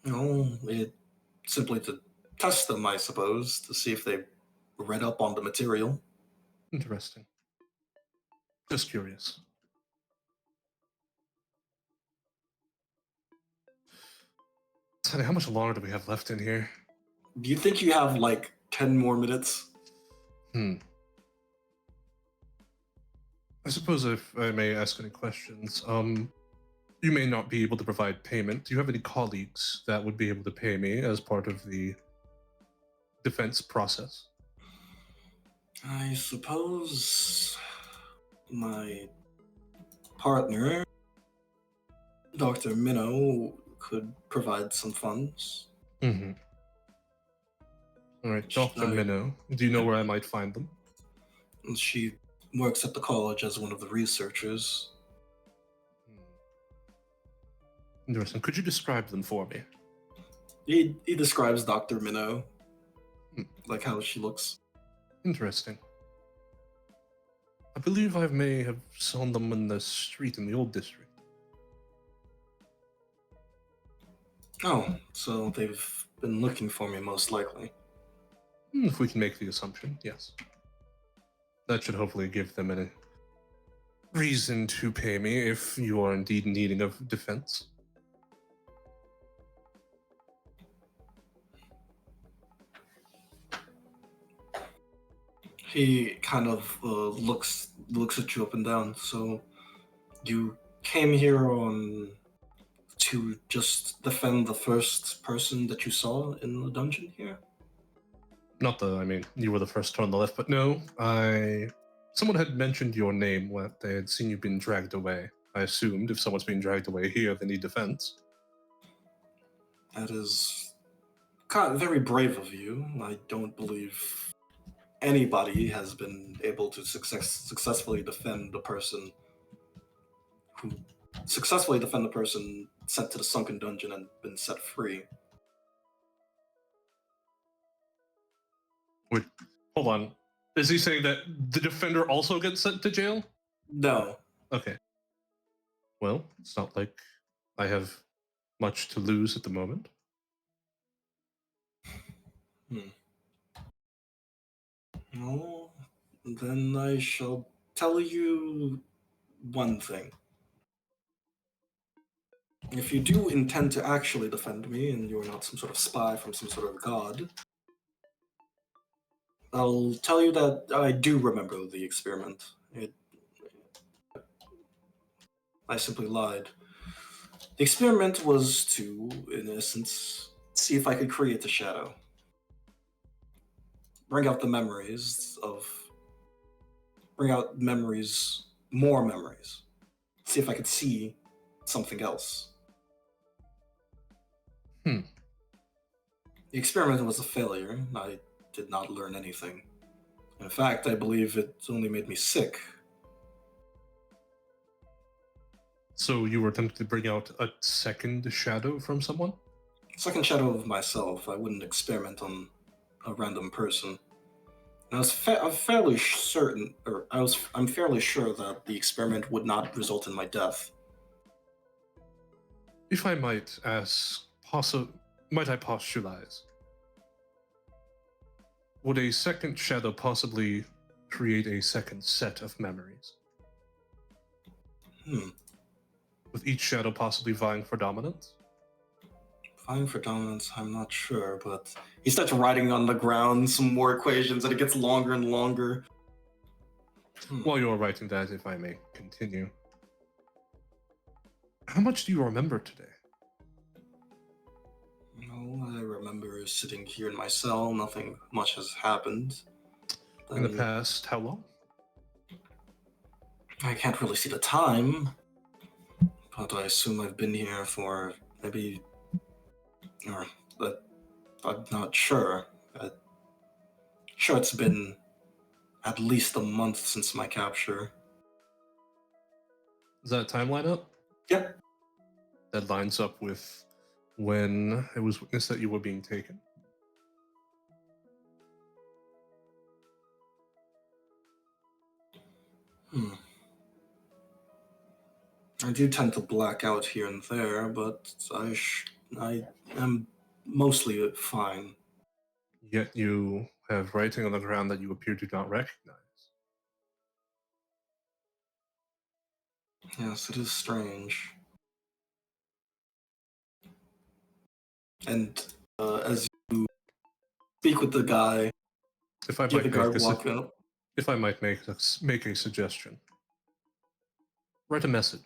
No, it simply to test them, I suppose, to see if they read up on the material. Interesting. Just curious. Sonny, how much longer do we have left in here? Do you think you have like 10 more minutes? I suppose if I may ask any questions, you may not be able to provide payment. Do you have any colleagues that would be able to pay me as part of the defense process? I suppose my partner, Dr. Minnow, could provide some funds. Mm-hmm. All right, Dr. Minnow, do you know where I might find them? She works at the college as one of the researchers. Interesting. Could you describe them for me? He describes Dr. Minnow, like how she looks. Interesting. I believe I may have seen them in the street in the old district. Oh, so they've been looking for me most likely. If we can make the assumption, yes. That should hopefully give them a reason to pay me if you are indeed needing of defense. He kind of looks at you up and down. So you came here on to just defend the first person that you saw in the dungeon here? Not the, I mean, you were the first turn on the left, but no, someone had mentioned your name when they had seen you being dragged away. I assumed if someone's being dragged away here, they need defense. That is very brave of you. I don't believe anybody has been able to successfully defend the person who successfully defend the person sent to the sunken dungeon and been set free. Wait, hold on. Is he saying that the defender also gets sent to jail? No. Okay. Well, it's not like I have much to lose at the moment. No. Then I shall tell you one thing. If you do intend to actually defend me, and you're not some sort of spy from some sort of god, I'll tell you that I do remember the experiment. I simply lied. The experiment was to, in essence, see if I could create a shadow. Bring out memories, more memories. See if I could see something else. The experiment was a failure. I did not learn anything. In fact, I believe it only made me sick. So you were attempting to bring out a second shadow from someone? Second shadow of myself. I wouldn't experiment on a random person. And I'm fairly certain, I'm fairly sure that the experiment would not result in my death. If I might ask, might I postulate? Would a second shadow possibly create a second set of memories? With each shadow possibly vying for dominance? Vying for dominance, I'm not sure, but he starts writing on the ground some more equations and it gets longer and longer. While you're writing that, if I may continue. How much do you remember today? No, I remember sitting here in my cell, nothing much has happened. In the past, how long? I can't really see the time, but I assume I've been here for maybe, I'm not sure. Sure, it's been at least a month since my capture. Does that timeline up? Yep. That lines up with when it was witnessed that you were being taken. I do tend to black out here and there, but I am mostly fine. Yet you have writing on the ground that you appear to not recognize. Yes, it is strange. And as you speak with the guy, If I you have the might guard make walk in. if I might make a suggestion, write a message.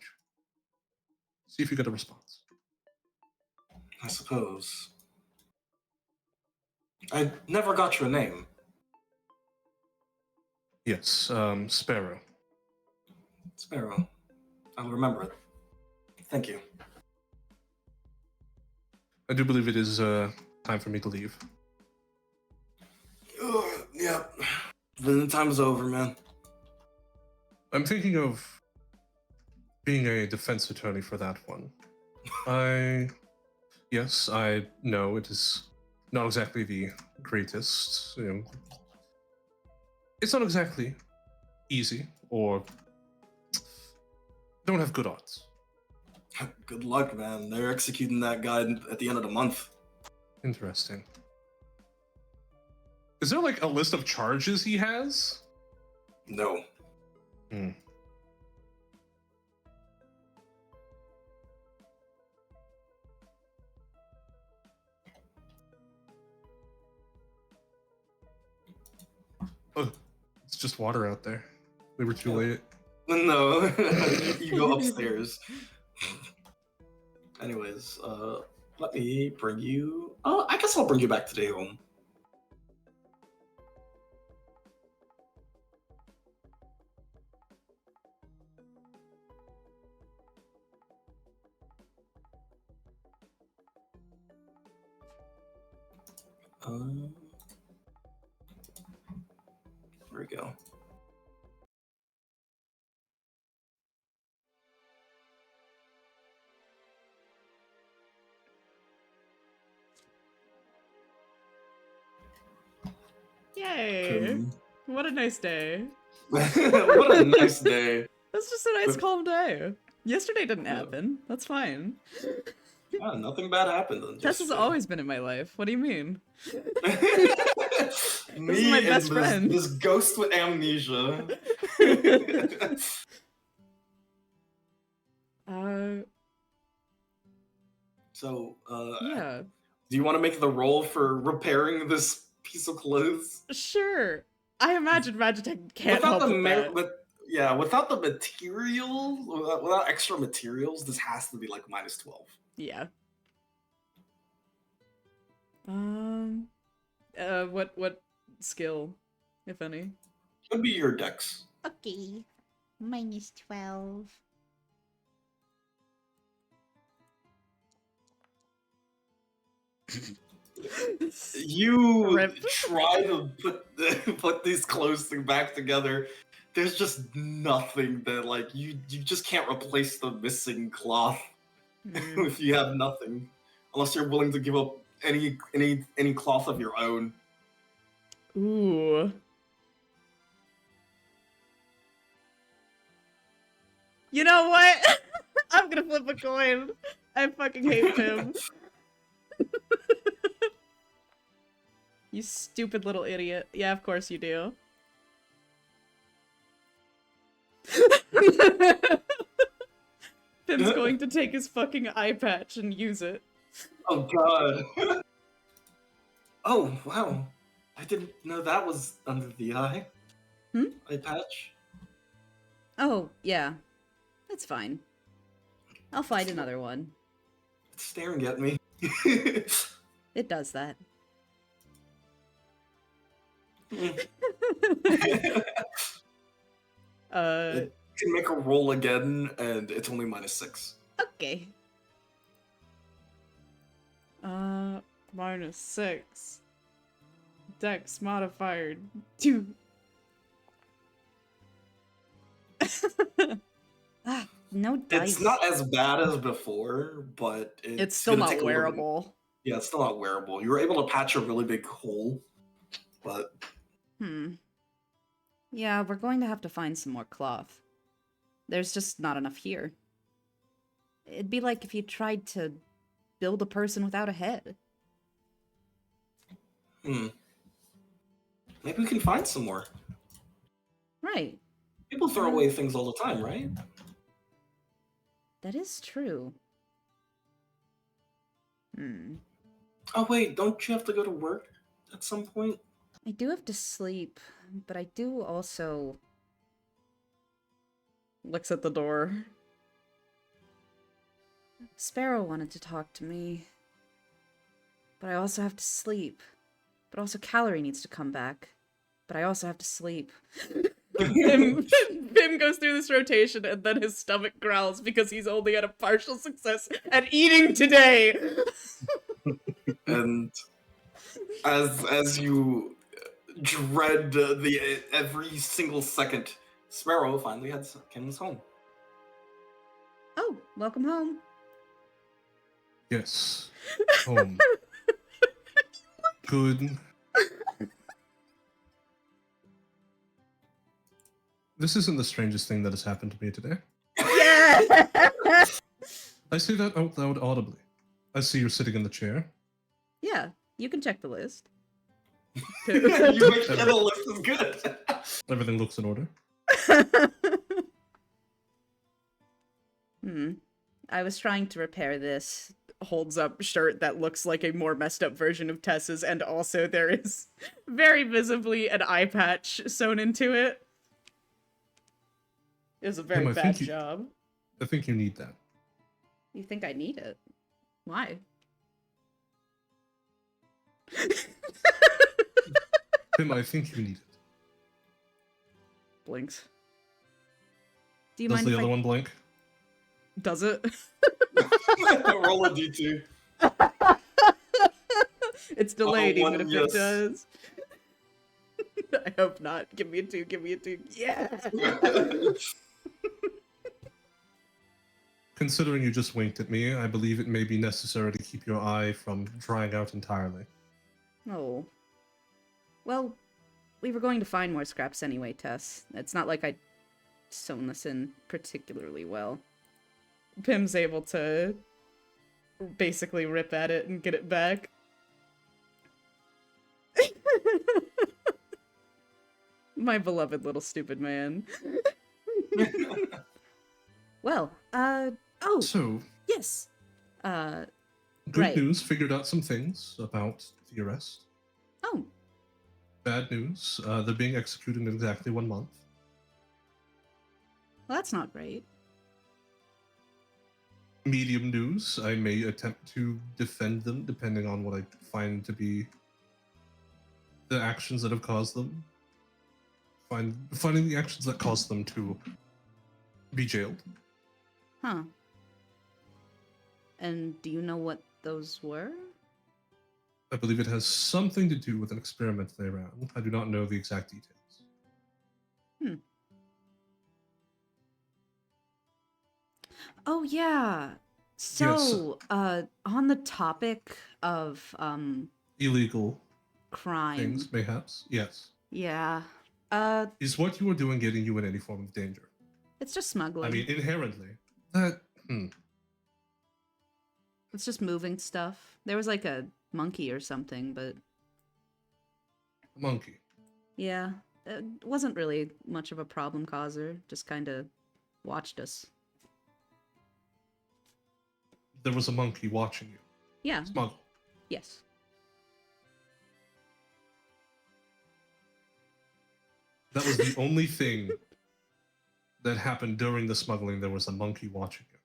See if you get a response. I suppose. I never got your name. Yes, Sparrow. Sparrow. I'll remember it. Thank you. I do believe it is time for me to leave. Yeah. The time's over, man. I'm thinking of being a defense attorney for that one. Yes, I know it is not exactly the greatest. It's not exactly easy, or don't have good odds. Good luck, man. They're executing that guy at the end of the month. Interesting. Is there like a list of charges he has? No. Hmm. Oh, it's just water out there. We were too late. No. You go upstairs. Anyways, let me bring you. Oh, I guess I'll bring you back to day home. There we go. Yay! What a nice day. What a nice day. That's just a nice calm day. Yesterday didn't happen. That's fine. Yeah, nothing bad happened. On Tess has yesterday. always been in my life. What do you mean? Me is my and best friend. This ghost with amnesia. So, yeah. do you want to make the roll for repairing this piece of clothes? Sure. I imagine Magitech can't Without help the with that. without the materials, without extra materials, this has to be like -12. Yeah. What skill, if any? Could be your dex. Okay. -12. You Rip. try to put these clothes back together. There's just nothing that like you just can't replace the missing cloth if you have nothing, unless you're willing to give up any cloth of your own. Ooh. You know what? I'm gonna flip a coin. I fucking hate him. You stupid little idiot. Yeah, of course you do. Pim's going to take his fucking eye patch and use it. Oh god. Oh wow. I didn't know that was under the eye. Eye patch. Oh, yeah. That's fine. I'll find another one. It's staring at me. It does that. It can make a roll again, and it's only -6. Okay. -6. Dex modifier 2. No dice. It's not as bad as before, but it's still gonna not take a little bit- wearable. Yeah, it's still not wearable. You were able to patch a really big hole, but Yeah, we're going to have to find some more cloth. There's just not enough here. It'd be like if you tried to build a person without a head. maybe we can find some more. Right. People throw away things all the time, right? That is true. Oh wait, don't you have to go to work at some point? I do have to sleep, but I do also... Looks at the door. Sparrow wanted to talk to me. But I also have to sleep. But also Calorie needs to come back. But I also have to sleep. Bim goes through this rotation and then his stomach growls because he's only had a partial success at eating today. And as you dread the every single second, Sparrow finally comes home. Oh, welcome home. Yes. Home. Good. This isn't the strangest thing that has happened to me today. Yeah! I say that out loud audibly. I see you're sitting in the chair. Yeah, you can check the list. You make sure the list is good. Everything looks in order. I was trying to repair this. Holds up shirt that looks like a more messed up version of Tess's, and also there is very visibly an eye patch sewn into it. It was a very Tim, bad job. I think you need that. You think I need it? Why? Tim, I think you need it. Blinks. Do you Does mind the if other I... one blink? Does it? Roll a d2. It's delayed one, even if yes. it does. I hope not. Give me a 2, give me a 2. Yeah! Considering you just winked at me, I believe it may be necessary to keep your eye from drying out entirely. Oh. Well, we were going to find more scraps anyway, Tess. It's not like I'd sewn this in particularly well. Pim's able to basically rip at it and get it back. My beloved little stupid man. Well, oh, So, yes. good Right. news, figured out some things about the arrest. Oh, Bad news, they're being executed in exactly 1 month. well, that's not great. Medium news, I may attempt to defend them depending on what I find to be the actions that have caused them. Finding the actions that caused them to be jailed. Huh. And do you know what those were? I believe it has something to do with an experiment they ran. I do not know the exact details. Oh, yeah. So, on the topic of, Illegal crime. things, mayhaps. Yes. Yeah. Is what you are doing getting you in any form of danger? It's just smuggling. I mean, inherently. That. It's just moving stuff. There was like a monkey or something, but Monkey. yeah. It wasn't really much of a problem causer. Just kind of watched us. There was a monkey watching you. Yeah. Smuggle. Yes. That was the only thing that happened during the smuggling. There was a monkey watching you.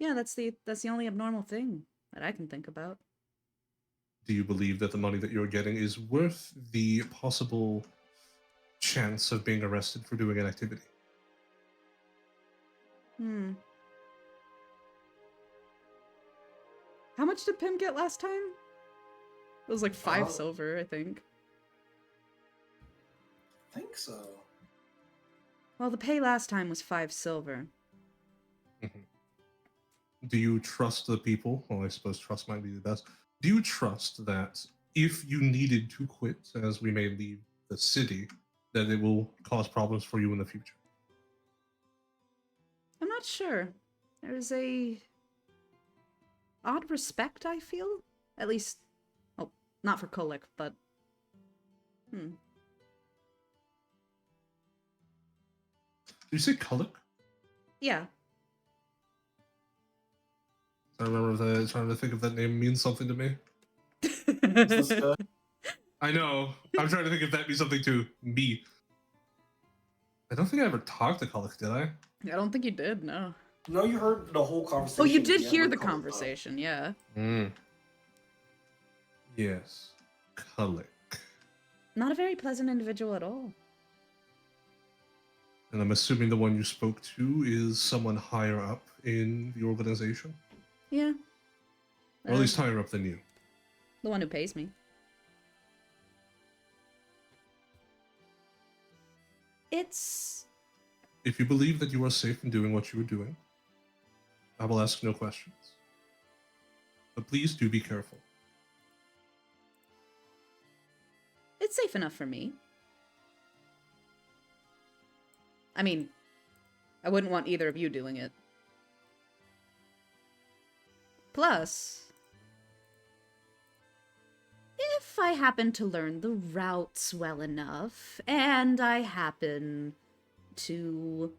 Yeah, that's the only abnormal thing that I can think about. Do you believe that the money that you're getting is worth the possible chance of being arrested for doing an activity? How much did Pim get last time? It was like 5 Uh, silver, I think. I think so. Well, the pay last time was 5 silver. Do you trust the people? Well, I suppose trust might be the best. Do you trust that if you needed to quit, as we may leave the city, that it will cause problems for you in the future? I'm not sure. There's a odd respect, I feel. At least, well, not for Kolek, but... Did you say Kuluk? Yeah. I remember that, trying to think if that name means something to me. Is this, I know. I'm trying to think if that means something to me. I don't think I ever talked to Kuluk, did I? I don't think you did, no. no, you heard the whole conversation. Oh, you did Yeah, hear we're the calling conversation, yeah. Yes. Kuluk. Not a very pleasant individual at all. And I'm assuming the one you spoke to is someone higher up in the organization? Yeah. Or at least higher up than you. The one who pays me. It's... If you believe that you are safe in doing what you are doing, I will ask no questions. But please do be careful. It's safe enough for me. I mean, I wouldn't want either of you doing it. Plus, if if I happen to learn the routes well enough, and I happen to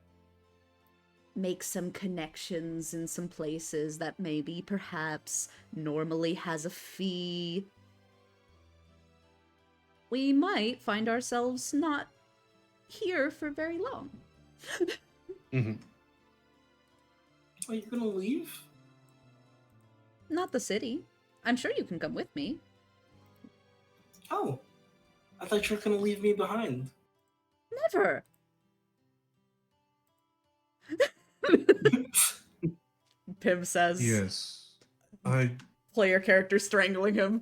make some connections in some places that maybe perhaps normally has a fee, we might find ourselves not here for very long. Hmm. Are you gonna leave? Not the city. I'm sure you can come with me. Oh, I thought you were gonna leave me behind. Never. Pim says, Yes. I player character strangling him.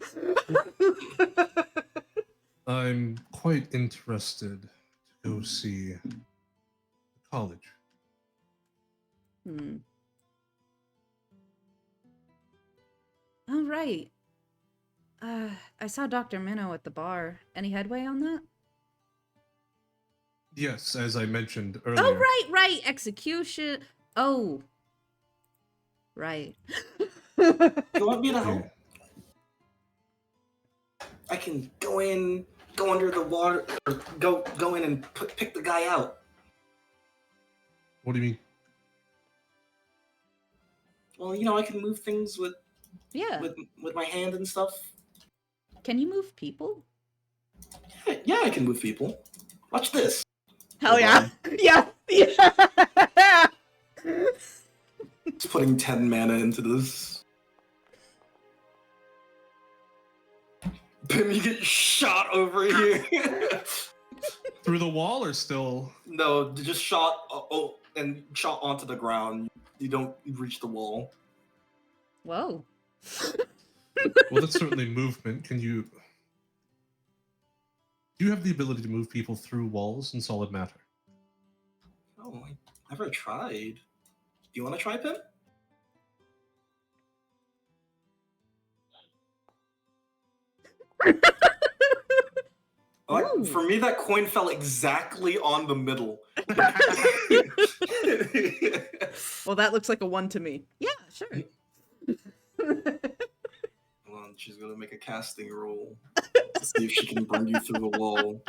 I'm quite interested to go see the college. Hmm. Oh, right. I saw Dr. Minnow at the bar. Any headway on that? Yes, as I mentioned earlier. Oh, right. Execution. Oh. Right. You want me to help? Yeah. I can go under the water, or go in and pick the guy out. What do you mean? Well, I can move things with Yeah. with my hand and stuff. Can you move people? Yeah, I can move people. Watch this. Hell yeah. Yeah. Just putting 10 mana into this. Pim, you get shot over here. Through the wall or still? No, just shot. And shot onto the ground. You don't reach the wall. Whoa. Well, that's certainly movement. Can you... Do you have the ability to move people through walls in solid matter? Oh, I never tried. Do you want to try, Pim? Ooh. For me, that coin fell exactly on the middle. Well, that looks like a 1 to me. Yeah, sure. Hold on, she's gonna make a casting roll to see if she can bring you through the wall.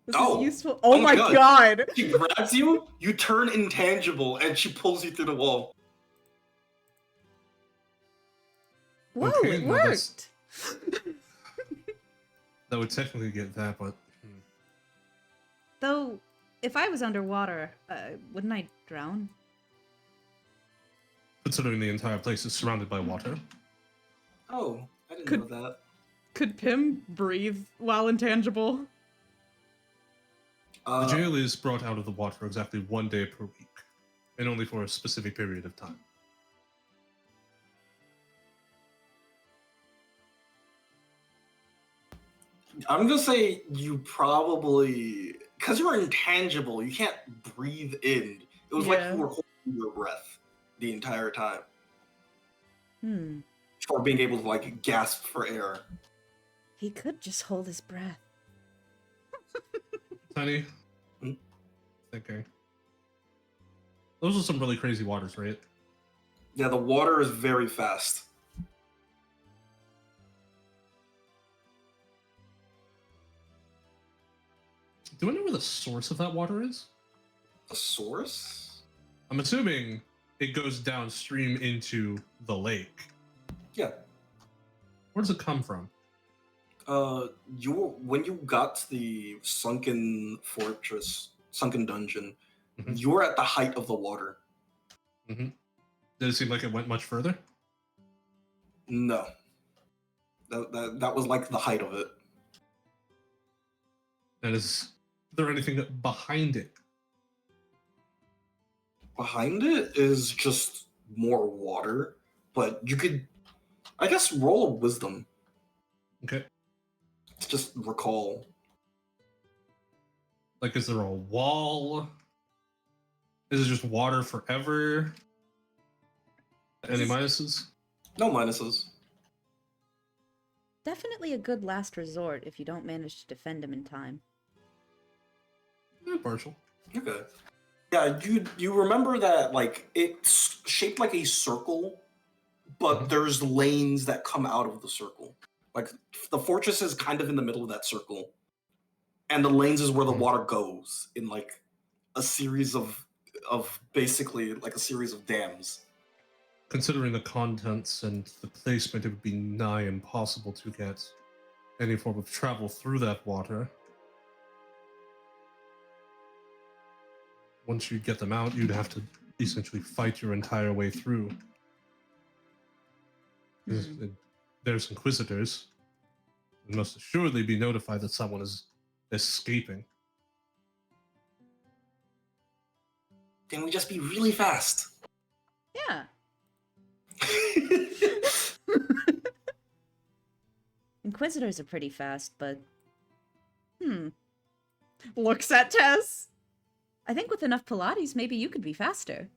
This Oh! is useful. Oh my my god. She grabs you, you turn intangible, and she pulls you through the wall. Whoa, Okay, it well, that's- worked. That would technically get that, but... Though, if I was underwater, wouldn't I drown? Considering the entire place is surrounded by water. Oh, I didn't Could- know that. Could Pim breathe while intangible? The jail is brought out of the water exactly 1 day per week, and only for a specific period of time. I'm gonna say you probably, because you're intangible, you can't breathe in. It was like Yeah. you were holding your breath the entire time Hmm. for being able to like gasp for air. He could just hold his breath. Tiny? Hmm? Okay. Those are some really crazy waters, right? Yeah, the water is very fast. Do I know where the source of that water is? The source? I'm assuming it goes downstream into the lake. Yeah. Where does it come from? When you got to the sunken fortress, sunken dungeon, Mhm. you were at the height of the water. Did it seem like it went much further? No, that was like the height of it. And is there anything behind it? Behind it is just more water, but you could, I guess, roll a wisdom Okay. to just recall. Like, is there a wall? Is it just water forever? Any minuses? No minuses. Definitely a good last resort if you don't manage to defend him in time. Partial. Okay. Yeah, you remember that like it's shaped like a circle but Mhm. there's lanes that come out of the circle. Like the fortress is kind of in the middle of that circle, and the lanes is where the Mhm. water goes in like a series of basically like a series of dams. Considering the contents and the placement, it would be nigh impossible to get any form of travel through that water. Once you get them out, you'd have to essentially fight your entire way through. 'Cause there's inquisitors. They must assuredly be notified that someone is escaping. Can we just be really fast? Yeah. Inquisitors are pretty fast, but looks at Tess. I think with enough Pilates, maybe you could be faster.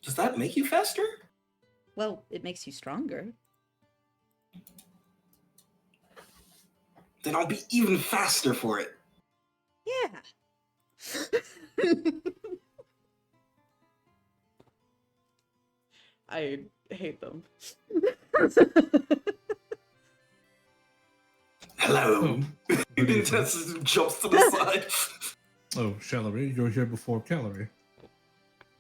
Does that make you faster? Well, it makes you stronger. Then I'll be even faster for it. Yeah. I hate them. Hello. Good evening. Tess jumps to the side. Oh, Challery, you're here before Calorie.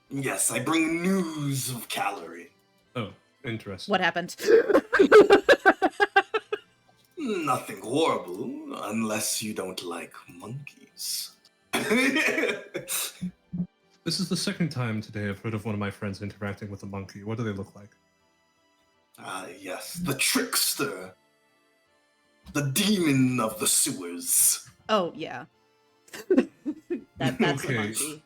Yes, I bring news of Calorie. Oh, interesting. What happened? Nothing horrible, unless you don't like monkeys. This is the second time today I've heard of one of my friends interacting with a monkey. What do they look like? Yes, the trickster. The demon of the sewers. Oh, yeah. That's the Okay. monkey.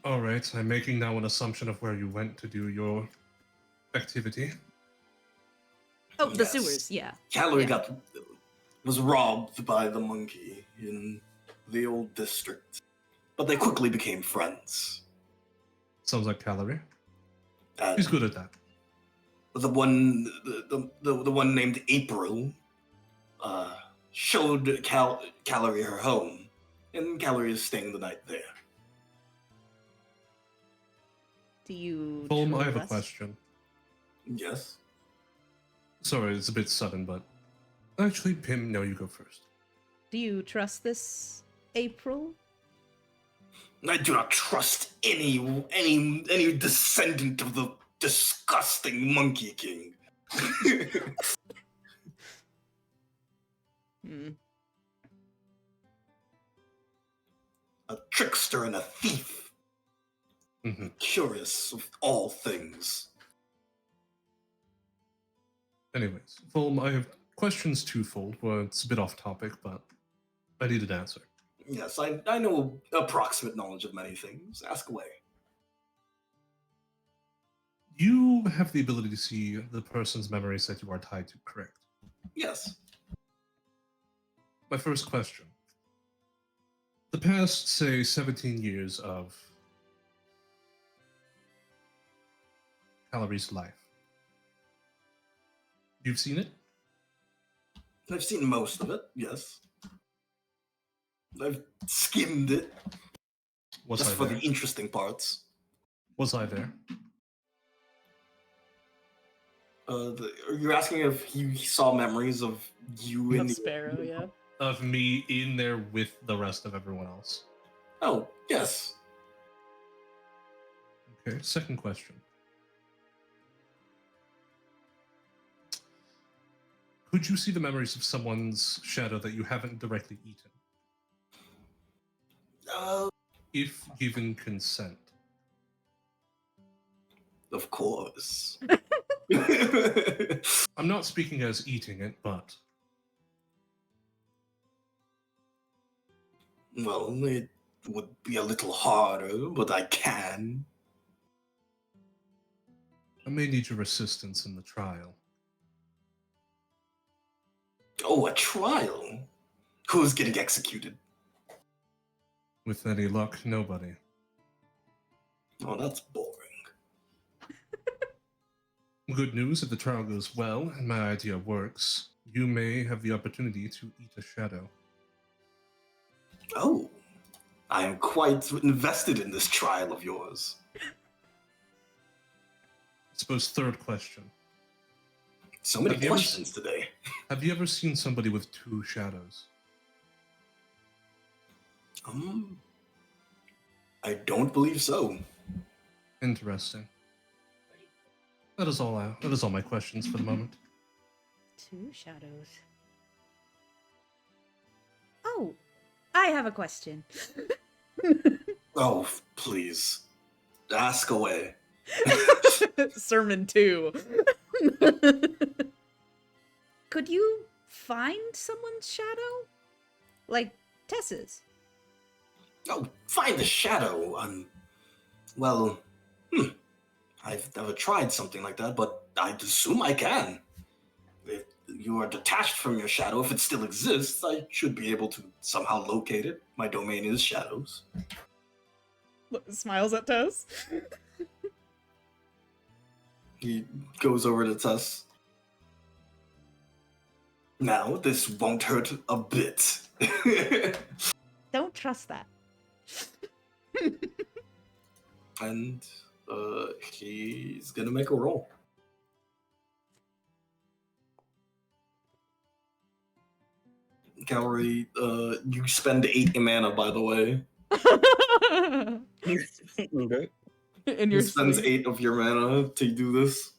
All right, I'm making now an assumption of where you went to do your activity. Oh, the Yes. sewers, yeah. Calorie Yeah. was robbed by the monkey in the old district. But they quickly became friends. Sounds like Calorie. And He's good at that. the one the one named April showed Calorie her home, and Calorie is staying the night there. Do you Fulm, I have a trust- question. Yes. Sorry, it's a bit sudden, but actually, Pim, no, you go first. Do you trust this April? I do not trust any descendant of the disgusting Monkey King. A trickster and a thief. Mm-hmm. Curious of all things. Anyways, Fulm, I have questions twofold. Well, it's a bit off topic, but I need an answer. Yes, I know approximate knowledge of many things. Ask away. You have the ability to see the person's memories that you are tied to, correct? Yes. My first question. The past, say, 17 years of Calorie's life. You've seen it? I've seen most of it, yes. I've skimmed it, Was just I for there? the interesting parts. Was I there? You're asking if he saw memories of you Of and... Sparrow, yeah. Of me in there with the rest of everyone else. Oh, yes. Okay, second question. Could you see the memories of someone's shadow that you haven't directly eaten? If given consent. Of course. I'm not speaking as eating it, but Well, it would be a little harder, but I can. I may need your assistance in the trial. Oh, a trial? Who's getting executed? With any luck, nobody. Oh, that's boring. Good news, if the trial goes well and my idea works, you may have the opportunity to eat a shadow. Oh, I am quite invested in this trial of yours. suppose third question. So many Have you ever questions today. Have you ever seen somebody with two shadows? I don't believe so. Interesting. That is all my questions for the moment. Two shadows. Oh, I have a question. Oh, please. Ask away. Sermon 2. Could you find someone's shadow? Like Tess's? Oh, find the shadow. Well, I've never tried something like that, but I'd assume I can. If you are detached from your shadow, if it still exists, I should be able to somehow locate it. My domain is shadows. Smiles at Tess. He goes over to Tess. Now, this won't hurt a bit. Don't trust that. And he's gonna make a roll. Gallery, you spend 8 mana, by the way. Okay. In He your spends sleep. 8 of your mana to do this.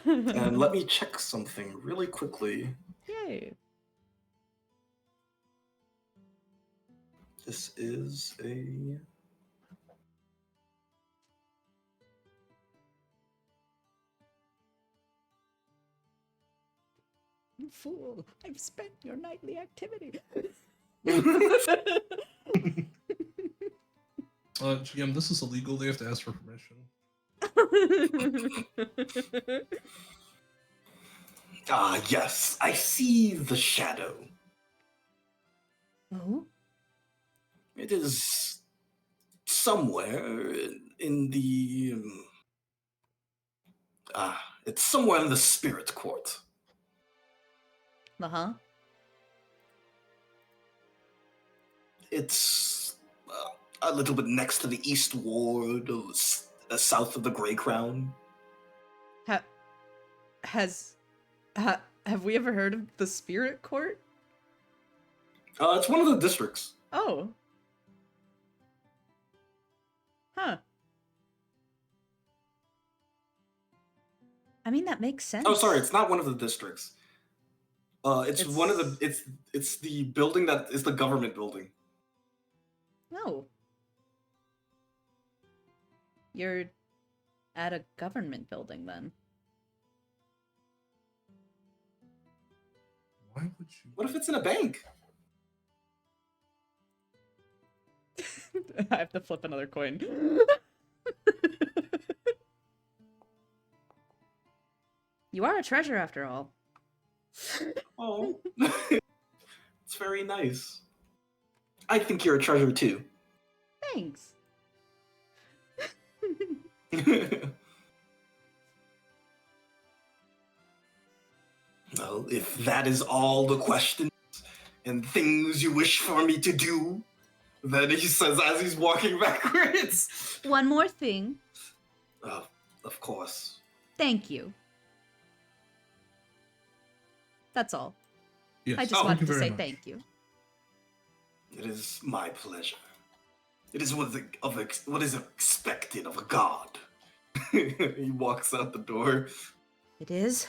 And let me check something really quickly. Yay. This is a... You fool, I've spent your nightly activity. GM, this is illegal. They have to ask for permission. Ah, yes, I see the shadow. Oh? It is somewhere in the... it's somewhere in the spirit court. Uh-huh. It's a little bit next to the East Ward, south of the Grey Crown. Have we ever heard of the Spirit Court? It's one of the districts. Oh. Huh. I mean, that makes sense. Oh, sorry, it's not one of the districts. It's one of the... It's the building that is the government building. No. You're at a government building, then. Why would you? What if it's in a bank? I have to flip another coin. You are a treasure, after all. Oh. It's very nice. I think you're a treasure, too. Thanks. Well, if that is all the questions and things you wish for me to do, then he says as he's walking backwards. One more thing. Of course. Thank you. That's all. Yes. I just thank wanted you to very say much. thank you. It is my pleasure. It is what is expected of a god. He walks out the door. It is?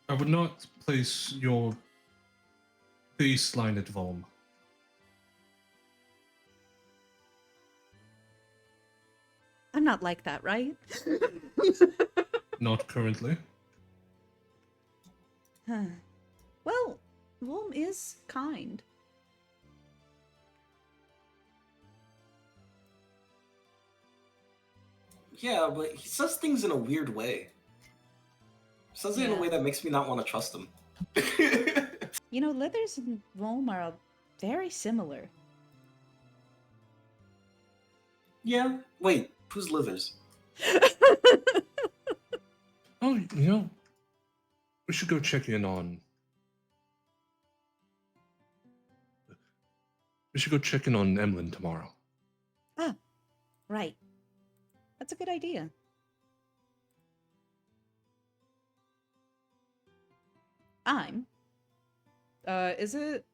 I would not place your baseline at Volm. I'm not like that, right? Not currently. Huh. Well, Volm is kind. Yeah, but he says things in a weird way. He says it in a way that makes me not want to trust him. You know, Lithers and Volm are very similar. Yeah. Wait, who's Lithers? Oh, we should go check in on. We should go check in on Emlyn tomorrow. Ah, right. That's a good idea. I'm. Is it?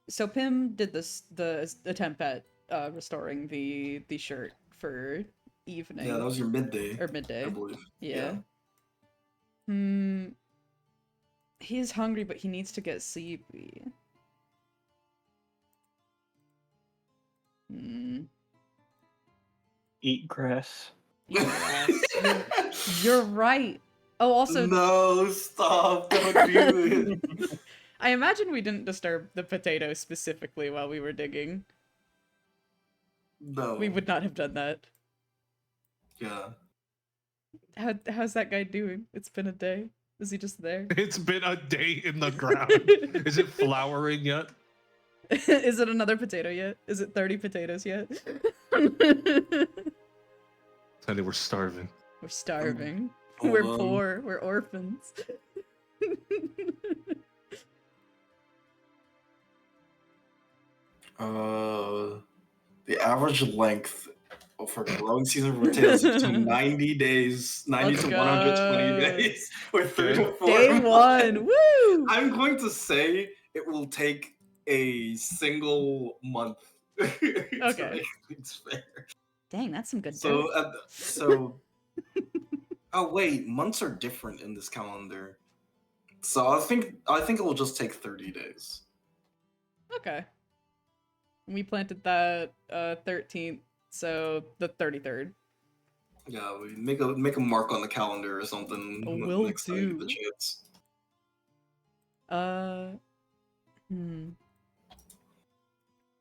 So Pim did the attempt at restoring the shirt for evening. Yeah, that was your midday. Or midday. I believe. Yeah. Hmm. He is hungry, but he needs to get sleepy. Hmm. Eat grass. You're right. Oh, also, No, stop! Don't do it. I imagine we didn't disturb the potato specifically while we were digging. No. We would not have done that. Yeah. How's that guy doing? It's been a day. Is he just there? It's been a day in the ground. Is it flowering yet? Is it another potato yet? Is it 30 potatoes yet? Teddy, we're starving. We're starving. Hold We're on. poor. We're orphans. The average length for growing season for potatoes is between 90 days, 90 Let's to go. 120 days, or 3 to 4 Day months. one. Woo! I'm going to say it will take a single month to Okay. make things fair. Dang, that's some good So, dough. oh wait, months are different in this calendar. So I think it will just take 30 days. Okay. We planted that 13th, so the 33rd. Yeah, we make a mark on the calendar or something Will next time you get the do. chance.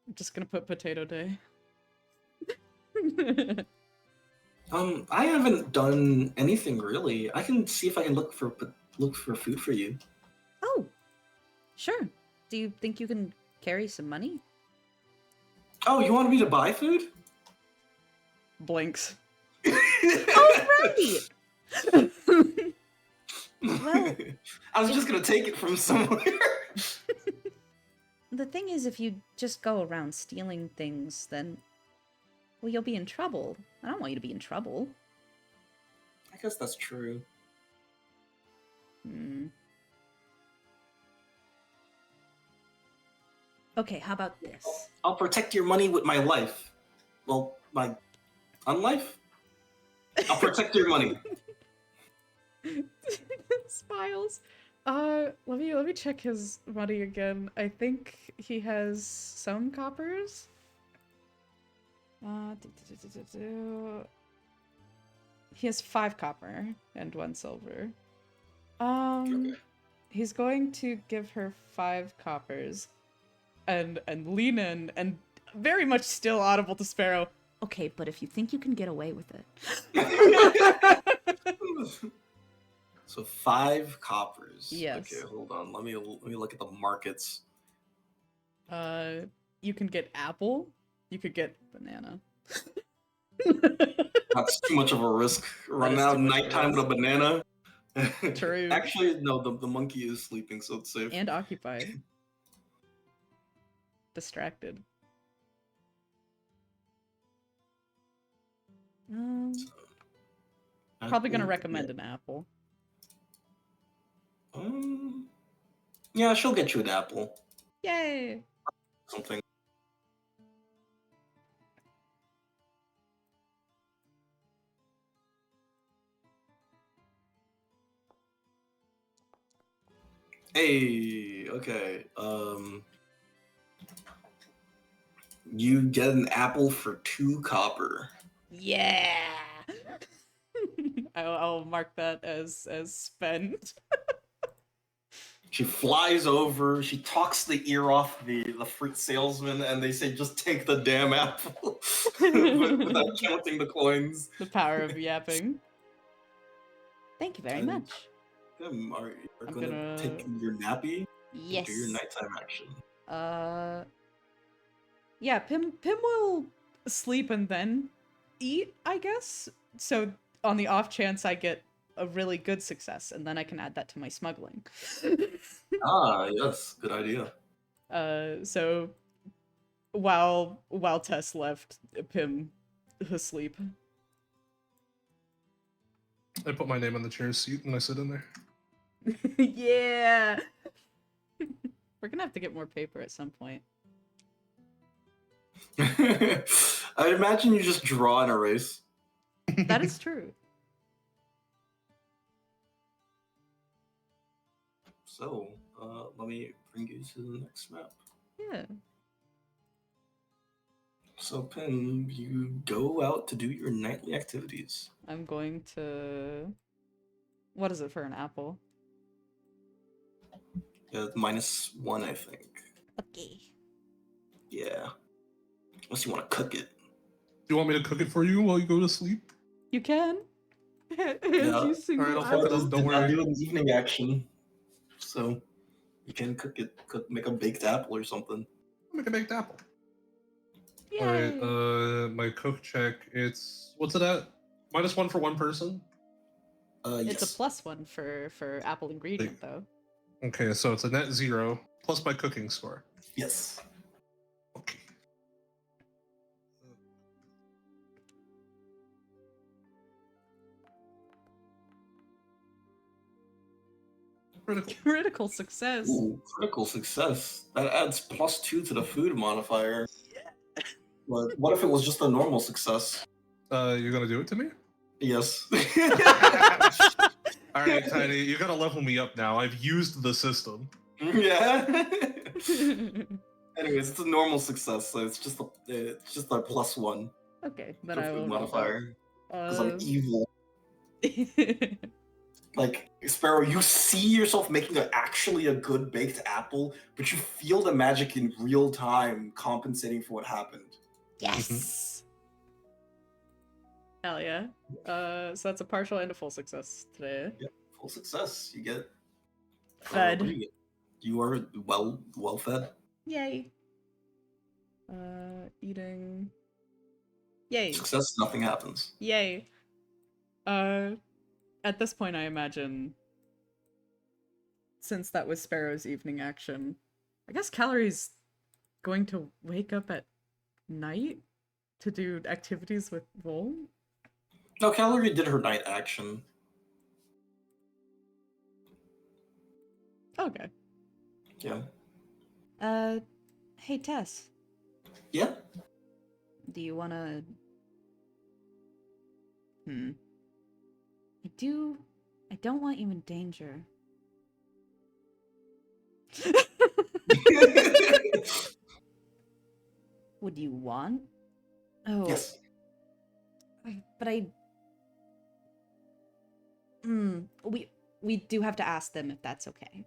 I'm just gonna put potato day. I haven't done anything really. I can see if I can look for food for you. Oh, sure. Do you think you can carry some money? Oh, you want me to buy food? Blinks. Right. Well, I was just gonna take it from somewhere. The thing is, if you just go around stealing things, then, well, you'll be in trouble. I don't want you to be in trouble. I guess that's true. Hmm. Okay, how about this? I'll protect your money with my life. Well, my unlife? I'll protect your money. Smiles. Let me check his money again. I think he has some coppers. He has 5 copper and 1 silver. Okay. He's going to give her 5 coppers, and lean in and very much still audible to Sparrow. Okay, but if you think you can get away with it. So 5 coppers. Yes. Okay, hold on. Let me look at the markets. You can get apple. You could get banana. That's too much of a risk. Right is now, too much of a nighttime with a banana. True. Actually, no. The monkey is sleeping, so it's safe. And occupied. Distracted. Probably gonna Apple, recommend an apple. Yeah, she'll get you an apple. Yay! Something. Hey, okay. You get an apple for 2 copper. Yeah. I'll mark that as spent. She flies over, she talks the ear off the fruit salesman, and they say, just take the damn apple. Without counting the coins. The power of yapping. Thank you very And- much. Are you I'm gonna gonna- take your nappy? Yes. Do your nighttime action. Yeah, Pim will sleep and then eat, I guess. So on the off chance I get a really good success, and then I can add that to my smuggling. Ah, yes, good idea. So while Tess left Pim asleep, I put my name on the chair seat and I sit in there. Yeah. We're gonna have to get more paper at some point. I imagine you just draw and erase. That is true. So, let me bring you to the next map. Yeah. So, Pim, you go out to do your nightly activities. I'm going to. What is it for an apple? Yeah, -1, I think. Okay. Yeah. Unless you want to cook it. Do you want me to cook it for you while you go to sleep? You can. Yeah. You single Alright, I'll apple. fuck it up, don't worry. do an evening action. So, you can cook it. Make a baked apple or something. Make a baked apple. Yay. Alright, my cook check, it's... What's it at? -1 for one person? It's Yes. a +1 for apple ingredient though. Okay, so it's a net 0, plus my cooking score. Yes. Okay. Critical. Critical success. Ooh, critical success. That adds +2 to the food modifier. But what if it was just a normal success? You're gonna do it to me? Yes. Alright, Tiny, you gotta level me up now. I've used the system. Yeah. Anyways, it's a normal success, so it's just a +1 Okay, for then I will food roll that. modifier. Because I'm evil. Um, Like, Sparrow, you see yourself making actually a good baked apple, but you feel the magic in real time compensating for what happened. Yes. Hell yeah. So that's a partial and a full success today. Full success. You get Fed. what do you get? You are well fed. Yay. Eating. Yay. Success, nothing happens. Yay. At this point, I imagine, since that was Sparrow's evening action, I guess Calories going to wake up at night to do activities with Vol? No, Calorie did her night action. Okay. Yeah. Hey Tess, Yeah. do you wanna... I don't want you in danger. Would you want? Oh, Yes. but we do have to ask them if that's okay.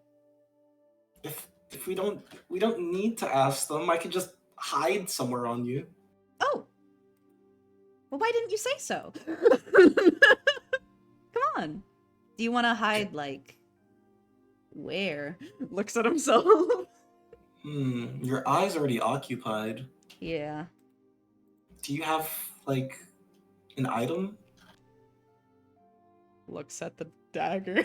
If we don't need to ask them. I could just hide somewhere on you. Oh! Well, why didn't you say so? Come on. Do you want to hide, like, where? Looks at himself. Your eye's already occupied. Yeah. Do you have like an item? Looks at the dagger.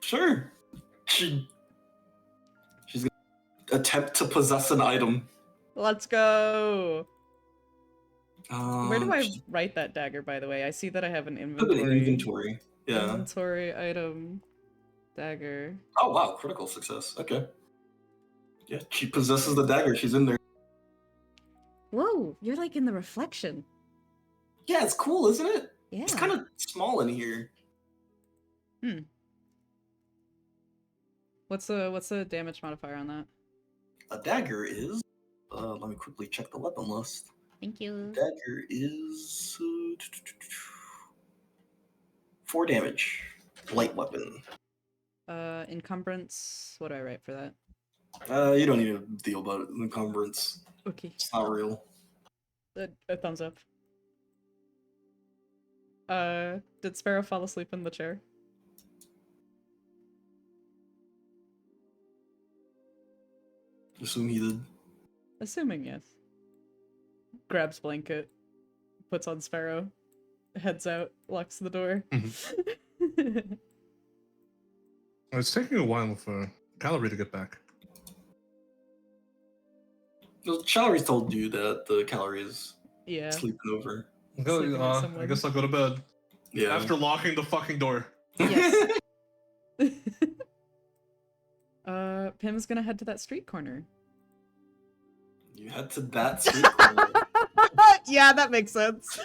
Sure. She's gonna attempt to possess an item. Let's go. Where do I She's write that dagger, by the way? I see that I have an put it in inventory. inventory. Yeah. Inventory item. Dagger. Oh wow, critical success. Okay. Yeah, she possesses the dagger. She's in there. Whoa, you're like in the reflection. Yeah, it's cool, isn't it? Yeah. It's kind of small in here. What's the damage modifier on that? A dagger is. Let me quickly check the weapon list. Thank you. Dagger is 4 damage. Light weapon. Encumbrance. What do I write for that? You don't need to deal about it. Encumbrance. Okay. It's not real. A thumbs up. Did Sparrow fall asleep in the chair? Assume he did. Assuming yes. Grabs blanket, puts on Sparrow, heads out, locks the door. It's taking a while for Calorie to get back. Calories told you that the calorie is Yeah. sleeping over. Sleeping with I someone. guess I'll go to bed. Yeah. After locking the fucking door. Yes. Pim's gonna head to that street corner. You head to that street corner. Yeah, that makes sense.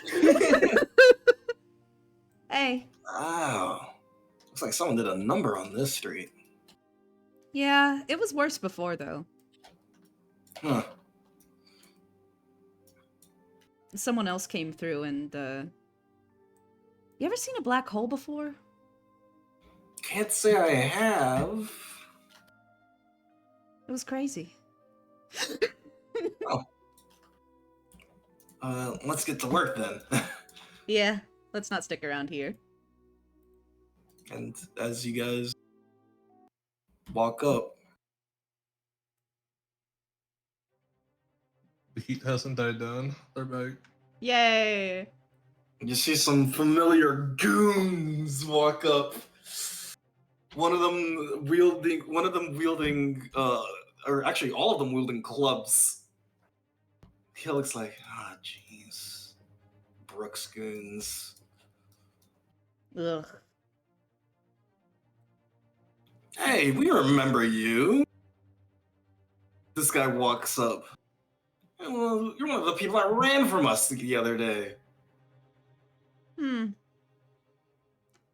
Hey. Wow. Looks like someone did a number on this street. Yeah, it was worse before, though. Huh. Someone else came through and, You ever seen a black hole before? Can't say I have. It was crazy. Let's get to work then. Yeah, let's not stick around here. And as you guys walk up, The heat hasn't died down. They're back. Yay! you see some familiar goons walk up. One of them wielding, or actually all of them wielding clubs. He looks like, jeez, Brooks goons. Ugh. Hey, we remember you. This guy walks up. Well, you're one of the people that ran from us the other day.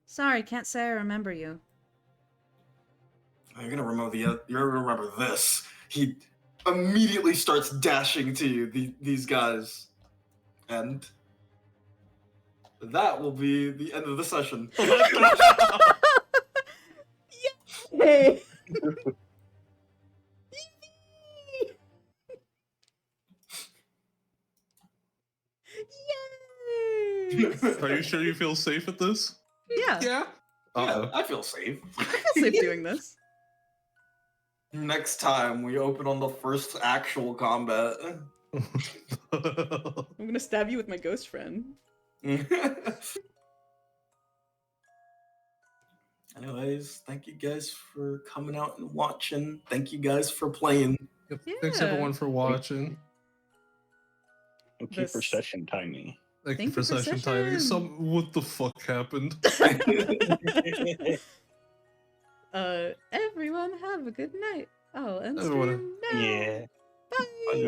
Sorry, can't say I remember you. You're gonna remember this. He immediately starts dashing to you, these guys. And that will be the end of the session. Hey! Yay! Are you sure you feel safe at this? Yeah, Yeah. Yeah, I feel safe. I feel safe doing this. Next time we open on the first actual combat. I'm gonna stab you with my ghost friend. Anyways, thank you guys for coming out and watching. Thank you guys for playing. Yep. Thanks Yeah. everyone for watching. Thank you for This- session timing. Thank you for session timing. What the fuck happened? Everyone have a good night. Oh, and Everyone- stream now. Yeah. Bye.